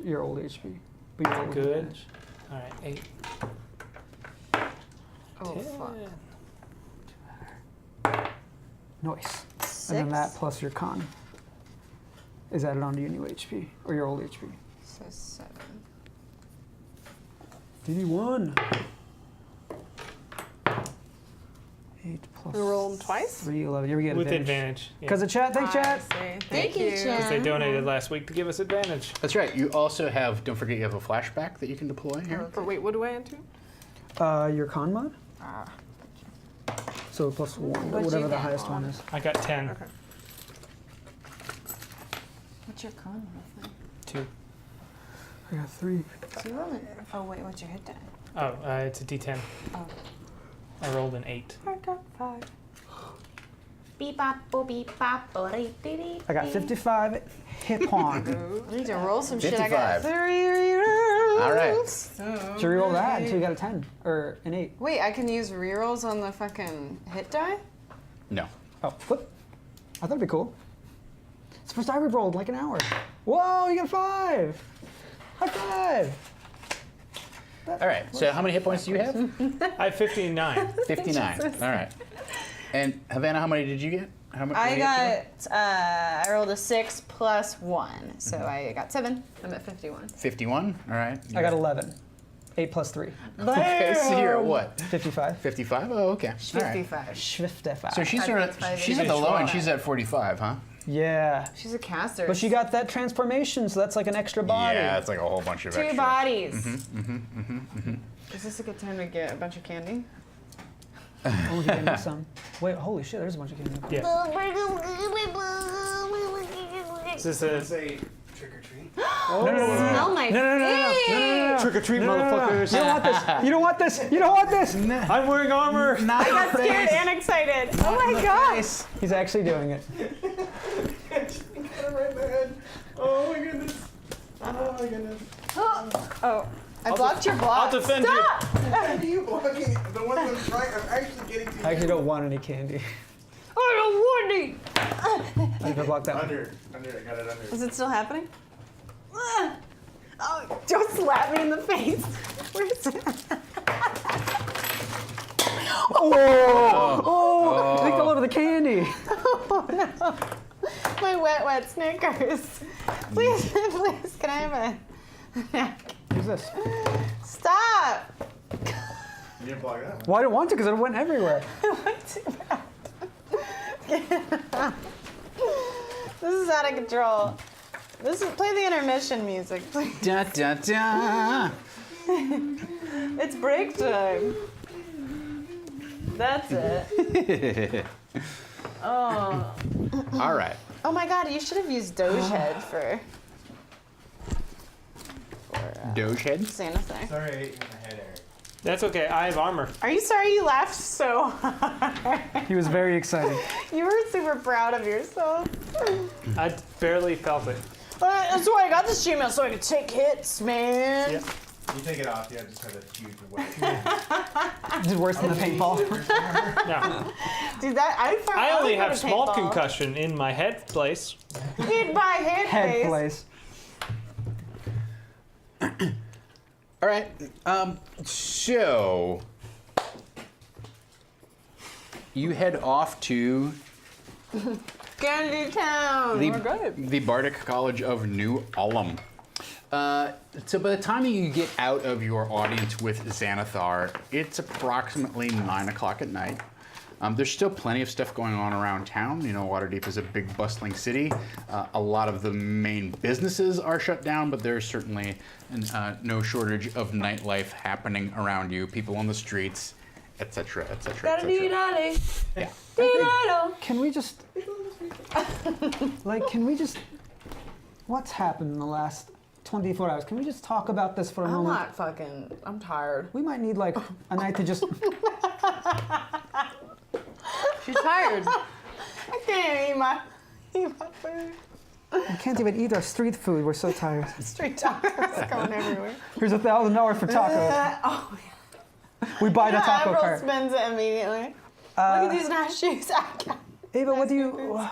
your old HP. But you roll with Good. advantage. All right, 8. Oh, 10. fuck. Nice. 6. And then that plus your con is added onto your new HP or your old HP. So 7. DD1. 8 plus. We roll them twice? 3, 11. You ever get With advantage? advantage. Yeah. Because of chat. Thanks, chat. Thank you, Jen. Because they donated last week to give us advantage. That's right. You also have, don't forget, you have a flashback that you can deploy here. Or wait, what do I add to? Your con mod? So plus 1, What'd whatever you the get highest on? one is. I got 10. Okay. What's your con roughly? 2. I got 3. So you rolled it. Oh, wait, what's your hit die? Oh, it's a D10. Oh. I rolled an 8. I got 5. Beep bop bo beep bop bo dee dee dee. I got 55 hit point. I need to roll some shit. I 55. got 3 rerolls. All right. So you roll that until you got a 10 or an 8. Wait, I can use rerolls on the fucking hit die? No. Oh, flip. I thought it'd be cool. It's the first time we've rolled in like an hour. Whoa, you got a 5. High 5. All right. So how many hit points do you have? I have 59. 59. All right. And Havana, how many did you get? How much? I got, I rolled a 6 plus 1, so I got 7. I'm at 51. 51. All right. I got 11. 8 plus 3. Okay, so you're at what? 55. 55. Oh, okay. All right. 55. 55. So she's sort of she's at the low end. She's at 45, huh? Yeah. She's a caster. But she got that transformation, so that's like an extra body. Yeah, it's like a whole bunch of 2 extra. bodies. Is this a good time to get a bunch of candy? Oh, he gave me some. Wait, holy shit, there's a bunch of candy. Yeah. Is this a Say trick or treat. Smell my No. trick or treat, motherfuckers? You don't want this. You don't want this. You don't want this. I'm wearing armor. I got scared and excited. Oh my god. He's actually doing it. Right in the head. Oh my goodness. Oh my goodness. Oh, I blocked your block. I'll defend you. Why are you blocking the one that's right? I'm actually getting to I actually don't want any candy. I don't want any. I need to block that one. Under, I got it under. Is it still happening? Oh, don't slap me in the face. Where's it? Oh! Leaked all over the candy. Oh no. My wet Snickers. Please, please, can I have a napkin? Who's this? Stop! You didn't block that one. Well, I didn't want to because it went everywhere. This is out of control. Play the intermission music, please. Da da da. It's break time. That's it. Oh. All right. Oh my god, you should have used Doge Head for Doge head. Xanathar. Sorry, I ate my head, Eric. That's okay. I have armor. Are you sorry you laughed so hard? He was very excited. You were super proud of yourself. I barely felt it. That's why I got this chainmail, so I could take hits, man. Yeah. You take it off, yeah, just have a huge weight. Is it worse than the paintball? Yeah. Dude, that I only have a small paintball. concussion in my head place. Hit by Head place. All right. So you head off to Candy Town. the Bardic College of New Ullum. So by the time you get out of your audience with Xanathar, it's approximately 9 o'clock at night. There's still plenty of stuff going on around town. You know, Waterdeep is a big, bustling city. A lot of the main businesses are shut down, but there's certainly no shortage of nightlife happening around you. People on the streets, etc., etc., etc. Yeah. Can we just... What's happened in the last 24 hours? Can we just talk about this for a moment? I'm tired. We might need like a night to just... She's tired. I can't eat my food. We can't even eat our street food. We're so tired. Street tacos going everywhere. Here's $1,000 for tacos. Oh, We buy the taco April cart. spends it immediately. Look at these nice shoes. Ava,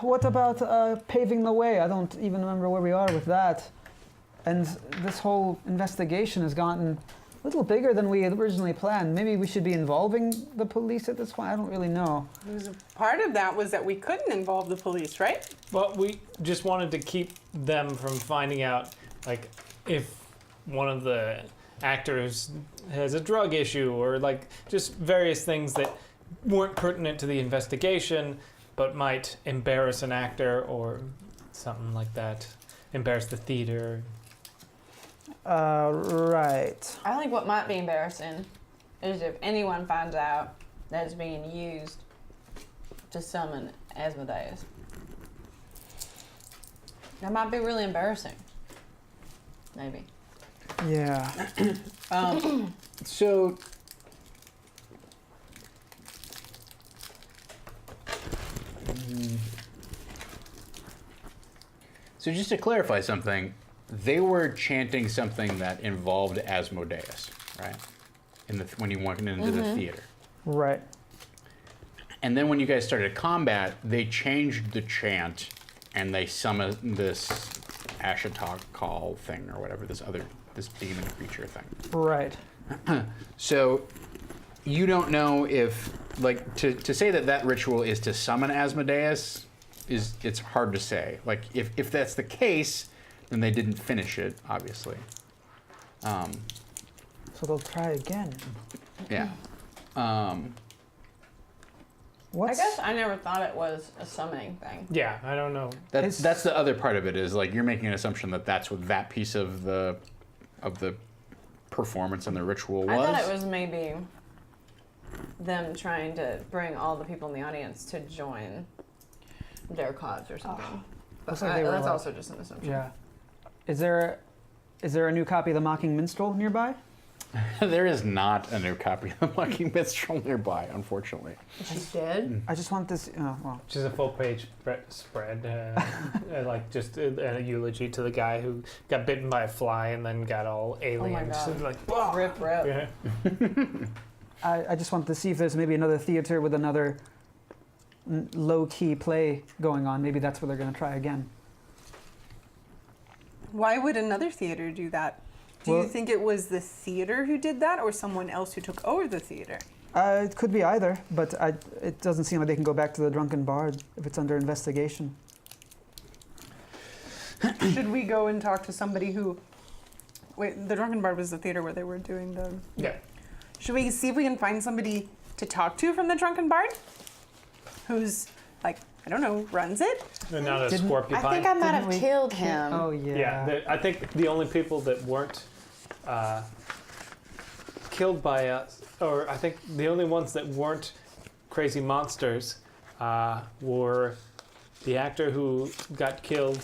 what about paving the way? I don't even remember where we are with that. And this whole investigation has gotten a little bigger than we had originally planned. Maybe we should be involving the police at this point. I don't really know. Part of that was that we couldn't involve the police, right? Well, we just wanted to keep them from finding out, like, if one of the actors has a drug issue or, like, just various things that weren't pertinent to the investigation but might embarrass an actor or something like that. Embarrass the theater. Right. I think what might be embarrassing is if anyone finds out that it's being used to summon Asmodeus. That might be really embarrassing. Maybe. Yeah. So just to clarify something, they were chanting something that involved Asmodeus, right? When you went into the theater. Right. And then when you guys started combat, they changed the chant and they summoned this Ashatog call thing or whatever, this demon creature thing. Right. So you don't know if, like, to say that ritual is to summon Asmodeus it's hard to say. Like, if that's the case, then they didn't finish it, obviously. So they'll try again. Yeah. I guess I never thought it was a summoning thing. Yeah, I don't know. That's the other part of it is, like, you're making an assumption that that's what that piece of the performance and the ritual was. I thought it was maybe them trying to bring all the people in the audience to join their cause or something. But Looks like they were that's like- also just an assumption. Yeah. Is there a new copy of The Mocking Minstrel nearby? There is not a new copy of the Mocking Minstrel nearby, unfortunately. She's dead? I just want this. Well. Just a full-page spread, like just a eulogy to the guy who got bitten by a fly and then got all aliens. God. Like, Rip, rip. yeah. I just want to see if there's maybe another theater with another low-key play going on. Maybe that's where they're going to try again. Why would another theater do that? Do Well- you think it was the theater who did that or someone else who took over the theater? It could be either, but it doesn't seem like they can go back to the Drunken Bard if it's under investigation. Should we go and talk to somebody who... Wait, the Drunken Bard was the theater where they were doing the... Yeah. Should we see if we can find somebody to talk to from the Drunken Bard? Who's, like, I don't know, runs it? They're not a Didn't- scorpion. I think I might Didn't have we- killed him. Oh yeah. Yeah, I think the only people that weren't killed by us, or I think the only ones that weren't crazy monsters were the actor who got killed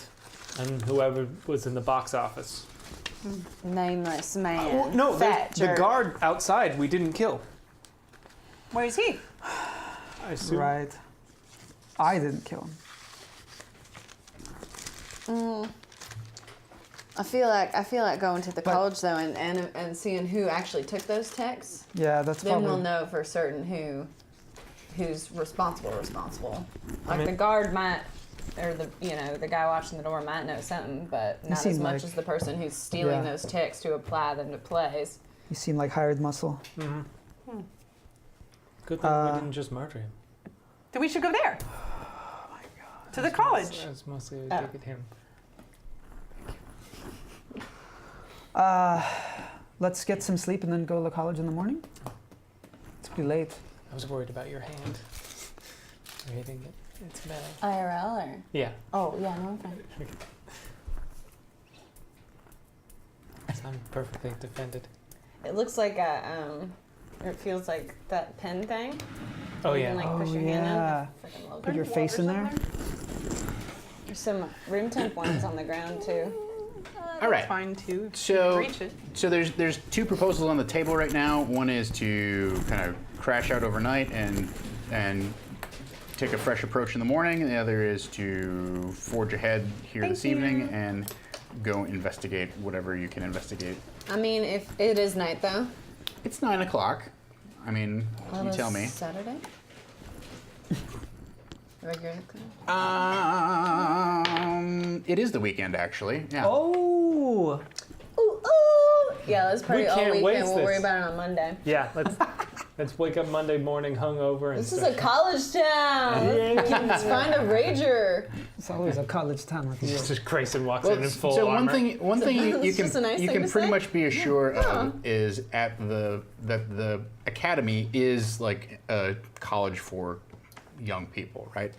and whoever was in the box office. nameless man. Well, no, fat the jerk. guard outside we didn't kill. Where's he? I assume. Right. I didn't kill him. I feel like going to the college though and seeing who actually took those texts. Yeah, that's Then probably. we'll know for certain who's responsible. Like mean- the guard might, or the guy watching the door might know something, but not as seemed much like- as the person who's stealing Yeah. those texts to apply them to plays. You seem like hired muscle. Good thing we didn't just murder him. Then we should go there. Oh my god. To the college. That's mostly a dig at him. Let's get some sleep and then go to college in the morning. It's pretty late. I was worried about your hand. You're hitting it. It's bad. IRL or? Yeah. Oh yeah, no, I'm fine. I'm perfectly defended. It looks like it feels like that pen thing. Oh You yeah. can like Oh, push your hand yeah. in. Freaking logo. Put your face in there. There's some room temp ones on the ground too. All right. Fine too. So, Reach it. so there's two proposals on the table right now. One is to kind of crash out overnight and take a fresh approach in the morning, and the other is to forge ahead here this evening and go investigate whatever you can investigate. I mean, if it is night though. It's 9 o'clock. I mean, Well, you it's tell me. Saturday. Regular. It is the weekend actually. Yeah. Oh! Ooh, ooh. Yeah, let's party all can't weekend. waste We'll worry this. about it on Monday. Yeah. Let's wake up Monday morning hungover and This is start. a college town. Let's find a rager. It's always a college town with you. Just Grayson walks Well, in full so armor. one thing you It's can just a nice you thing can to pretty say. much be assured of is that the academy is like a college for young people, right?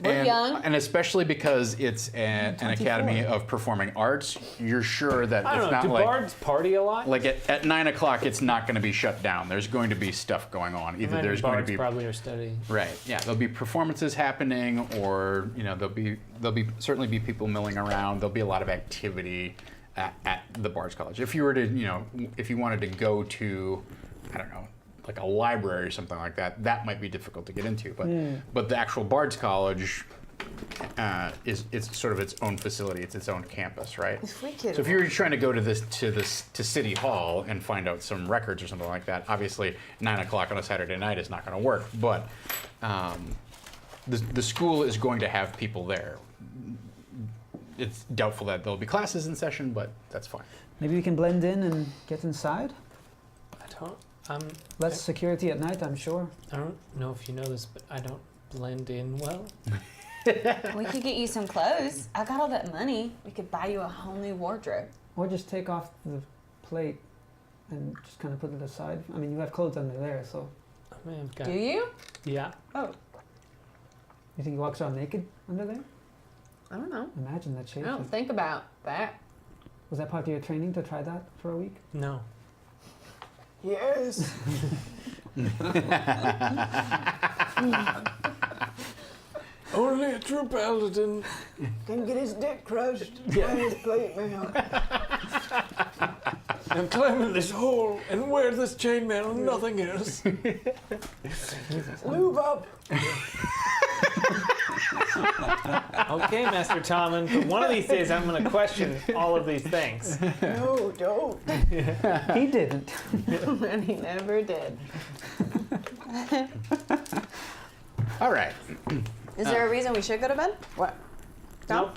We're young. And especially because it's an academy of performing arts, you're sure that I it's don't know. not Do like bards party a lot? like at 9 o'clock it's not going to be shut down. There's going to be stuff going on. Either there's going to bards be probably are studying. right, yeah, there'll be performances happening, or there'll be certainly be people milling around. There'll be a lot of activity at the Bards College. If you were to if you wanted to go to, I don't know, like a library or something like that, that might be difficult to get into. But the actual Bards College it's sort of its own facility. It's its own campus, right? So if you're trying to go to City Hall and find out some records or something like that, obviously 9 o'clock on a Saturday night is not going to work. But the school is going to have people there. It's doubtful that there'll be classes in session, but that's fine. Maybe we can blend in and get inside. I don't. Less security at night, I'm sure. I don't know if you know this, but I don't blend in well. We could get you some clothes. I got all that money. We could buy you a whole new wardrobe. Or just take off the plate and just kind of put it aside. I mean, you have clothes under there, so. I may have got. Do you? Yeah. Oh, You think he walks around naked under there? I don't know. Imagine that shape. I don't think about that. Was that part of your training to try that for a week? No. Yes. Only a true paladin. Can get his dick crushed by his plate mail. And climb in this hole and wear this chainmail and nothing else. Move up. Okay, Master Tommen, but one of these days I'm going to question all of these things. No, don't. He didn't. And he never did. All right. Is there a reason we should go to bed? What? No.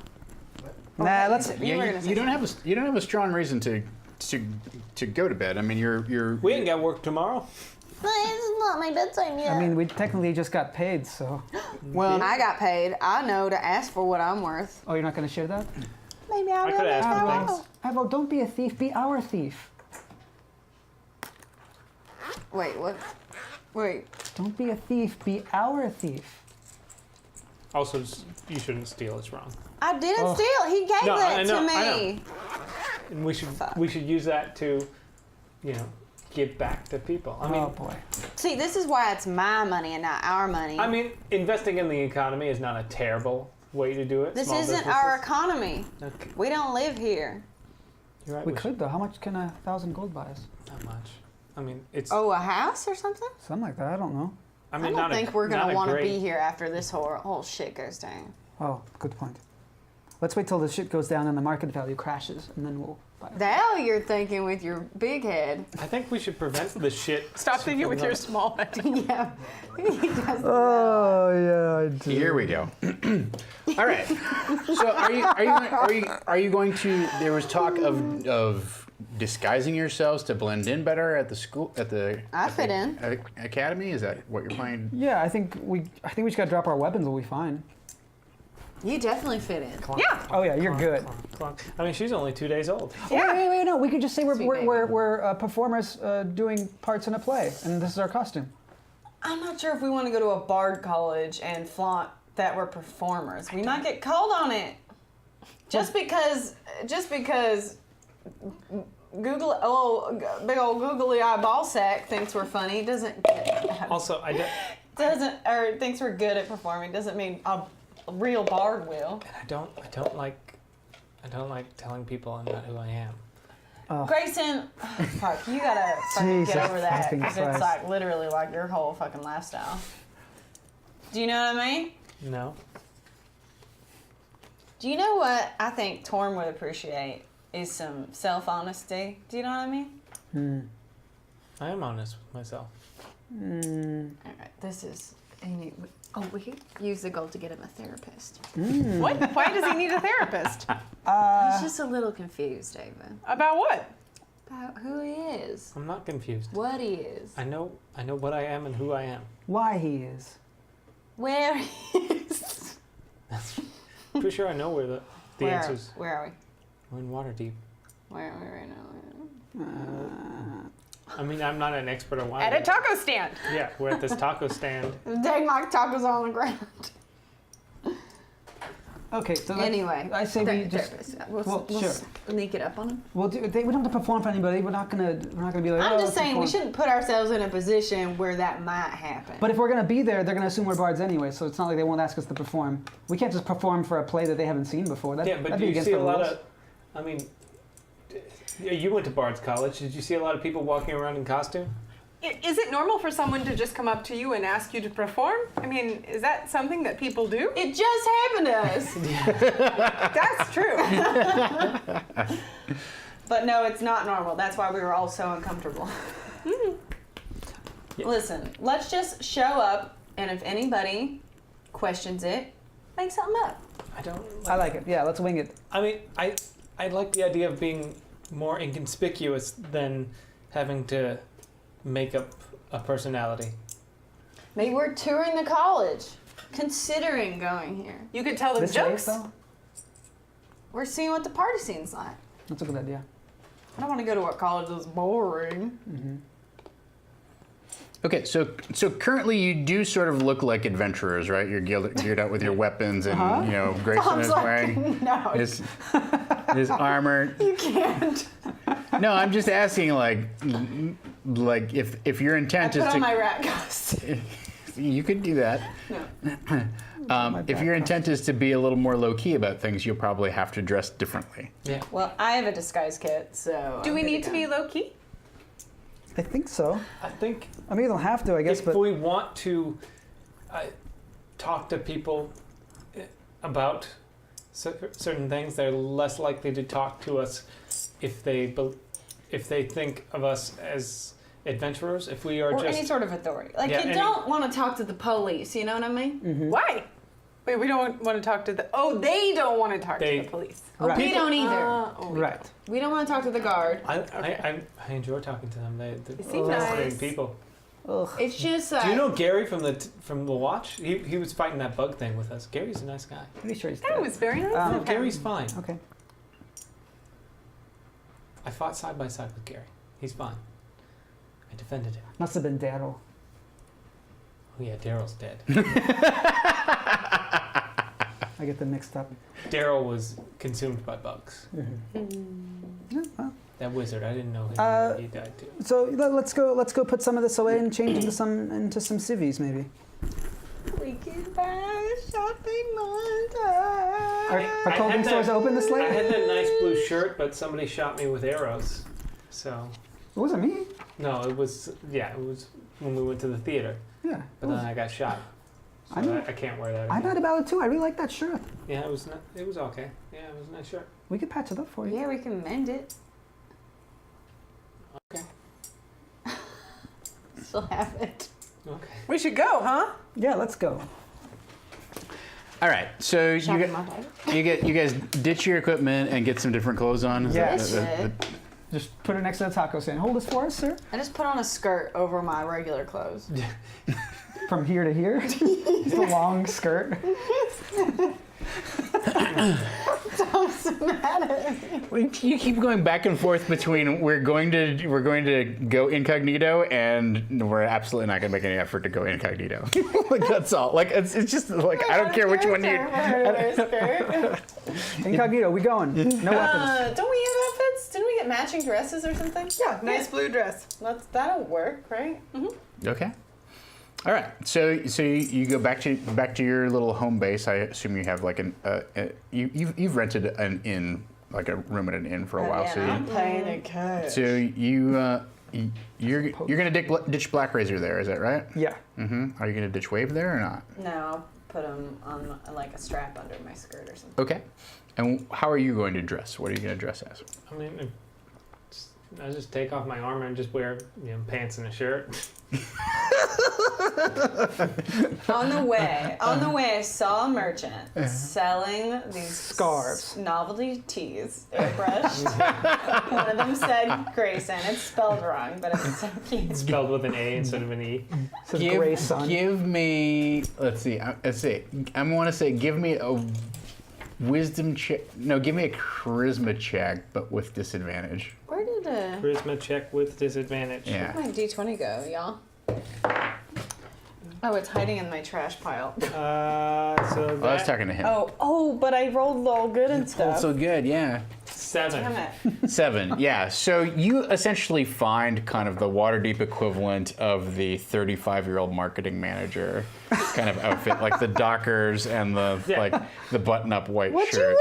Nah, let's. You were gonna say You don't have a strong reason to go to bed. I mean, you're We ain't got work tomorrow. It's not my bedtime yet. I mean, we technically just got paid, so. well. I got paid. I know to ask for what I'm worth. Oh, you're not going to share that? Maybe I I will could next ask for time. things. Avo, don't be a thief. Be our thief. Wait, what? Wait. Don't be a thief. Be our thief. Also, you shouldn't steal. It's wrong. I didn't steal. He gave No, that I know, to me. I know. And we should use that to, give back to people. I mean, Oh boy. See, this is why it's my money and not our money. I mean, investing in the economy is not a terrible way to do it. this Small isn't businesses. our economy. Okay. We don't live here. You're right. We could though. How much can 1,000 gold buy us? Not much. I mean, it's. Oh, a house or something? Something like that. I don't know. I mean, I don't think we're gonna want to great- be here after this whole shit goes down. Oh, good point. Let's wait till the shit goes down and the market value crashes, and then we'll buy it. Now you're thinking with your big head. I think we should prevent the shit. Stop thinking with your small head. Yeah. Oh yeah, I do. Here we go. All right. So are you going to? There was talk of disguising yourselves to blend in better at the school I fit in. academy. Is that what you're planning? Yeah, I think we just gotta drop our weapons. We'll be fine. You definitely fit in. Yeah. Oh yeah, you're good. I mean, she's only 2 days old. Wait, no. We could just say Sweet baby. we're performers doing parts in a play, and this is our costume. I'm not sure if we want to go to a bard college and flaunt that we're performers. We might get called on it. Just because big old googly eye ball sack thinks we're funny doesn't Also, or thinks we're good at performing doesn't mean a real bard will. I don't like telling people I'm not who I am. Grayson, fuck, you gotta fucking Jesus get over that fucking because Christ. it's like literally like your whole fucking lifestyle. Do you know what I mean? No. Do you know what I think Torm would appreciate is some self-honesty. Do you know what I mean? I am honest with myself. All right, this is Amy. Oh, we could use the gold to get him a therapist. What? Why does he need a therapist? He's just a little confused, Ava, About what? about who he is, I'm not confused. what he is, I know what I am and who I am. Why he is? where he is. Pretty sure I know where the answers. Where are we? We're in Waterdeep. Where are we right now? I mean, I'm not an expert on At a Waterdeep. taco stand. Yeah, we're at this taco stand. Dang, my tacos on the ground. Okay, so Anyway, I say we just therapist. well, We'll sure. sneak it up on him. we don't have to perform for anybody. We're not gonna be like. I'm "Oh, just let's saying we perform." shouldn't put ourselves in a position where that might happen. But if we're gonna be there, they're gonna assume we're bards anyway. So it's not like they won't ask us to perform. We can't just perform for a play that they haven't seen before. Yeah, but that'd do be you against see the a lot rules. of? I mean, you went to Bard's College. Did you see a lot of people walking around in costume? Is it normal for someone to just come up to you and ask you to perform? I mean, is that something that people do? It just happened to us. That's true. But no, it's not normal. That's why we were all so uncomfortable. Listen, let's just show up, and if anybody questions it, make something up. I don't. I like it. Yeah, let's wing it. I mean, I like the idea of being more inconspicuous than having to make up a personality. Maybe we're touring the college, considering going here. You could tell them This jokes. way, though? We're seeing what the party scene's like. That's a good idea. I don't want to go to a college that's boring. Okay, so currently you do sort of look like adventurers, right? You're geared out with your weapons, and you know Grayson Tom's is like, wearing no, his armor. you can't. No, I'm just asking, like if your I intent put is on to, my rat costume. you could do that. No. If your intent is to be a little more low key about things, you'll probably have to dress differently. Yeah. Well, I have a disguise kit, so. Do I'm we good need to go. be low key? I think so. I think I mean, we don't have to, I guess, if but we want to talk to people about certain things, they're less likely to talk to us if they think of us as adventurers. If we are Or just any sort of authority. Like, Yeah, you don't want to talk to the police, you know what I mean? Why? Wait, we don't want to talk to the. Oh, they don't want to talk to the police. Oh, Right. we don't either. right. We don't want to talk to the guard. I enjoy talking to them. They're seem fascinating nice. people. Ugh. It's just. Do you know Gary from the Watch? He was fighting that bug thing with us. Gary's a nice guy. Pretty sure he's That dead. was very nice Um, of him. Gary's fine. Okay. I fought side by side with Gary. He's fine. I defended him. Must have been Daryl. Oh yeah, Daryl's dead. I get them mixed up. Daryl was consumed by bugs. Yeah, well. That wizard, I didn't know he died too. So let's go put some of this away and change into some civvies maybe. We can fast shopping montage. Are clothing stores open this I late? had that nice blue shirt, but somebody shot me with arrows. So It wasn't me. no, it was when we went to the theater. Yeah. But then I got shot. So I can't wear that I again. thought about it too. I really like that shirt. Yeah, it was okay. Yeah, it was a nice shirt. We could patch it up for you. Yeah, we can mend it. Okay. Still have it. Okay. We should go, huh? Yeah, let's go. All right, so you Shopping get, you guys ditch your equipment and get some different clothes on. Is that- Yes. Just put it next to the taco stand. Hold this for us, sir. I just put on a skirt over my regular clothes. From here to here. It's a long skirt. You keep going back and forth between we're going to go incognito and we're absolutely not going to make any effort to go incognito. Like that's all. Like it's just like I don't care which one you. Incognito, we going. No weapons. Don't we have outfits? Didn't we get matching dresses or something? Yeah, nice blue dress. That'll work, right? Okay. All right. So you go back to your little home base. I assume you have like you've rented an inn, like a room at an inn for a while. So I'm paying a cash. so you're gonna ditch Black Razor there, is that right? Yeah. Mm-hmm. Are you gonna ditch Wave there or not? No, I'll put them on like a strap under my skirt or something. Okay. And how are you going to dress? What are you going to dress as? I mean, I just take off my armor and just wear pants and a shirt. On the way, I saw a merchant selling these Scarves. novelty tees, airbrushed. One of them said Grayson. It's spelled wrong, but it's so cute. It's spelled with an A instead of an E. It says gray sun. Give me. Let's see. I want to say. Give me a wisdom check. No, give me a charisma check, but with disadvantage. Where did Charisma check with disadvantage. Yeah. my D20 go, y'all? Oh, it's hiding in my trash pile. So I was talking to him. Oh, but I rolled all good and stuff. So good, yeah. 7. Damn it. 7, yeah. So you essentially find kind of the Waterdeep equivalent of the 35-year-old marketing manager kind of outfit, like the Dockers and the the button-up white What'd you shirt. roll?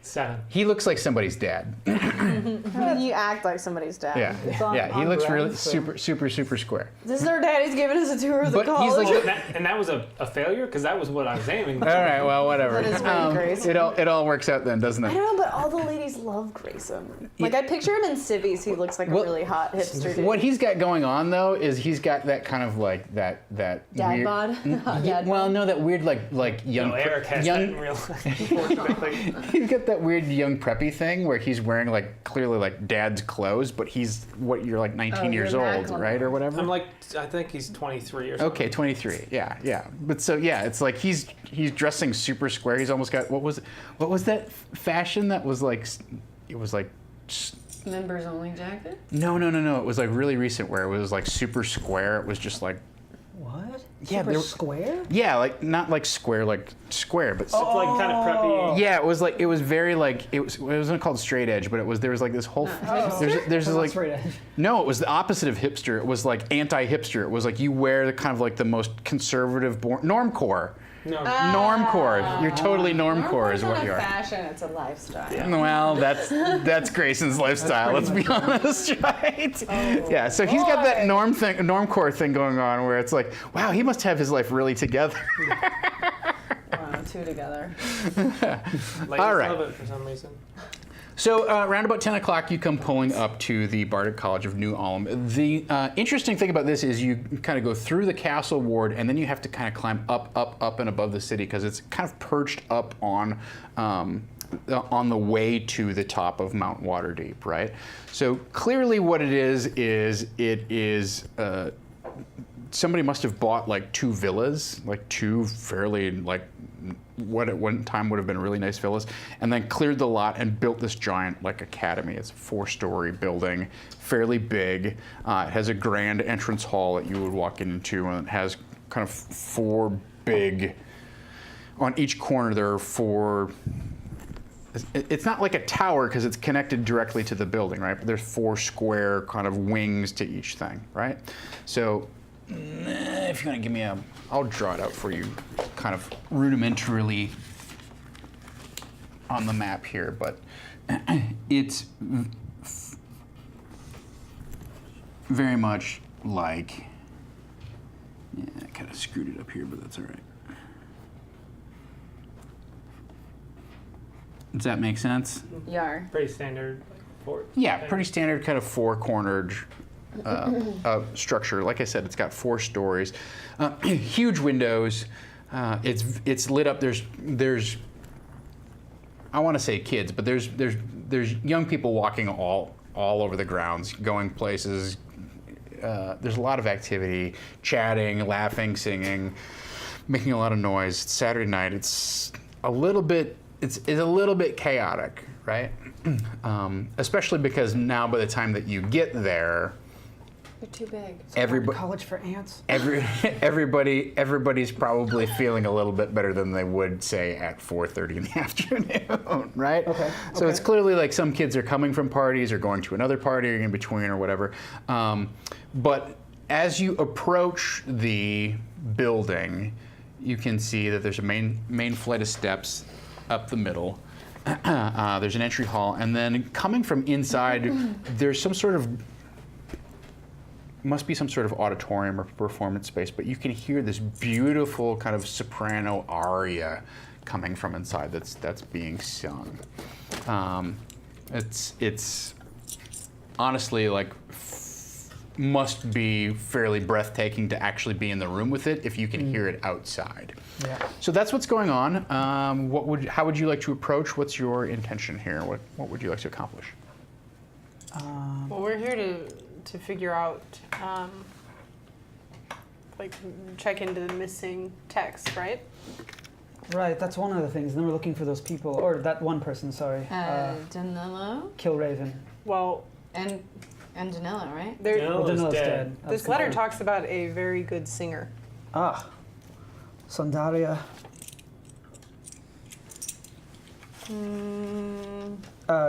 7. He looks like somebody's dad. You act like somebody's dad. Yeah. He looks really super square. This is our daddy's giving us a tour of the But he's college. like, And that was a failure because that was what I was aiming all right, well, whatever. That is really crazy. It all works out then, doesn't I it? don't know, but all the ladies love Grayson. Like, I picture him in civvies. He looks like a really hot hipster dude. What he's got going on though is he's got that kind of like that Dad weird. bod? Dad Well, no, that weird like young. No, Eric has that in real life, unfortunately. He's got that weird young preppy thing where he's wearing like clearly like dad's clothes, but he's you're like 19 years old, right, or whatever. I'm like, I think he's 23 or something. Okay, 23. Yeah. But so yeah, it's like he's dressing super square. He's almost got what was that fashion that was like it was like. Members only jacket? No. It was like really recent where it was like super square. It was just like. What? Yeah, Super there- square? Yeah, like not like square, but It's like kind of preppy. yeah, it was very like it wasn't called straight edge, but there was like this whole there's this like Straight edge. no, it was the opposite of hipster. It was like anti-hipster. It was like you wear the kind of like the most conservative normcore. No. Normcore. You're totally normcore is It's what not you a are. fashion, it's a lifestyle. Well, that's Grayson's lifestyle. Let's be honest, right? Yeah. So he's got that normcore thing going on, where it's like, wow, he must have his life really together. Wow, two together. Ladies All right. love it for some reason. So around about 10 o'clock, you come pulling up to the Bardic College of New Ulm. The interesting thing about this is you kind of go through the castle ward, and then you have to kind of climb up and above the city because it's kind of perched up on the way to the top of Mount Waterdeep, right? So clearly what it is somebody must have bought like 2 villas, like 2 fairly like what at one time would have been really nice villas, and then cleared the lot and built this giant like academy. It's a 4-story building, fairly big. It has a grand entrance hall that you would walk into, and it has kind of 4 big. On each corner there are 4. It's not like a tower because it's connected directly to the building, right? But there's 4 square kind of wings to each thing, right? So if you want to give me I'll draw it out for you, kind of rudimentarily on the map here, but it's very much like, yeah, I kind of screwed it up here, but that's all right. Does that make sense? Yar. Pretty standard fort. Yeah, thing. pretty standard kind of four-cornered structure. Like I said, it's got 4 stories, huge windows. It's lit up. There's I want to say kids, but there's young people walking all over the grounds, going places. There's a lot of activity, chatting, laughing, singing, making a lot of noise. It's Saturday night. It's a little bit chaotic, right? Especially because now by the time that you get there, You're too big. everybody, College for ants. everybody's probably feeling a little bit better than they would say at 4:30 in the afternoon, right? Okay, So it's okay. clearly like some kids are coming from parties or going to another party or in between or whatever. But as you approach the building, you can see that there's a main flight of steps up the middle. There's an entry hall, and then coming from inside, there's must be some sort of auditorium or performance space, but you can hear this beautiful kind of soprano aria coming from inside that's being sung. It's honestly like must be fairly breathtaking to actually be in the room with it if you can hear it outside. Yeah. So that's what's going on. How would you like to approach? What's your intention here? What would you like to accomplish? Well, we're here to figure out, like, check into the missing text, right? Right, that's one of the things. Then we're looking for those people, or that one person, sorry. Danilo Kill Raven. Well, and Danilo, right? there, Danilo's Danilo's dead. this letter talks about a very good singer. Ah. Sandaria.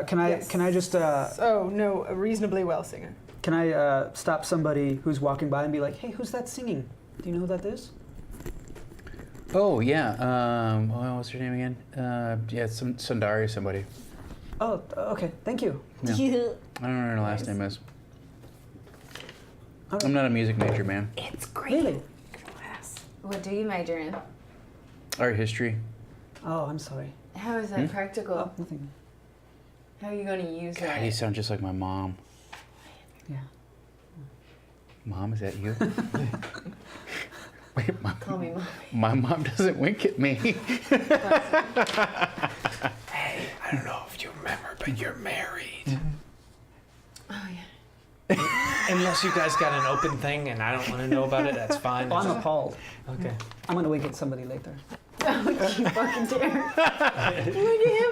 Can I just Oh, no, a reasonably well singer. can I stop somebody who's walking by and be like, hey, who's that singing? Do you know who that is? Oh yeah. What's her name again? Yeah, some Sundari somebody. Oh, okay. Thank you. Yeah. I don't know what her last name is. I'm not a music major, man. It's great. Really? What do you major in? Art history. Oh, I'm sorry. How is that practical? Oh, nothing. How are you going to use God, that? you sound just like my mom. Yeah. Mom, is that you? Wait, Call me mommy. my mom doesn't wink at me. Hey, I don't know if you remember, but you're married. Oh yeah. Unless you guys got an open thing and I don't want to know about it, that's fine. Oh, I'm appalled. Okay. I'm gonna wink at somebody later. Oh, you fucking dare. Look at him.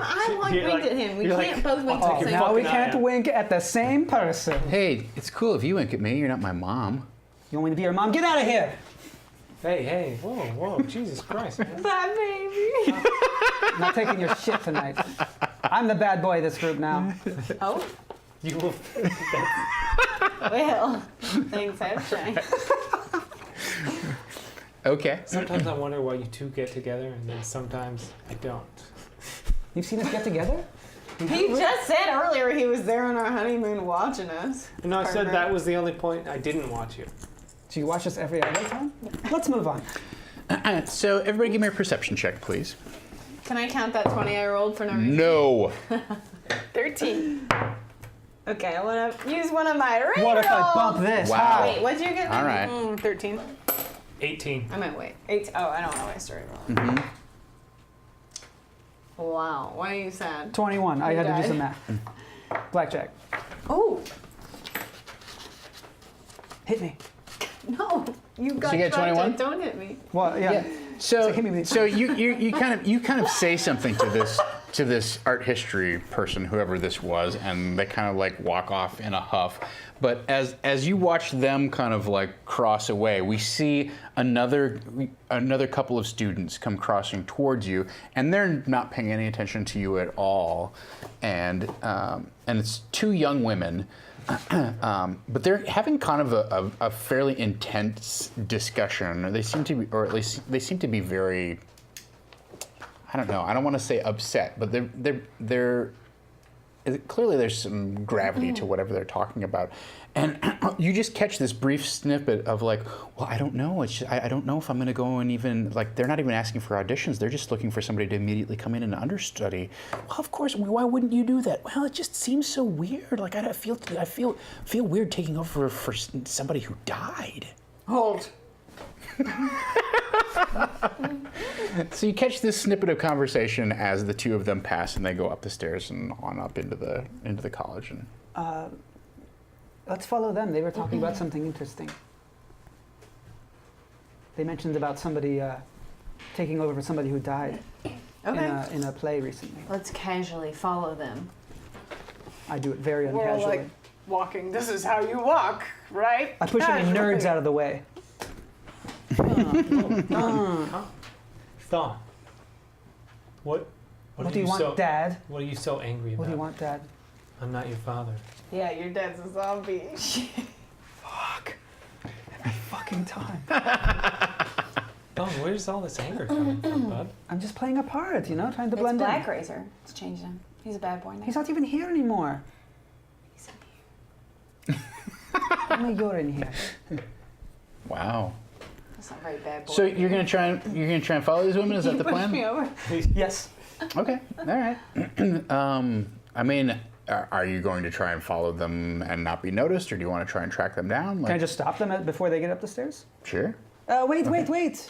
I want You're winked like- at him. We you're can't like, both wink oh, at the same Now we fucking can't eye. wink at the same person. Hey, it's cool if you wink at me. You're not my mom. You want me to be your mom? Get out of here! Hey, whoa, Jesus Christ. That baby. I'm not taking your shit tonight. I'm the bad boy of this group now. Oh, You will. well, things have changed. Okay. Sometimes I wonder why you two get together, and then sometimes I don't. You've seen us get together? He just said earlier he was there on our honeymoon watching us. No, I said that was the only point I didn't watch you. Do you watch us every other time? Let's move on. So everybody give me a perception check, please. Can I count that 20 I rolled for no reason? No. 13. Okay, I want to use one of my rerolls. What if I bump this? Wow. How? Wait, what'd you get? All right. 13. 18. I meant wait. 8. Oh, I don't know why I started rolling. Mm-hmm. Wow, why are you sad? 21. I You had to died. do some math. Blackjack. Oh, Hit me. no. You got you get 21? Don't hit me. Well, yeah. So, hit me with- so you kind of say something to to this art history person, whoever this was, and they kind of like walk off in a huff. But as you watch them kind of like cross away, we see another couple of students come crossing towards you, and they're not paying any attention to you at all. And it's two young women, but they're having kind of a fairly intense discussion. They seem to be, or at least they seem to be very, I don't know. I don't want to say upset, but they're clearly there's some gravity to whatever they're talking about, and you just catch this brief snippet of like, well, I don't know. I don't know if I'm going to go and even like they're not even asking for auditions. They're just looking for somebody to immediately come in and understudy. Well, of course. Why wouldn't you do that? Well, it just seems so weird. Like I feel weird taking over for somebody who died. Hold. So you catch this snippet of conversation as the two of them pass, and they go up the stairs and on up into the college. And Let's follow them. They were talking about something interesting. They mentioned about somebody taking over for somebody who died in a play recently. Let's casually follow them. I do it very We're all uncasually. like walking. This is how you walk, right? I push any nerds out of the way. Thon. What What do you want, Dad? What are you so angry about? What do you want, Dad? I'm not your father. Yeah, your dad's a zombie. Fuck. Every fucking time. Oh, where's all this anger coming from, bud? I'm just playing a part, you know, trying to It's blend Black in. Razor. It's changed him. He's a bad boy now. He's not even here anymore. He's in here. Only you're in here. wow. That's not very bad boy. So you're gonna try and follow these women? Is that the Push plan? me over. Yes. Okay. All right. I mean, are you going to try and follow them and not be noticed, or do you want to try and track them down? Can I just stop them before they get up the stairs? Sure. Wait.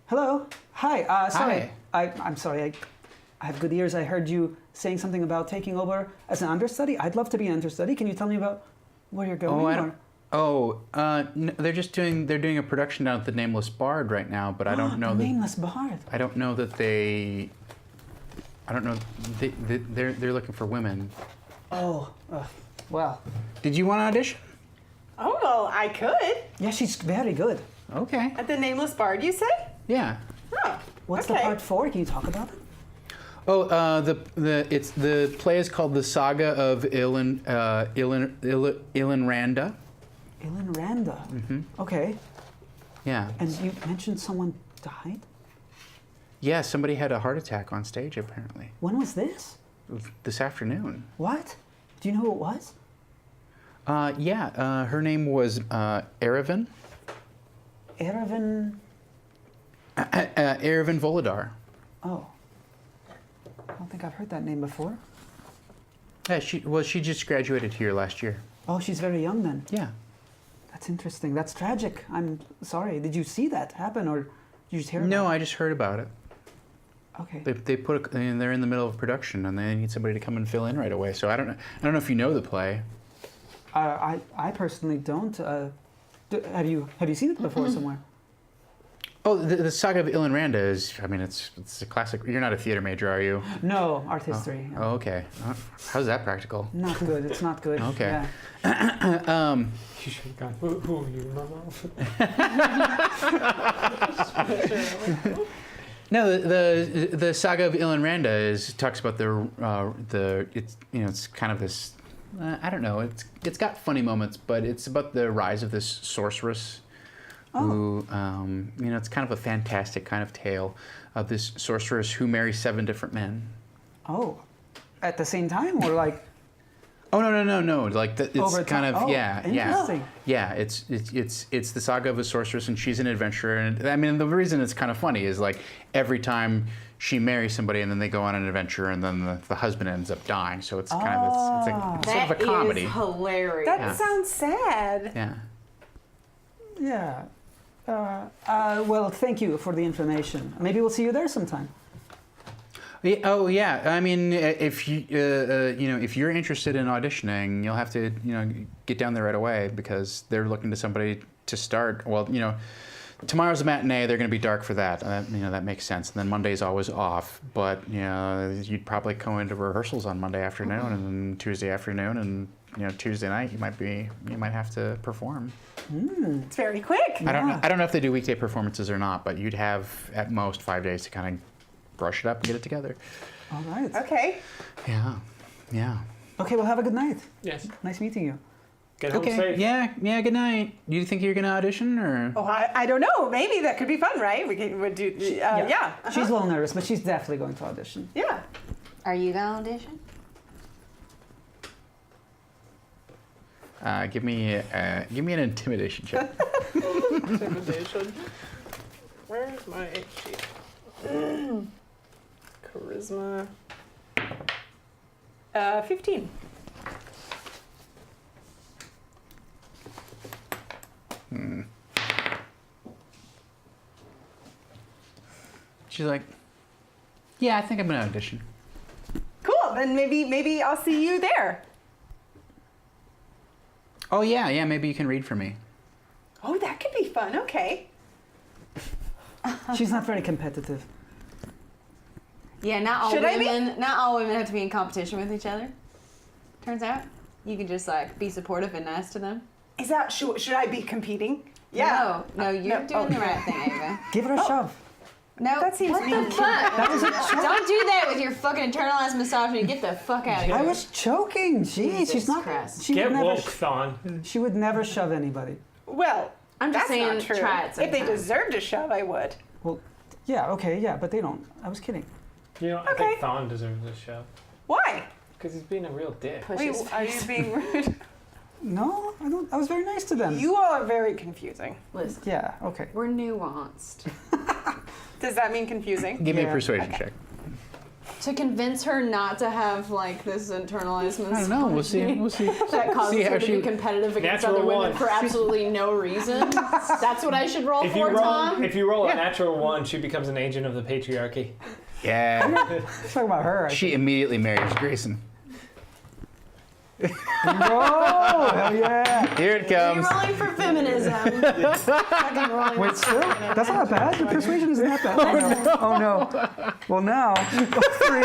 Hello. Hi. Sorry. Hi. I'm sorry. I have good ears. I heard you saying something about taking over as an understudy. I'd love to be an understudy. Can you tell me about where you're going? They're doing a production down at the Nameless Bard right now, but I don't know the Nameless Bard. I don't know that they. I don't know. They're looking for women. Oh, well. Did you want to audition? Oh, well, I could. Yeah, she's very good. Okay. At the Nameless Bard, you say? Yeah. Oh, What's the okay. part for? Can you talk about it? Oh, the play is called The Saga of Ilinranda. Ilinranda. Mm-hmm. Okay. Yeah. And you mentioned someone died? Yeah, somebody had a heart attack on stage apparently. When was this? This afternoon. What? Do you know who it was? Her name was Erevan. Erevan. Erevan Volodar. Oh. I don't think I've heard that name before. Yeah, she just graduated here last year. Oh, she's very young then. Yeah. That's interesting. That's tragic. I'm sorry. Did you see that happen, or did you just hear about No, it? I just heard about it. Okay. They're in the middle of production and they need somebody to come and fill in right away. So I don't know if you know the play. I personally don't. Have you seen it before somewhere? Oh, the Saga of Ilinranda is. I mean, it's a classic. You're not a theater major, are you? No, art history. Oh, okay. How's that practical? Not good. It's not good. Okay. Yeah. You should have gone, who are you, Mama? No, the Saga of Ilinranda talks about it's kind of this. I don't know. It's got funny moments, but it's about the rise of this sorceress. Who, it's kind of a fantastic kind of tale of this sorceress who marries 7 different men. Oh, at the same time, or like? Oh no! Like it's Over kind time. of Oh, interesting. yeah. It's the saga of a sorceress, and she's an adventurer. And I mean, the reason it's kind of funny is like every time she marries somebody, and then they go on an adventure, and then the husband ends up dying. So it's kind of it's sort of a comedy. That is hilarious. That sounds sad. Yeah. Yeah. Well, thank you for the information. Maybe we'll see you there sometime. Yeah, oh yeah. I mean, if you if you're interested in auditioning, you'll have to get down there right away because they're looking to somebody to start. Well, tomorrow's a matinee. They're going to be dark for that. That makes sense. And then Monday's always off. But you'd probably go into rehearsals on Monday afternoon and then Tuesday afternoon, and Tuesday night you might have to perform. It's very quick. I don't know if they do weekday performances or not, but you'd have at most 5 days to kind of brush it up and get it together. All right. Okay. Yeah. Okay, well, have a good night. Yes. Nice meeting you. Get home Okay. safe. Yeah. Good night. Do you think you're gonna audition or? Oh, I don't know. Maybe that could be fun, right? Would do. Yeah. She's a little nervous, but she's definitely going to audition. Yeah. Are you gonna audition? Give me an intimidation check. Intimidation. Where's my sheet? Charisma. 15. She's like, yeah, I think I'm gonna audition. Cool. Then maybe I'll see you there. Oh yeah, maybe you can read for me. Oh, that could be fun. Okay. She's not very competitive. Yeah, not all Should I be? women. Not all women have to be in competition with each other. Turns out, you can just be supportive and nice to them. Is that should I be competing? Yeah. No, you're no. doing the right thing, Ava. Give her a shove. No, That seems what mean. the fuck? That was a joke. Don't do that with your fucking internalized misogyny. Get the fuck out of here. I was joking. Jeez, Jesus she's not. Christ. She Get would never. woke, Thon. She would never shove anybody. Well, I'm just that's saying, not true. try it If they sometime. deserved a shove, I would. Well, yeah, okay, yeah, but they don't. I was kidding. I Okay. think Thon deserves this show. Why? Because he's being a real dick. Push Wait, his are you being rude? No, I don't. I was very nice to them. You all are very confusing. Listen, Yeah. Okay. we're nuanced. Does that mean confusing? Give me a Yeah. persuasion check. To convince her not to have this internalized misogyny. I don't know. We'll see. That causes See how her to she- be competitive against Natural other women one. for absolutely no reason. That's what I should roll If for, Tom. you roll a natural 1, she becomes an agent of the patriarchy. Yeah. Let's talk about her. She immediately marries Grayson. Oh, hell yeah! Here it You're comes. rolling for feminism. Fucking rolling Wait, for still? feminism. That's not bad. The persuasion isn't that bad. Oh no. Well, now. 3.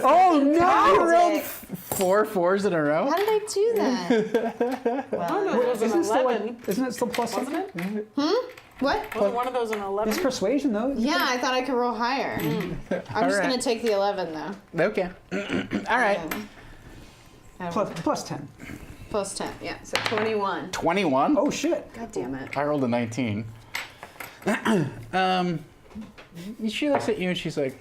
Oh no! You rolled 4 4s in a row. How did I do that? One of those an Isn't it still 11. Isn't it still plus Wasn't something? it? What? Wasn't one of those an 11? It's persuasion though. Yeah, I thought I could roll higher. I'm just right. gonna take the 11 though. Okay. All right. Plus 10. Plus 10. Yeah, so 21. 21. Oh shit. God damn it. I rolled a 19. She looks at you and she's like,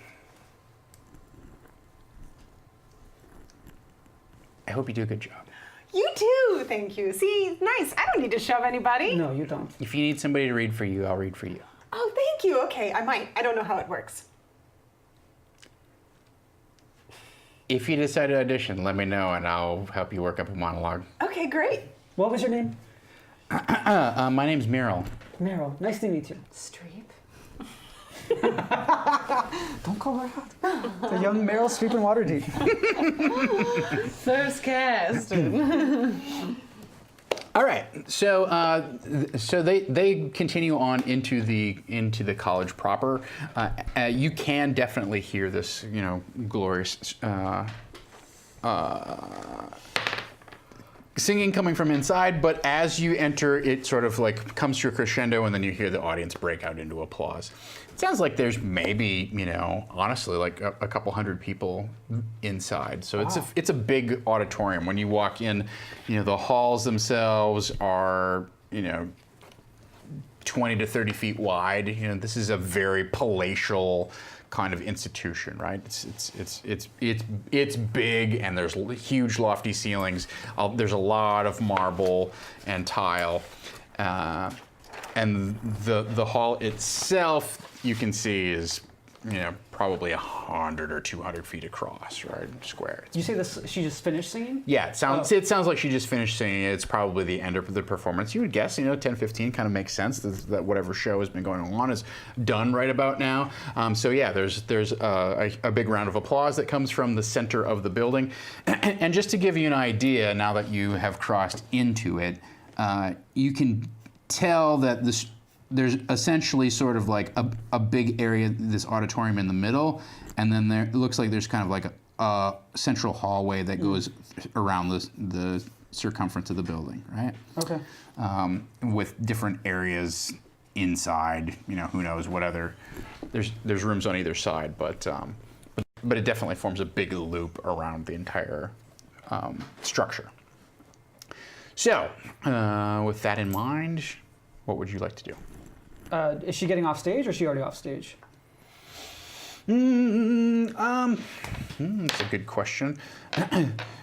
I hope you do a good job. You too, thank you. See, nice. I don't need to shove anybody. No, you don't. If you need somebody to read for you, I'll read for you. Oh, thank you. Okay, I might. I don't know how it works. If you decide to audition, let me know and I'll help you work up a monologue. Okay, great. What was your name? My name's Meryl. Meryl. Nice to meet you. Streep. Don't call her out. The young Meryl Streep in Waterdeep. First cast. All right, so they continue on into the college proper. You can definitely hear this, glorious singing coming from inside. But as you enter, it sort of comes to a crescendo, and then you hear the audience break out into applause. It sounds like there's maybe, honestly, a couple hundred people inside. So it's a big auditorium. When you walk in, the halls themselves are, 20 to 30 feet wide. This is a very palatial kind of institution, right? It's big, and there's huge lofty ceilings. There's a lot of marble and tile. And the hall itself, you can see, is probably 100 or 200 feet across, right? Square. Did you say this? She just finished singing? Yeah, it sounds like she just finished singing. It's probably the end of the performance. You would guess, 10, 15 kind of makes sense that whatever show has been going on is done right about now. So yeah, there's a big round of applause that comes from the center of the building. And just to give you an idea, now that you have crossed into it, you can tell that there's essentially sort of like a big area, this auditorium in the middle, and then it looks like there's kind of like a central hallway that goes around the circumference of the building, right? Okay. With different areas inside, who knows what other, there's rooms on either side, but it definitely forms a big loop around the entire structure. So, with that in mind, what would you like to do? Is she getting off stage, or is she already off stage? That's a good question.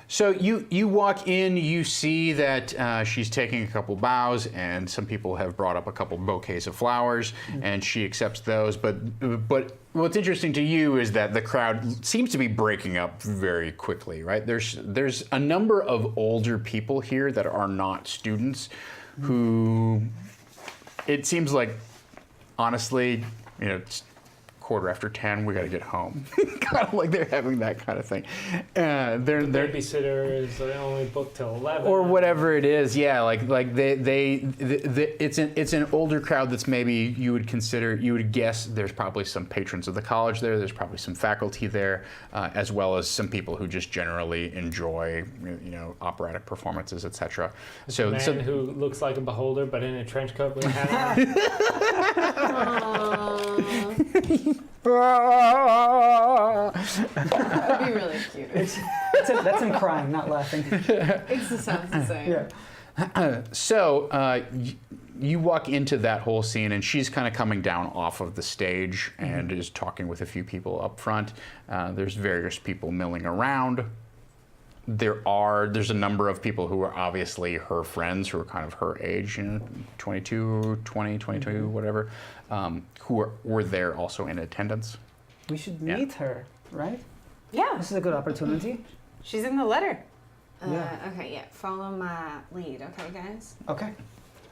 So you walk in, you see that she's taking a couple bows, and some people have brought up a couple bouquets of flowers, and she accepts those. But what's interesting to you is that the crowd seems to be breaking up very quickly, right? There's a number of older people here that are not students, who it seems like, honestly, it's 10:15, we got to get home. Kind of like they're having that kind of thing. The babysitter is only booked till 11. Or whatever it is, yeah. Like it's an older crowd that's maybe you would guess there's probably some patrons of the college there. There's probably some faculty there, as well as some people who just generally enjoy, operatic performances, etc. So a man who looks like a beholder, but in a trench coat with a hat on. That would be really cute. That's him crying, not laughing. It sounds the same. Yeah. So you walk into that whole scene, and she's kind of coming down off of the stage and is talking with a few people up front. There's various people milling around. There's a number of people who are obviously her friends, who are kind of her age, 22, whatever, who were there also in attendance. We should meet her, right? Yeah. This is a good opportunity. She's in the letter. Okay, yeah. Follow my lead, okay, guys? Okay.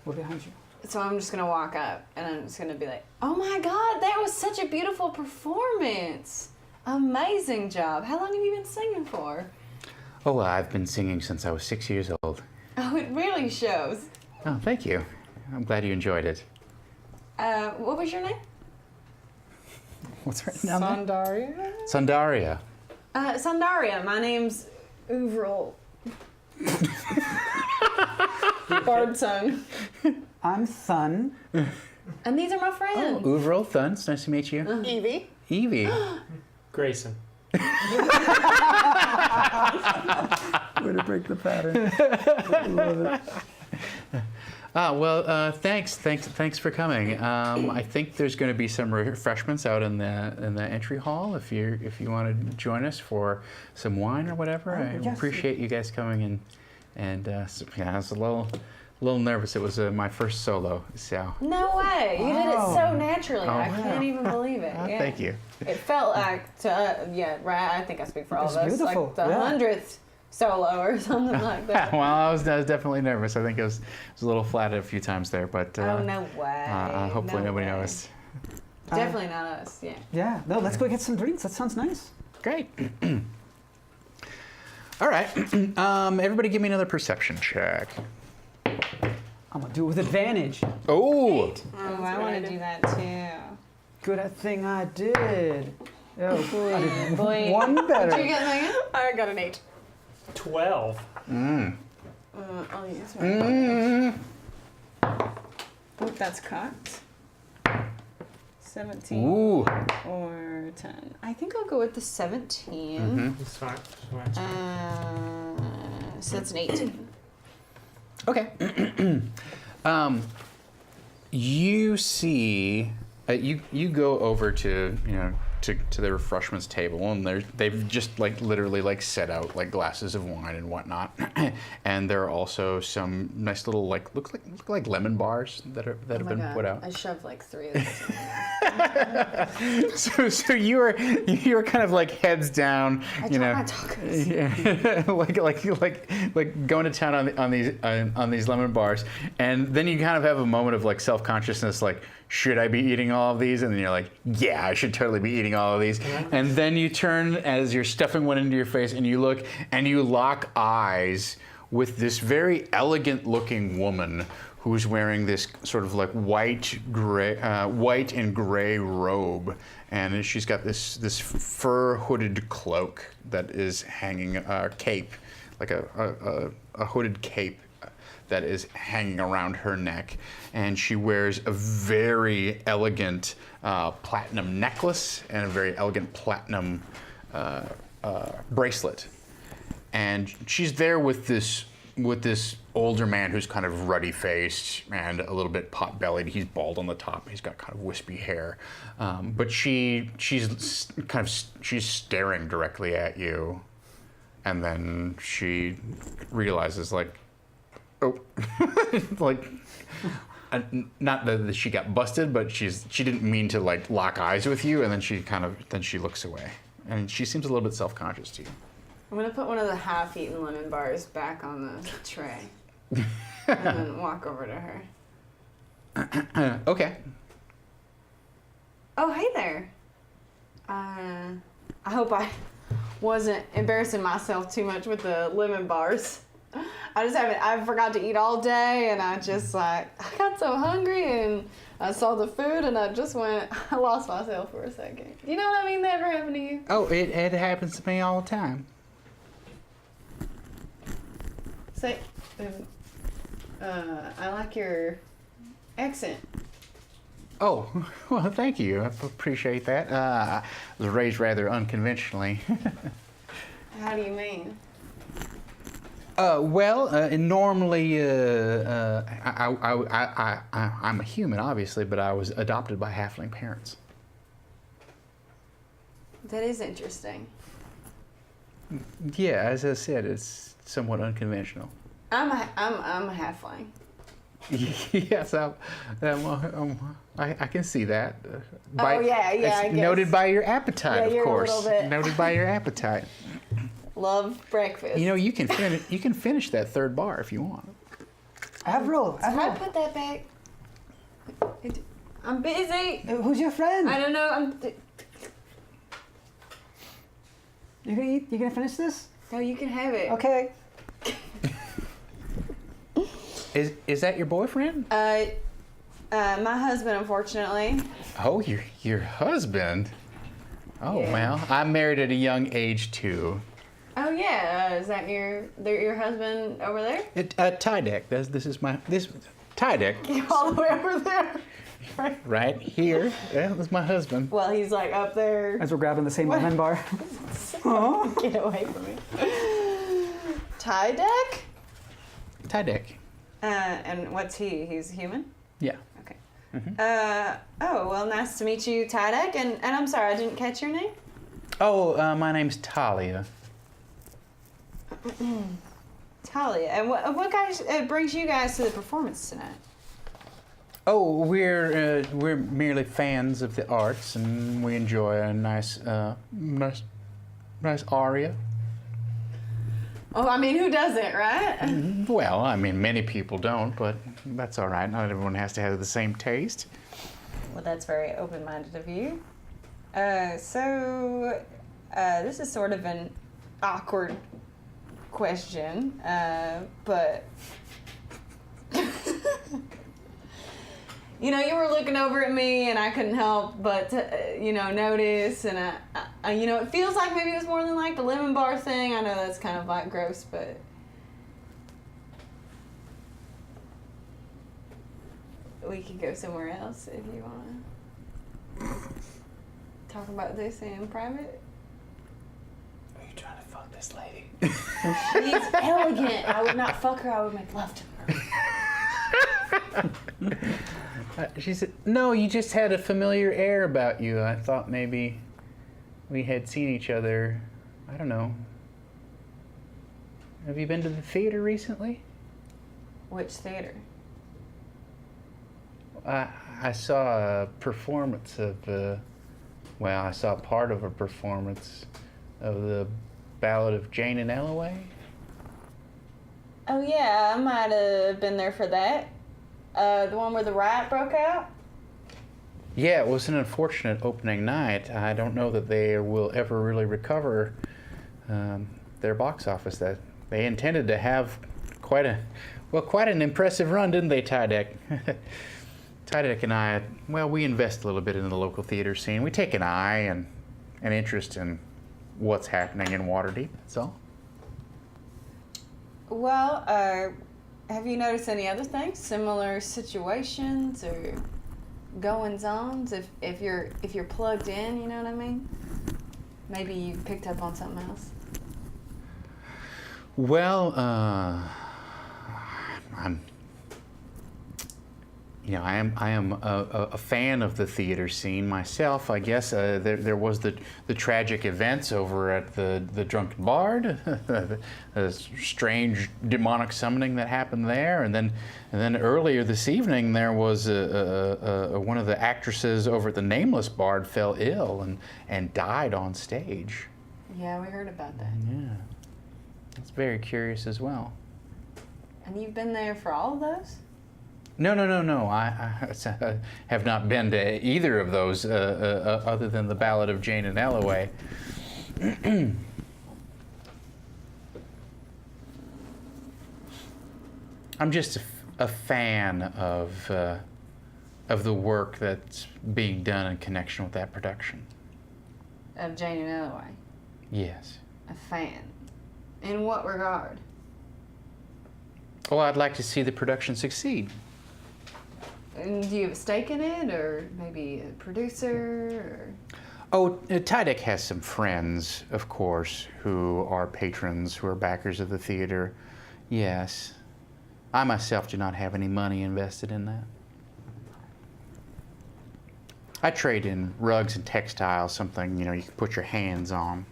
We're behind you. So I'm just gonna walk up and I'm just gonna be like, "Oh my God, that was such a beautiful performance! Amazing job! How long have you been singing for?" Oh, I've been singing since I was 6 years old. Oh, it really shows. Oh, thank you. I'm glad you enjoyed it. What was your name? What's written down there? Sandaria? Sandaria. Sandaria. My name's Uvril. Bardson. I'm Thun. And these are my friends. Oh, Uvril, Thun. It's nice to meet you. Evie. Evie. Grayson. Way to break the pattern. I love it. Well, thanks for coming. I think there's going to be some refreshments out in the entry hall if you want to join us for some wine or whatever. I appreciate you guys coming in, and I was a little nervous. It was my first solo, so. No way! You did it so naturally. Oh, I wow. can't even believe it. Yeah. Thank you. It felt like, right? I think I speak for all of us. Beautiful. Like the 100th solo or something like that. Well, I was definitely nervous. I think I was a little flatted a few times there, but. Oh no way! Hopefully nobody way. noticed. Definitely not us. Yeah. Yeah. No, let's go get some drinks. That sounds nice. Great. All right. Everybody, give me another perception check. I'm gonna do it with advantage. Oh. Oh, I want to do that too. Good thing I did. Oh, I did Boy. one better. Did you get Megan? I got an 8. 12. I'll use my. Oh, that's cocked. 17 Ooh. or 10. I think I'll go with the 17. Mm-hmm. It's fine. So that's an 18. Okay. You see, you go over to to the refreshments table, and they've just literally set out glasses of wine and whatnot, and there are also some nice little look like lemon bars that have been put out. I shoved 3 of those. So you are kind of heads down, I taught my tacos. Yeah, like going to town on these lemon bars, and then you kind of have a moment of self-consciousness, should I be eating all of these? And then you're like, yeah, I should totally be eating all of these. And then you turn as you're stuffing one into your face, and you look and you lock eyes with this very elegant looking woman who's wearing this sort of like white and gray robe, and she's got this fur hooded cloak that is hanging cape, like a hooded cape that is hanging around her neck, and she wears a very elegant platinum necklace and a very elegant platinum bracelet. And she's there with this older man who's kind of ruddy faced and a little bit pot bellied. He's bald on the top. He's got kind of wispy hair, but she's staring directly at you, and then she realizes like, oh, like. Not that she got busted, but she didn't mean to like lock eyes with you, and then she looks away, and she seems a little bit self-conscious to you. I'm gonna put one of the half-eaten lemon bars back on the tray, and then walk over to her. Okay. Oh, hey there. I hope I wasn't embarrassing myself too much with the lemon bars. I forgot to eat all day, and I got so hungry, and I saw the food, and I lost myself for a second. You know what I mean? That ever happened to you? Oh, it happens to me all the time. Say, I like your accent. Oh, well, thank you. I appreciate that. I was raised rather unconventionally. How do you mean? Normally, I'm a human, obviously, but I was adopted by halfling parents. That is interesting. Yeah, as I said, it's somewhat unconventional. I'm a halfling. Yes, I can see that. I guess. Noted by your appetite, of you're course. a little bit. Noted by your appetite. Love breakfast. You know, you can finish that third bar if you want. Avril. Can I put that back? I'm busy. Who's your friend? I don't know. You gonna eat? You gonna finish this? No, you can have it. Okay. Is that your boyfriend? My husband, unfortunately. Oh, your husband. Oh Yeah. well, I married at a young age too. Oh yeah, is that your husband over there? Tydek. This is Tydek. All the way over there. Right here. Yeah, that's my husband. Well, he's like up there. As we're grabbing the same lemon bar. Get away from me. Tydek? Tydek. And what's he? He's human? Yeah. Okay. Mm-hmm. Oh, well, nice to meet you, Tydek. And I'm sorry, I didn't catch your name? Oh, my name's Talia. Talia. And what guys brings you guys to the performance tonight? Oh, we're merely fans of the arts, and we enjoy a nice aria. Oh, I mean, who doesn't, right? Well, I mean, many people don't, but that's all right. Not everyone has to have the same taste. Well, that's very open-minded of you. So this is sort of an awkward question, but you know, you were looking over at me, and I couldn't help but notice, and I it feels like maybe it was more than like the lemon bar thing. I know that's kind of like gross, but we could go somewhere else if you want to talk about this in private. Are you trying to fuck this lady? She's elegant. I would not fuck her. I would make love to her. She said, "No, you just had a familiar air about you. I thought maybe we had seen each other. I don't know. Have you been to the theater recently?" Which theater? I saw a performance of I saw part of a performance of the Ballad of Jane and Ellaway. Oh yeah, I might have been there for that. The one where the riot broke out? Yeah, it was an unfortunate opening night. I don't know that they will ever really recover their box office. That they intended to have quite Well, quite an impressive run, didn't they, Tydek? Tydek and I, well, we invest a little bit in the local theater scene. We take an eye and an interest in what's happening in Waterdeep, that's all. Well, have you noticed any other things? Similar situations or goings-ons? If you're plugged in, you know what I mean? Maybe you picked up on something else. Well, I am a fan of the theater scene myself. I guess there was the tragic events over at the Drunken Bard, the strange demonic summoning that happened there, and then earlier this evening there was one of the actresses over at the Nameless Bard fell ill and died on stage. Yeah, we heard about that. Yeah, it's very curious as well. And you've been there for all of those? No. I have not been to either of those other than the Ballad of Jane and Ellaway. I'm just a fan of the work that's being done in connection with that production. Of Jane and Ellaway? Yes. A fan. In what regard? Well, I'd like to see the production succeed. And do you have a stake in it, or maybe a producer? Oh, Tydek has some friends, of course, who are patrons, who are backers of the theater. Yes. I myself do not have any money invested in that. I trade in rugs and textiles, something, you can put your hands on.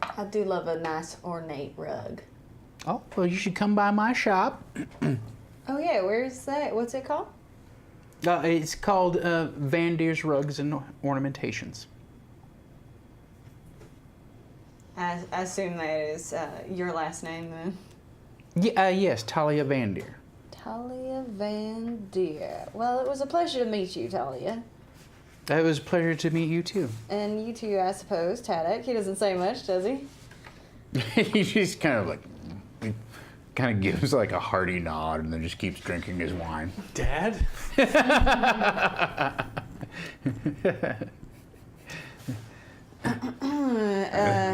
I do love a nice ornate rug. Oh, well, you should come by my shop. Oh yeah, where's that? What's it called? It's called Van Deer's Rugs and Ornamentations. I assume that is your last name then? Yeah, yes, Talia Van Deer. Talia Van Deer. Well, it was a pleasure to meet you, Talia. It was a pleasure to meet you, too. And you too, I suppose, Tadek. He doesn't say much, does he? He's kind of like, he kind of gives like a hearty nod and then just keeps drinking his wine. Dad? I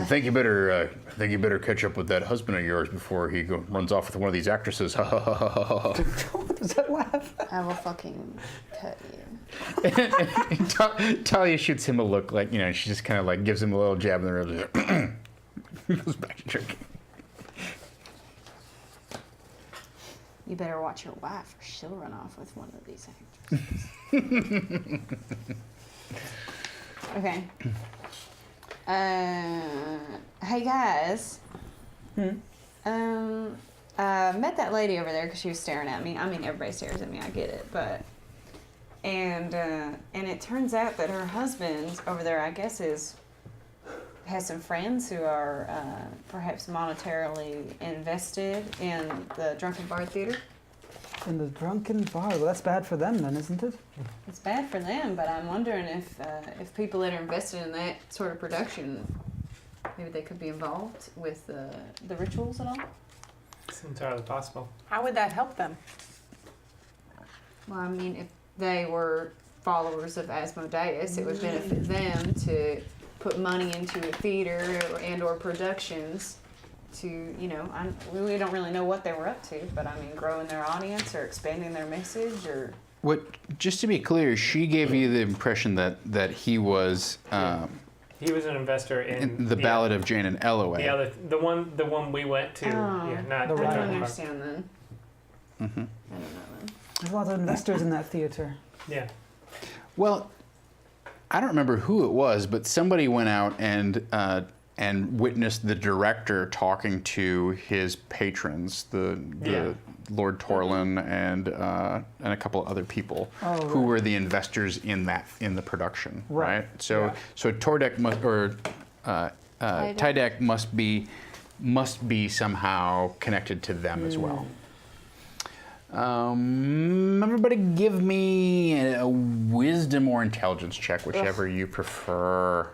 think you better catch up with that husband of yours before he runs off with one of these actresses. What does that laugh? I will fucking cut you. Talia shoots him a look like, she just kind of like gives him a little jab in the ribs. He goes back to drinking. You better watch your wife, or she'll run off with one of these actresses. Okay. Hey guys. I met that lady over there because she was staring at me. I mean, everybody stares at me. I get it, but and it turns out that her husband over there, I guess, has some friends who are perhaps monetarily invested in the Drunken Bard Theater. In the Drunken Bard? Well, that's bad for them then, isn't it? It's bad for them, but I'm wondering if people that are invested in that sort of production, maybe they could be involved with the rituals at all. It's entirely possible. How would that help them? Well, I mean, if they were followers of Asmodeus, it would benefit them to put money into a theater or productions to, we don't really know what they were up to, but I mean, growing their audience or expanding their message or... Just to be clear, she gave you the impression that he was... He was an investor in the Ballad of Jane and Ellaway. The one we went to. Oh, not I the don't Drunken understand then. Mm-hmm. I don't know then. There's a lot of investors in that theater. Yeah. Well, I don't remember who it was, but somebody went out and witnessed the director talking to his patrons, the Lord Torlin and a couple of other people who were the investors in the production, right? So Tordek Tydek must be somehow connected to them as well. Everybody give me a wisdom or intelligence check, whichever you prefer.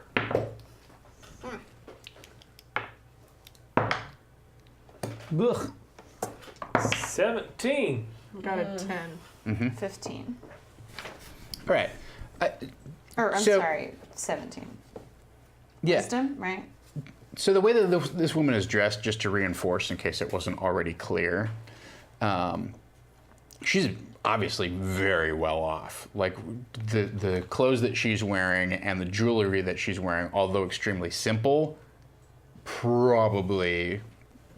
Ugh. 17. Got a 10. 15. All right. Or, I'm So- sorry, 17. Yeah. Wisdom, right? So the way that this woman is dressed, just to reinforce in case it wasn't already clear, she's obviously very well off. Like the clothes that she's wearing and the jewelry that she's wearing, although extremely simple, probably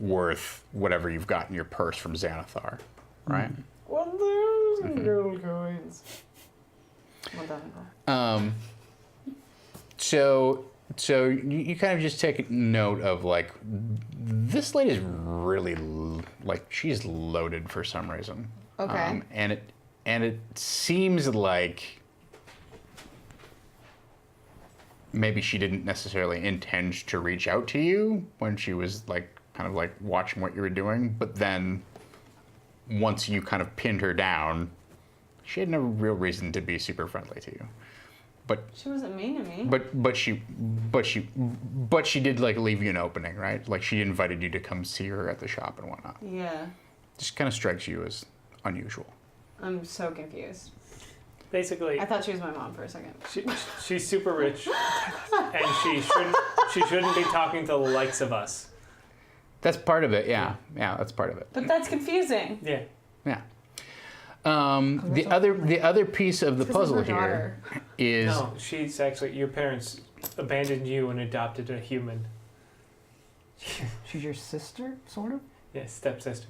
worth whatever you've got in your purse from Xanathar, right? 1,000 gold coins. So you kind of just take note of like this lady's really like she's loaded for some reason. Okay. And it seems like maybe she didn't necessarily intend to reach out to you when she was like kind of like watching what you were doing, but then once you kind of pinned her down, she had no real reason to be super friendly to you. But She wasn't mean to me. but she did like leave you an opening, right? Like she invited you to come see her at the shop and whatnot. Yeah. Just kind of strikes you as unusual. I'm so confused. Basically, I thought she was my mom for a second. she's super rich, and she shouldn't be talking to the likes of us. That's part of it, yeah. Yeah, that's part of it. But that's confusing. Yeah. Yeah. The other piece of the puzzle her here daughter. is No, she's actually your parents abandoned you and adopted a human. She's your sister, sort of? Yeah, stepsister.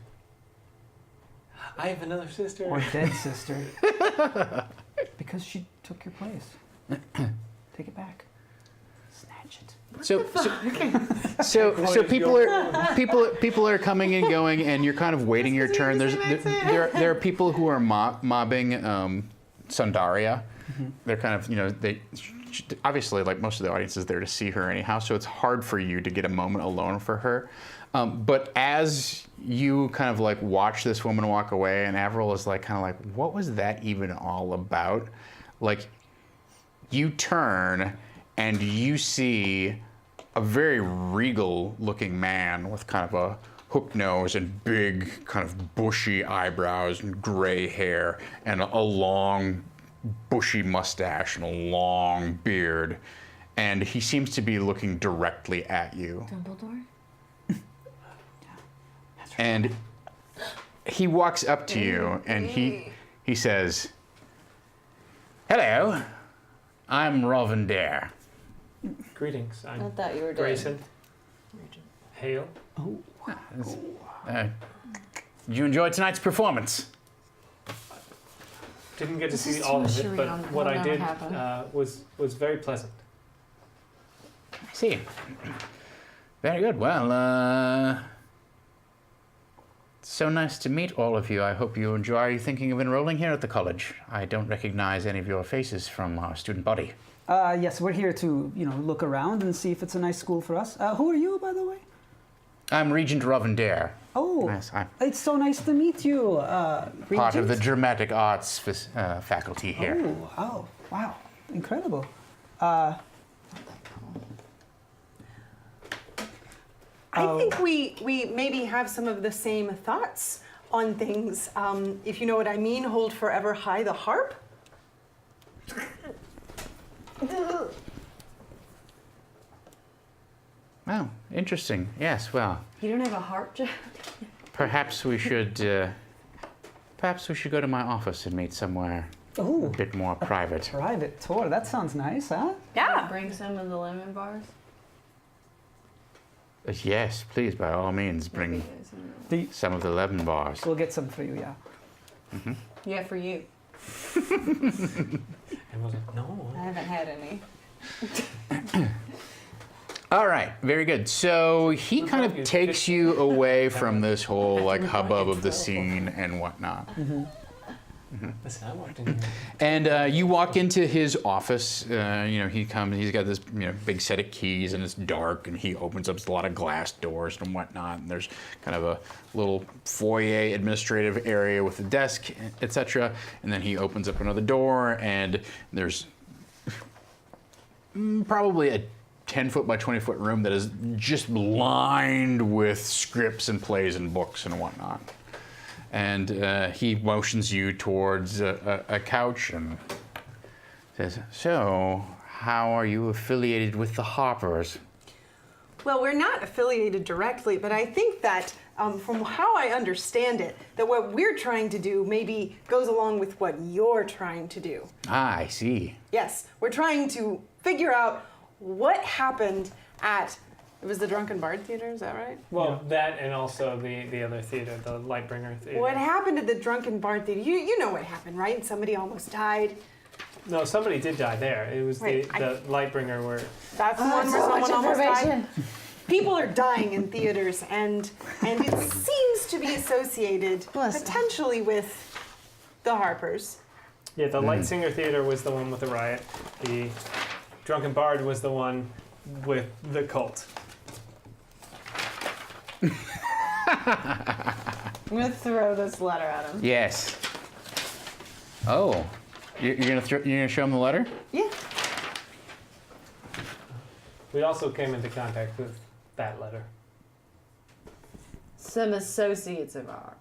I have another sister. Or dead sister. Because she took your place. Take it back. Snatch it. so people are coming and going, and you're kind of waiting your turn. There are people who are mobbing Sundaria. They're kind of they obviously like most of the audience is there to see her anyhow, so it's hard for you to get a moment alone for her. But as you kind of like watch this woman walk away, and Avril is like kind of like, what was that even all about? Like you turn and you see a very regal looking man with kind of a hook nose and big kind of bushy eyebrows and gray hair and a long bushy mustache and a long beard. And he seems to be looking directly at you. Dumbledore? And he walks up to you and he says, "Hello, I'm Rovendare." Greetings. I'm I thought you were dead. Grayson. Hail. Did you enjoy tonight's performance? Didn't get to This is see all of it, tertiary but on what I what did happened. was very pleasant. I see. Very good. Well, it's so nice to meet all of you. I hope you enjoy. Are you thinking of enrolling here at the college? I don't recognize any of your faces from our student body. Yes, we're here to, look around and see if it's a nice school for us. Who are you, by the way? I'm Regent Rovendare. Oh, Yes, I'm it's so nice to meet you. part of the Regent? dramatic arts faculty here. Oh, wow, incredible. I think we maybe have some of the same thoughts on things. If you know what I mean, hold forever high the harp. Oh, interesting. Yes, well, You don't have a harp, Jack? perhaps we should go to my office and meet somewhere a Oh, bit more private. private tour. That sounds nice, huh? Yeah. Bring some of the lemon bars. Yes, please, by all means, bring some of the lemon bars. We'll get some for you, yeah. Yeah, for you. And was like, no. I haven't had any. All right, very good. So he kind of takes you away from this whole like hubbub of the scene and whatnot. Listen, I walked in here. And you walk into his office. He comes. He's got this big set of keys, and it's dark. And he opens up a lot of glass doors and whatnot. And there's kind of a little foyer administrative area with a desk, etc. And then he opens up another door, and there's probably a 10-foot by 20-foot room that is just lined with scripts and plays and books and whatnot. And he motions you towards a couch and says, "So, how are you affiliated with the Harpers?" Well, we're not affiliated directly, but I think that from how I understand it, that what we're trying to do maybe goes along with what you're trying to do. Ah, I see. Yes, we're trying to figure out what happened at, it was the Drunken Bard Theater, is that right? Well, that and also the other theater, the Lightbringer Theater. What happened at the Drunken Bard Theater? You know what happened, right? Somebody almost died. No, somebody did die there. It was Right, the Lightbringer where... That's the one where someone almost died. People are dying in theaters, and it seems to be associated potentially with the Harpers. Yeah, the Lightsinger Theater was the one with the riot. The Drunken Bard was the one with the cult. I'm gonna throw this letter at him. Yes. Oh, you're gonna show him the letter? Yeah. We also came into contact with that letter. Some associates of ours.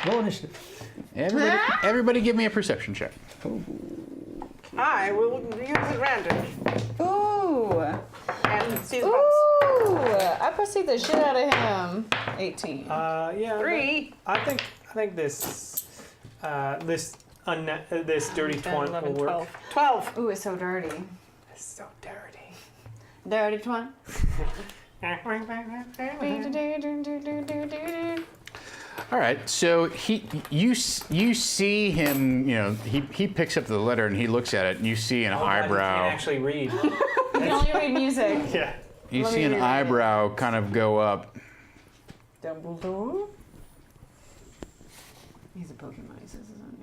Roll initiative. Everybody give me a perception check. I will use advantage. Ooh. And see the Ooh. I perceive the shit out of him. 18. Yeah. 3. I think this this dirty 10, twant 11, will work. 12. Ooh, it's so dirty. It's so dirty. Dirty twine. All right, so you see him. You know, he picks up the letter and he looks at it, and you see an eyebrow. He can't actually read. You can only read music. Yeah. You Let see me an read it. eyebrow kind of go up. Dumbledore. He's a Pokemon. He says his own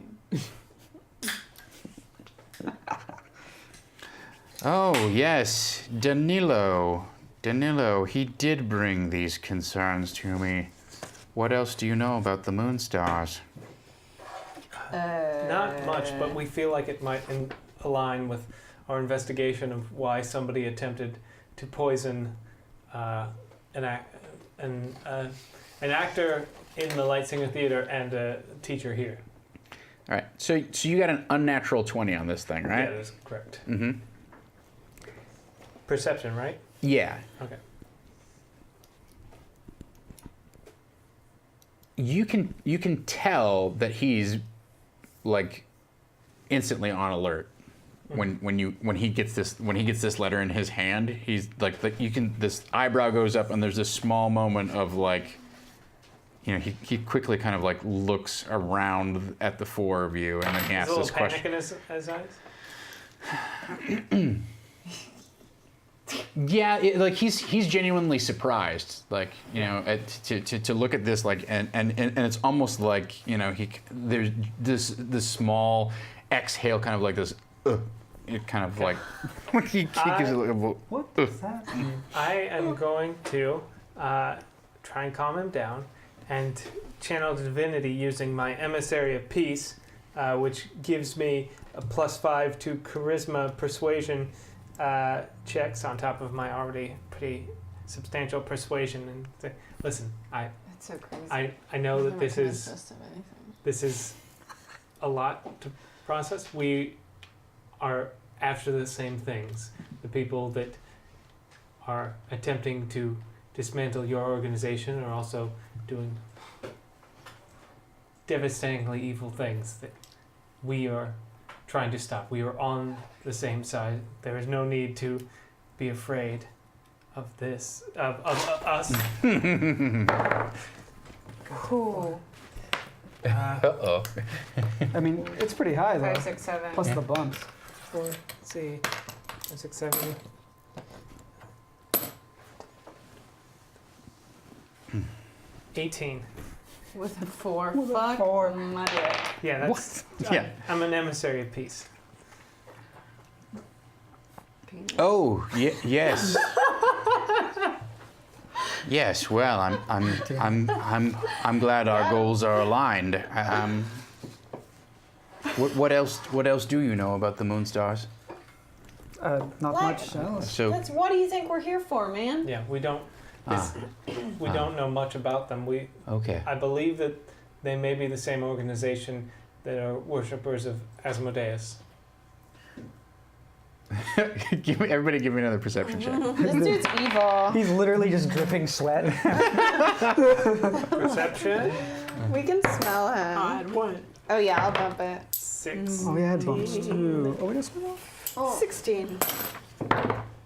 name. Oh yes, Danilo. Danilo, he did bring these concerns to me. What else do you know about the Moonstars? Not much, but we feel like it might align with our investigation of why somebody attempted to poison an actor in the Lightsinger Theater and a teacher here. All right, so you got an unnatural 20 on this thing, right? Yeah, that's correct. Mm-hmm. Perception, right? Yeah. Okay. You can tell that he's like instantly on alert when he gets this letter in his hand. He's like this eyebrow goes up and there's this small moment of like, you know, he quickly kind of like looks around at the four of you and then he asks There's this a little question. panic in his eyes. Yeah, like he's genuinely surprised, like, you know, to look at this, like, and it's almost like, you know, there's this small exhale, kind of like this, it kind of like he gives it like a What is that? I am going to try and calm him down and channel divinity using my emissary of peace, which gives me a +5 to charisma persuasion checks on top of my already pretty substantial persuasion, and say, listen, That's so crazy. I know I've that never this convinced is us of anything. this is a lot to process. We are after the same things. The people that are attempting to dismantle your organization are also doing devastatingly evil things that we are trying to stop. We are on the same side. There is no need to be afraid of this, of us. Cool. Uh-oh. I mean, it's pretty high though. 5, 6, 7. Plus the bumps. 4, let's see, 5, 6, 7. 18. With a 4. With a Fuck 4. my dick. Yeah, that's. Yeah. I'm an emissary of peace. Oh, yes. Yes. Well, I'm glad our goals are aligned. What else do you know about the Moonstars? Not What? much else. So That's what do you think we're here for, man? Yeah, we don't. We don't know much about them. okay. I believe that they may be the same organization that are worshippers of Asmodeus. Everybody give me another perception check. This dude's evil. He's literally just dripping sweat. Perception? We can smell him. Odd one. Oh yeah, I'll bump it. 6. Oh, we had bumps too. Oh, we just went off. 16.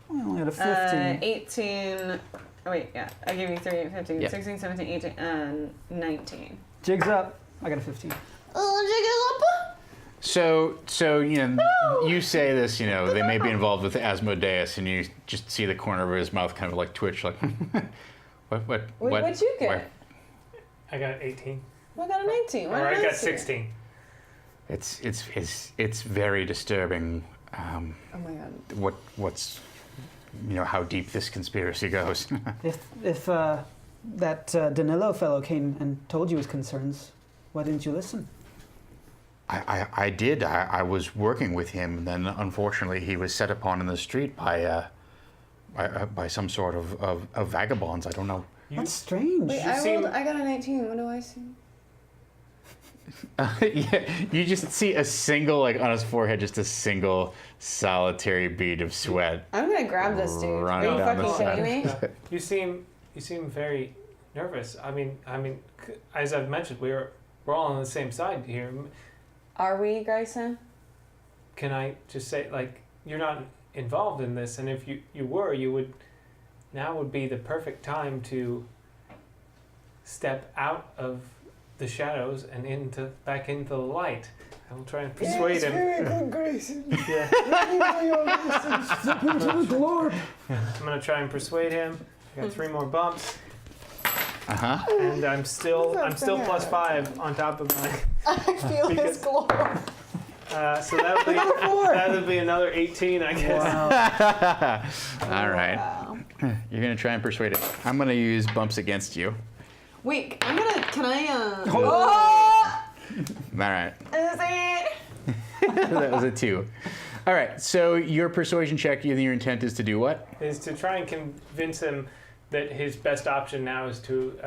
We only had a 15. 18. Oh, wait, yeah. I gave you 3, 15, Yeah. 16, 17, 18, and 19. Jigs up. I got a 15. So you say this, they may be involved with Asmodeus, and you just see the corner of his mouth kind of like twitch, like, what? Wait, what'd you get? why- I got 18. I got a 19. What Or did I got see? 16. It's very disturbing. Oh my god. What's how deep this conspiracy goes. If that Danilo fellow came and told you his concerns, why didn't you listen? I did. I was working with him, and then unfortunately he was set upon in the street by some sort of vagabonds. I don't know. That's strange. Wait, I got an 18. What do I see? Yeah, you just see a single, on his forehead, just a single solitary bead of sweat. I'm gonna grab this dude. Are running you down the fucking kidding side. me? You seem very nervous. I mean, as I've mentioned, we're all on the same side here. Are we, Grayson? Can I just say, you're not involved in this, and if you were, now would be the perfect time to step out of the shadows and back into the light. I will try and persuade him. Very good, Grayson. Yeah. Step into the glory. I'm gonna try and persuade him. I got 3 more bumps, Uh-huh. and I'm still plus 5 on top of my. I feel his glory. So that would be another 18, I guess. All right. Wow. You're gonna try and persuade it. I'm gonna use bumps against you. Wait, can I, All right. Is it? That was a 2. All right. So your persuasion check, your intent is to do what? Is to try and convince him that his best option now is to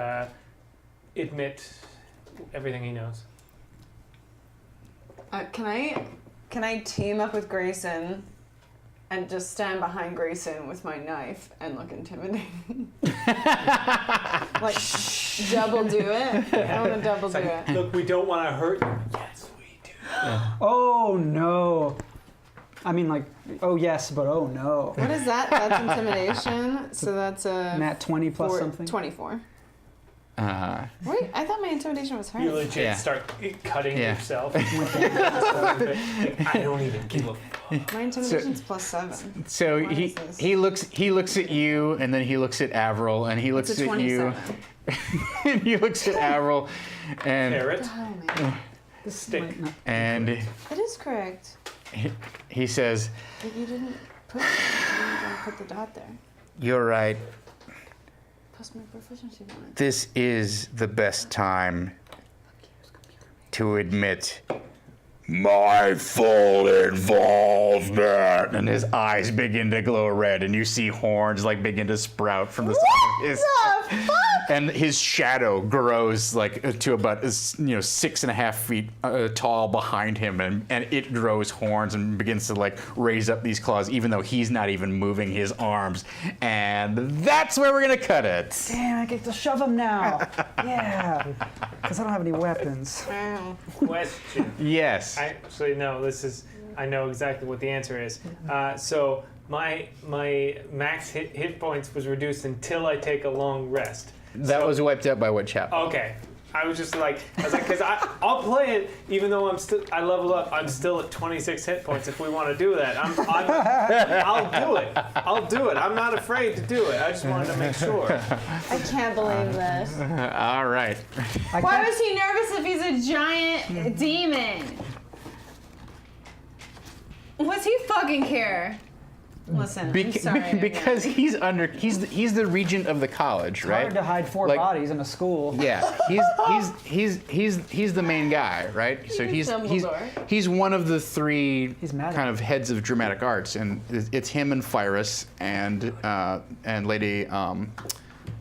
admit everything he knows. Can I team up with Grayson and just stand behind Grayson with my knife and look intimidating? Double do it? I want to double do it. Look, we don't want to hurt you. Yes, we do. Oh no. I mean, oh yes, but oh no. What is that? That's intimidation. So that's a Nat 20 plus something. 24. Uh, Wait, I thought my intimidation was You hurt. legit start cutting Yeah. yourself. I don't even give a fuck. My intimidation's plus 7. so Why he is this? he looks at you, and then he looks at Avril, and he looks It's a at you, 27. and he looks at Avril, and Carrot. Oh man. Stick. Might not- and It is correct. he says, But you didn't put the dot there. "You're right. Plus my proficiency bonus. This is the best time to admit my full involvement." And his eyes begin to glow red, and you see horns begin to sprout from the side of his. And his shadow grows to about 6.5 feet tall behind him, and it grows horns and begins to raise up these claws, even though he's not even moving his arms. And that's where we're gonna cut it. Damn, I get to shove him now. Yeah. Because I don't have any weapons. Question. Yes. Actually, no. I know exactly what the answer is. So my max hit points was reduced until I take a long rest. That was wiped out by what chapter? Okay. I was because I'll play it even though I leveled up. I'm still at 26 hit points. If we want to do that, I'll do it. I'm not afraid to do it. I just wanted to make sure. I can't believe this. All right. Why was he nervous if he's a giant demon? What's he fucking care? Listen, I'm sorry. because he's the regent of the college, It's right? hard to hide 4 Like- bodies in a school. Yeah, he's the main guy, right? So Dumbledore. he's one of the 3 He's mad at kind him. of heads of dramatic arts, and it's him and Phyrus and Lady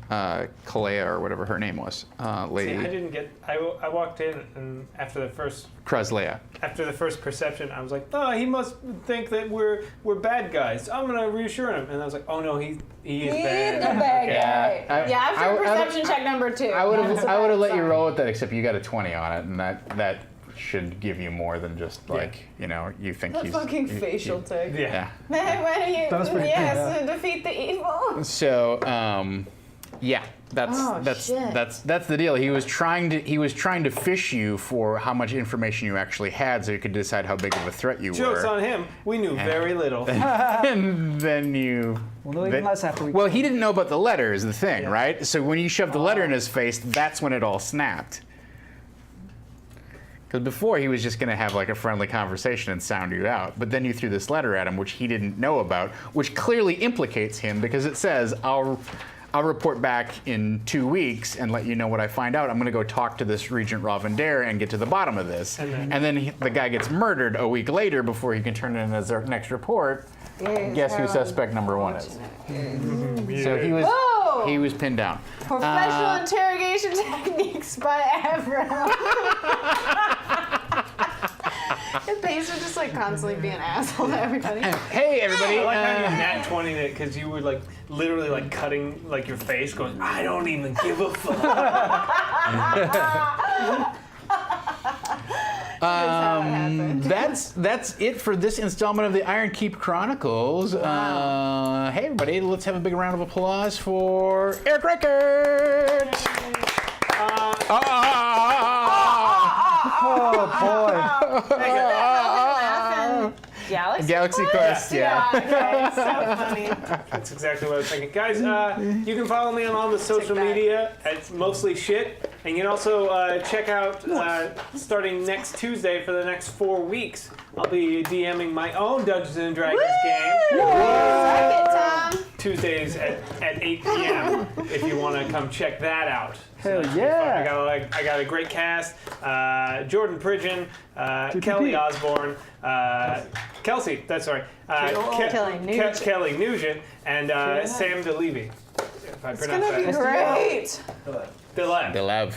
Kalea or whatever her name was, See, I Lady didn't get. I walked in and after the first Kreslea. perception, I was like, oh, he must think that we're bad guys. I'm gonna reassure him, and I was like, oh no, he is He's bad. the bad Okay. guy. Yeah, after perception check number 2. I would That's have let you sorry. roll with that, except you got a 20 on it, and that should give you more than just like you think The he's fucking facial tick. Yeah. Why do you? That was pretty Yes, cool, to defeat the evil. So, yeah, Oh, shit. that's the deal. He was trying to fish you for how much information you actually had, so you could decide how big of a threat you Joke's were. on him. We knew very little. And then you. We'll know even less after we. Well, he didn't know about the letter, is the thing, right? So when you shoved the letter in his face, that's when it all snapped. Because before he was just going to have like a friendly conversation and sound you out, but then you threw this letter at him, which he didn't know about, which clearly implicates him because it says, I'll report back in 2 weeks and let you know what I find out. I'm going to go talk to this Regent Ravendare and get to the bottom of this. And then the guy gets murdered a week later before he can turn in his next report. Guess who suspect number 1 is? So he was pinned down. Professional interrogation techniques by Avril. His face would just like constantly be an asshole to everybody. Hey everybody! I like how you nat 20 it because you were like literally like cutting like your face, going, I don't even give a fuck. That's it for this installment of the Ironkeep Chronicles. Hey everybody, let's have a big round of applause for Eric Reichert! Oh boy. Galaxy Quest, yeah. Okay, so funny. That's exactly what I was thinking. Guys, you can follow me on all the social media. It's mostly shit. And you can also check out, starting next Tuesday for the next 4 weeks, I'll be DMing my own Dungeons & Dragons game. Suck it, Tom. Tuesdays at 8 p.m. if you want to come check that out. Hell I yeah. got a great cast. Jordan Pridgeon, Kelly Osborne, Kelsey, that's right. Kelly Nugent, and Sam DeLevy. If I It's pronounce gonna be that. great. DeLev.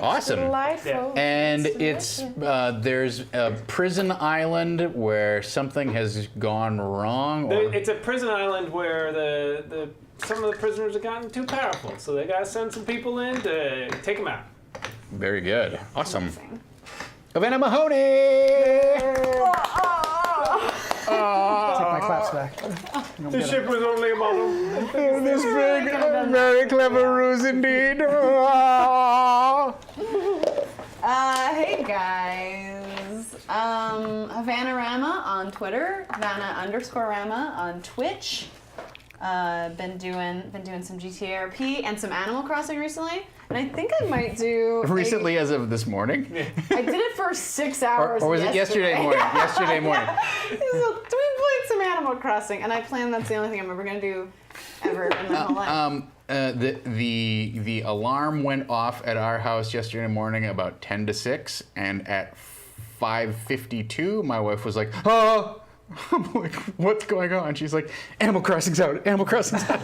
Awesome. Delightful. And it's there's a prison island where something has gone wrong. Or... It's a prison island where some of the prisoners have gotten too powerful, so they gotta send some people in to take them out. Very good. Awesome. Havana Mahoney! Take my claps back. The ship was only about This big, very clever ruse indeed. Hey guys. Havanarama on Twitter, Havana_Rama on Twitch. Been doing some GTA RP and some Animal Crossing recently, and I think I might do Recently, as of this morning? I did it for 6 hours. Or was it yesterday morning? Yesterday morning. So we played some Animal Crossing, and I plan that's the only thing I'm ever gonna do ever in my whole life. The alarm went off at our house yesterday morning about 10 to 6, and at 5:52, my wife was like, "Oh." I'm like, what's going on? She's like, Animal Crossing's out. Animal Crossing's out.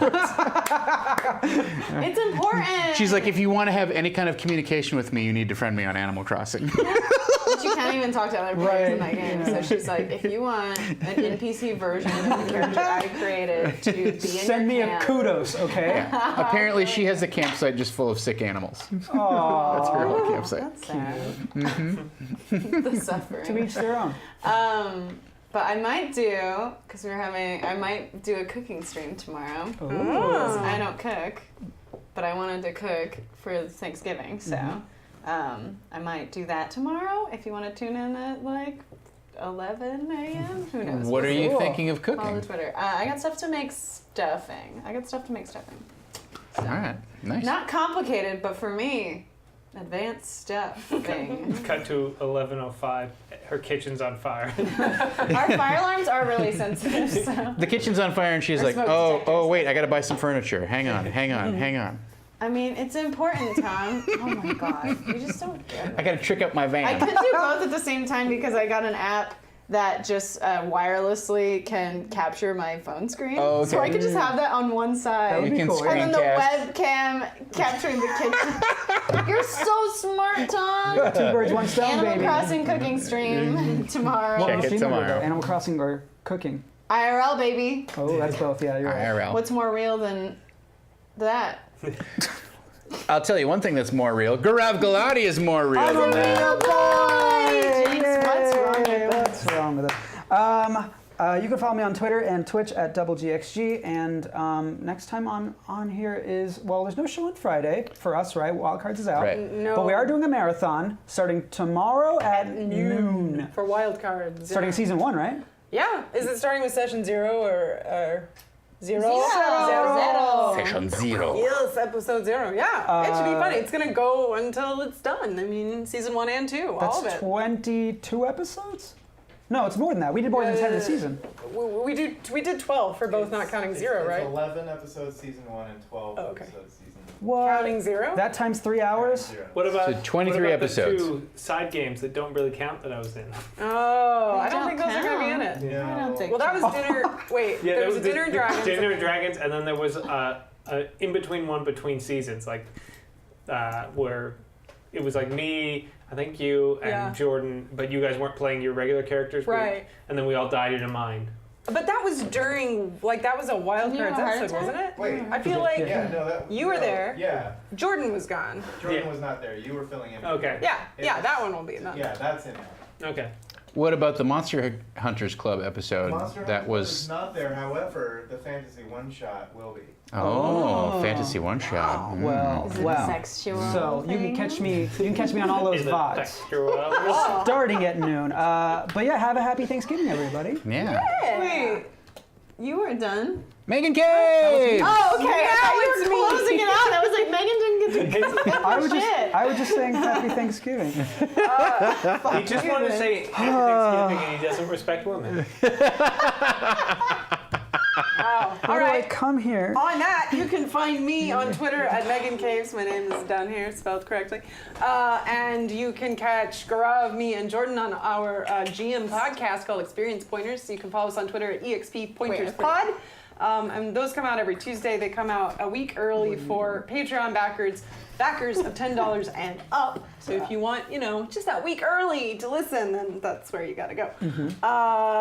It's important. She's like, if you want to have any kind of communication with me, you need to friend me on Animal Crossing. But you can't even talk to other players in that game. So she's like, if you want an NPC version of the character I created to be in Send me your a camp. kudos, okay? Yeah. Apparently, she has a campsite just full of sick animals. Aww. That's her whole campsite. That's sad. The suffering. To each their own. But I might do, because I might do a cooking stream tomorrow. Ooh. 'Cause I don't cook, but I wanted to cook for Thanksgiving, so I might do that tomorrow. If you want to tune in at like 11 a.m., who knows? What are you Cool. thinking of Follow cooking? the Twitter. I got stuff to make stuffing. All right, nice. Not complicated, but for me, Advanced stuff thing. Cut to 11:05. Her kitchen's on fire. Our fire alarms are really sensitive, so. The kitchen's on fire, and she's like, smoke "Oh, detectors. wait! I gotta buy some furniture. Hang on, hang on." I mean, it's important, Tom. Oh my god, you just don't get it. I gotta trick out my I van. could do both at the same time because I got an app that just wirelessly can capture my phone screen. Oh, okay. So I could just have that on one side. You can And then the screencast. webcam capturing the kitchen. You're so smart, Tom. 2 birds, 1 stone, Animal baby. Crossing cooking stream tomorrow. Check it Machine learning, tomorrow. Animal Crossing or cooking? IRL, baby. Oh, that's both. Yeah, you're right. IRL. What's more real than that? I'll tell you one thing that's more real. Gaurav Gulati is more real than that. Jinx, what's wrong with What's wrong with it? You can follow me on Twitter and Twitch at DoubleGXG. And next time on here is, well, there's no show on Friday for us, right? Wildcards is out. Right. No. But we are doing a marathon starting tomorrow at noon. For wild cards. Starting season 1, right? Yeah. Is it starting with session 0 or 0? Zero. Session 0. Yes, episode 0. Yeah, it should be funny. It's gonna go until it's done. I mean, season 1 and 2, all of That's it. 22 episodes? No, it's more than that. We did more than 10 this season. We did 12 for both, not counting 0, It's right? 11 episodes season 1 and 12 okay. episodes season 2. What? Counting 0? That times 3 hours? 0. What about So 23 what about episodes. The 2 side games that don't really count that I was in? Oh, I don't don't think those are gonna be in count. it. I don't think Well, that was dinner. Wait, there was a dinner and dragons. Dinner and Dragons, and then there was in between one between seasons, like where it was like me, I think you and Yeah. Jordan, but you guys weren't playing your regular characters, Right. And then we all died in a mine. But that was during, like, that was a wild Didn't you cards have a heart episode, wasn't it? Wait. I feel like Yeah, no, that. You were no, there. Yeah. Jordan was gone. Jordan Yeah. was not there. You were filling in. Okay. Yeah, that one will be in that. Yeah, that's in there. Okay. What about the Monster Hunters Club episode? Monster that Hunter was is not there. However, the fantasy one shot will be. fantasy one shot. Mm. Well, Is it a well. sexual So you can thing? catch me. You can catch me on all those Is it VODs textual? starting at noon. But yeah, have a happy Thanksgiving, everybody. Yeah. Wait, you were done. Megan Cave. Oh, okay. I thought you it's were me. closing it out. I was like, Megan didn't get to I was just saying happy Thanksgiving. He just wanted to say happy Thanksgiving, and he doesn't respect women. Wow. How All do I right. come here? On that, you can find me on Twitter at Megan Caves. My name is down here, spelled correctly. And you can catch Gaurav, me, and Jordan on our GM podcast called Experience Pointers. So you can follow us on Twitter at EXP Pointers Pod. And those come out every Tuesday. They come out a week early for Patreon backers of $10 and up. So if you want, just that week early to listen, then that's where you got to go.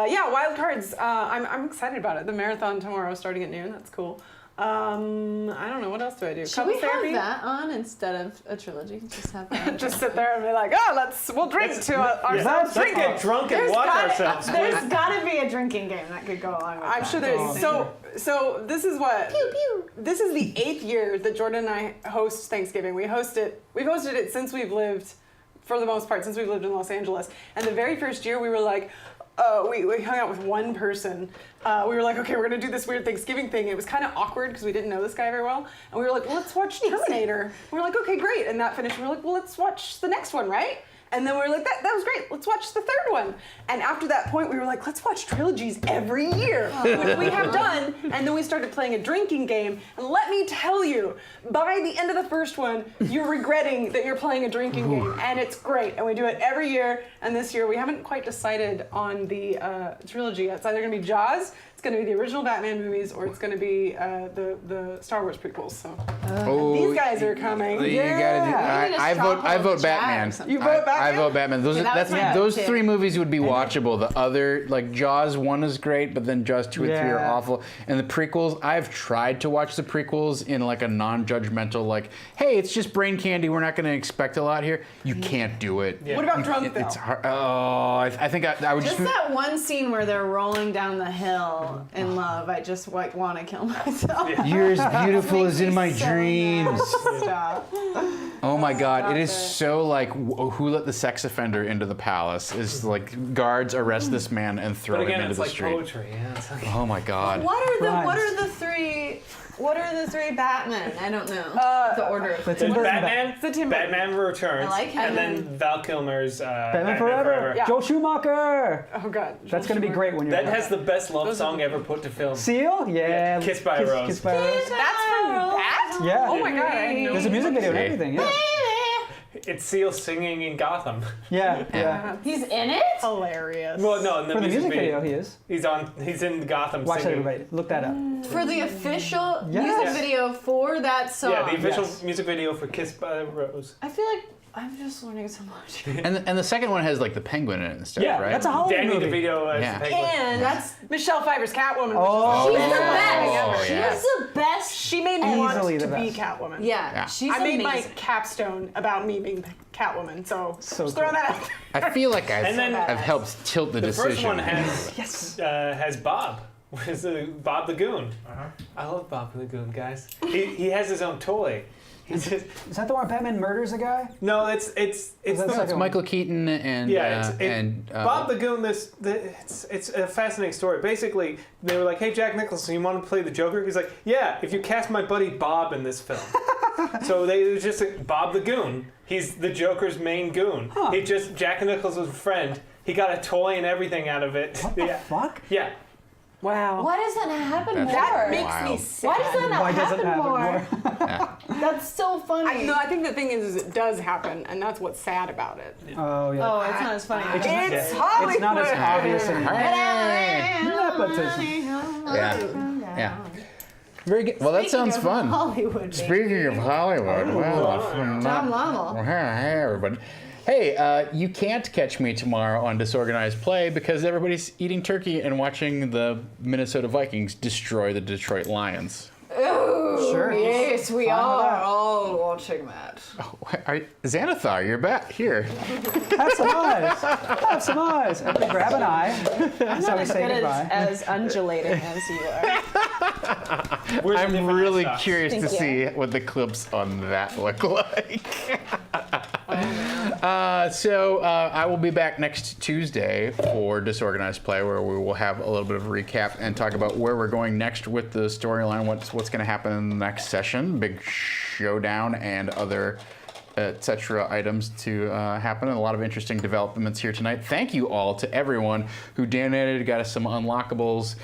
Yeah, wild cards. I'm excited about it. The marathon tomorrow, starting at noon. That's cool. I don't know. What else do I do? Should we have that on instead of a trilogy? Just have that. Just sit there and be like, we'll drink to ourselves. Let's get drunk and watch ourselves. There's got to be a drinking game that could go along with I'm that. sure there's so this is what this is the 8th year that Jordan and I host Thanksgiving. We've hosted it since we've lived, for the most part, since we've lived in Los Angeles. And the very first year we were like, we hung out with one person. We were like, okay, we're gonna do this weird Thanksgiving thing. It was kind of awkward because we didn't know this guy very well. And we were like, well, let's watch Terminator. And we were like, okay, great. And that finished. We were like, well, let's watch the next one, right? And then we were like, that was great. Let's watch the third one. And after that point, we were like, let's watch trilogies every year, which we have done. And then we started playing a drinking game. And let me tell you, by the end of the first one, you're regretting that you're playing a drinking game. And it's great. And we do it every year. And this year, we haven't quite decided on the trilogy yet. It's either going to be Jaws, it's going to be the original Batman movies, or it's going to be the Star Wars prequels. So these guys are coming. You gotta do, I vote Batman. You vote Batman? I vote Batman. Those 3 movies would be watchable. The other, like Jaws 1 is great, but then Jaws 2 and 3 are awful. And the prequels, I've tried to watch the prequels in like a non-judgmental, like, hey, it's just brain candy. We're not going to expect a lot here. You can't do it. What about drunk though? It's hard. Oh, I think I would Just that one scene where they're rolling down the hill in love, I just want to kill myself. You're as beautiful as in my so dreams. Stop. Oh my God! It is Stop it. so like who let the sex offender into the palace? Is like guards arrest this man and throw But him again, into it's the like street. poetry. Yeah, it's like, Oh my God! What are the 3 three? What are the three Batmen? I don't know the order. Of There's Batman, It's the Tim Burton. Batman Returns, I like him. and then Val Kilmer's Batman Forever. Yeah. Joel Schumacher. Oh God. That's going to be great when you're That has the best love song ever put to film. Seal? Yeah. Kiss by a Rose. Kiss by a Rose. That's from that? Yeah. Oh my God. I didn't know. There's a music video and everything. Yeah. It's Seal singing in Gotham. Yeah. He's in it. Hilarious. Well, no, in the For the music video, video, he is. He's in Gotham Watch that, singing. everybody. Look that up. For the official Yes. music video for that song. Yeah, the official Yes. music video for Kiss by a Rose. I feel like I'm just learning so much. And the second one has like the penguin in it and stuff, Yeah, right? That's a Halloween Danny movie. DeVito as Yeah. the Penguin. And that's Michelle Pfeiffer's Catwoman. Oh, she's the yeah. best. Oh, yeah. She's the best. She made me want Easily to the be best. Catwoman. Yeah, she's I made my amazing. capstone about me being Catwoman, so, So just throwing cool. that out there. I feel like And then- I've helped tilt the The decision. first one Yes. has Bob. Bob the Goon. I love Bob the Goon, guys. He has his own toy. He's just, Is that the one Batman murders a guy? no, it's that the, second It's Michael Keaton and Bob the Goon. It's a fascinating story. Basically, they were like, "Hey, Jack Nicholson, you want to play the Joker?" He's like, "Yeah, if you cast my buddy Bob in this film." So it was just Bob the Goon. He's the Joker's main goon. Huh. He just Jack Nicholson's friend. He got a toy and everything out of it. What the fuck? Yeah. Wow. Why does that happen That's more? That makes me Wild. sad. Why does that not Why does it happen happen more? That's so funny. I think the thing is it does happen, and that's what's sad about it. Oh, yeah. Oh, it's not as funny. It's Hollywood. It's not as obvious anymore. Hey. Nepotism. Yeah. Very good. Well, that sounds fun. Hollywood. Speaking of Hollywood, well, Tom Lamo. hey, everybody. Hey, you can't catch me tomorrow on Disorganized Play because everybody's eating turkey and watching the Minnesota Vikings destroy the Detroit Lions. Sure. Yes, we Fine with are that. all watching that. Xanathar, you're back here. Have some eyes. Have some eyes. Everybody grab an eye. That's how we say goodbye. As undulating as you are. Where's the I'm different really socks? curious to Thank you. see what the clips on that look like. So I will be back next Tuesday for Disorganized Play, where we will have a little bit of a recap and talk about where we're going next with the storyline, what's going to happen in the next session, big showdown, and other etc. items to happen, and a lot of interesting developments here tonight. Thank you all to everyone who donated, got us some unlockables,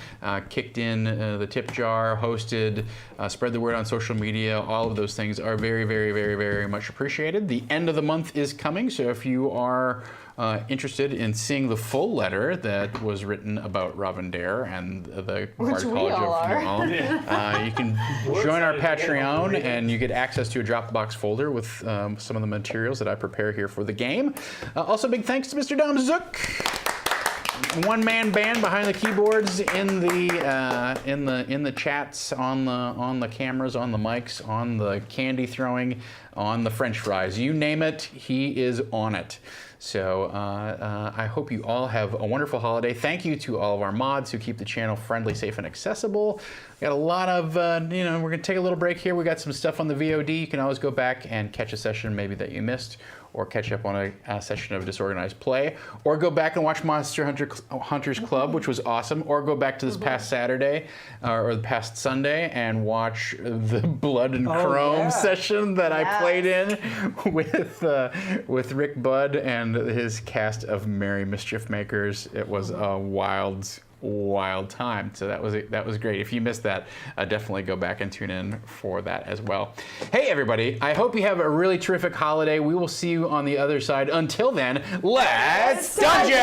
kicked in the tip jar, hosted, spread the word on social media. All of those things are very, very, very, very much appreciated. The end of the month is coming, so if you are interested in seeing the full letter that was written about Robin Dare and the Bard we College all of are. New Ulm, you can join our Patreon and you get access to a Dropbox folder with some of the materials that I prepare here for the game. Also, big thanks to Mr. Dom Zook, one-man band behind the keyboards, in the chats, on the cameras, on the mics, on the candy throwing, on the French fries. You name it, he is on it. So I hope you all have a wonderful holiday. Thank you to all of our mods who keep the channel friendly, safe, and accessible. We got a lot of, we're going to take a little break here. We got some stuff on the VOD. You can always go back and catch a session maybe that you missed, or catch up on a session of Disorganized Play, or go back and watch Monster Hunters Club, which was awesome, or go back to this past Saturday, or the past Sunday, and watch the Blood and Chrome session that I played in with Rick Budd and his cast of merry mischief makers. It was a wild time. So that was great. If you missed that, definitely go back and tune in for that as well. Hey everybody, I hope you have a really terrific holiday. We will see you on the other side. Until then, let's dungeon!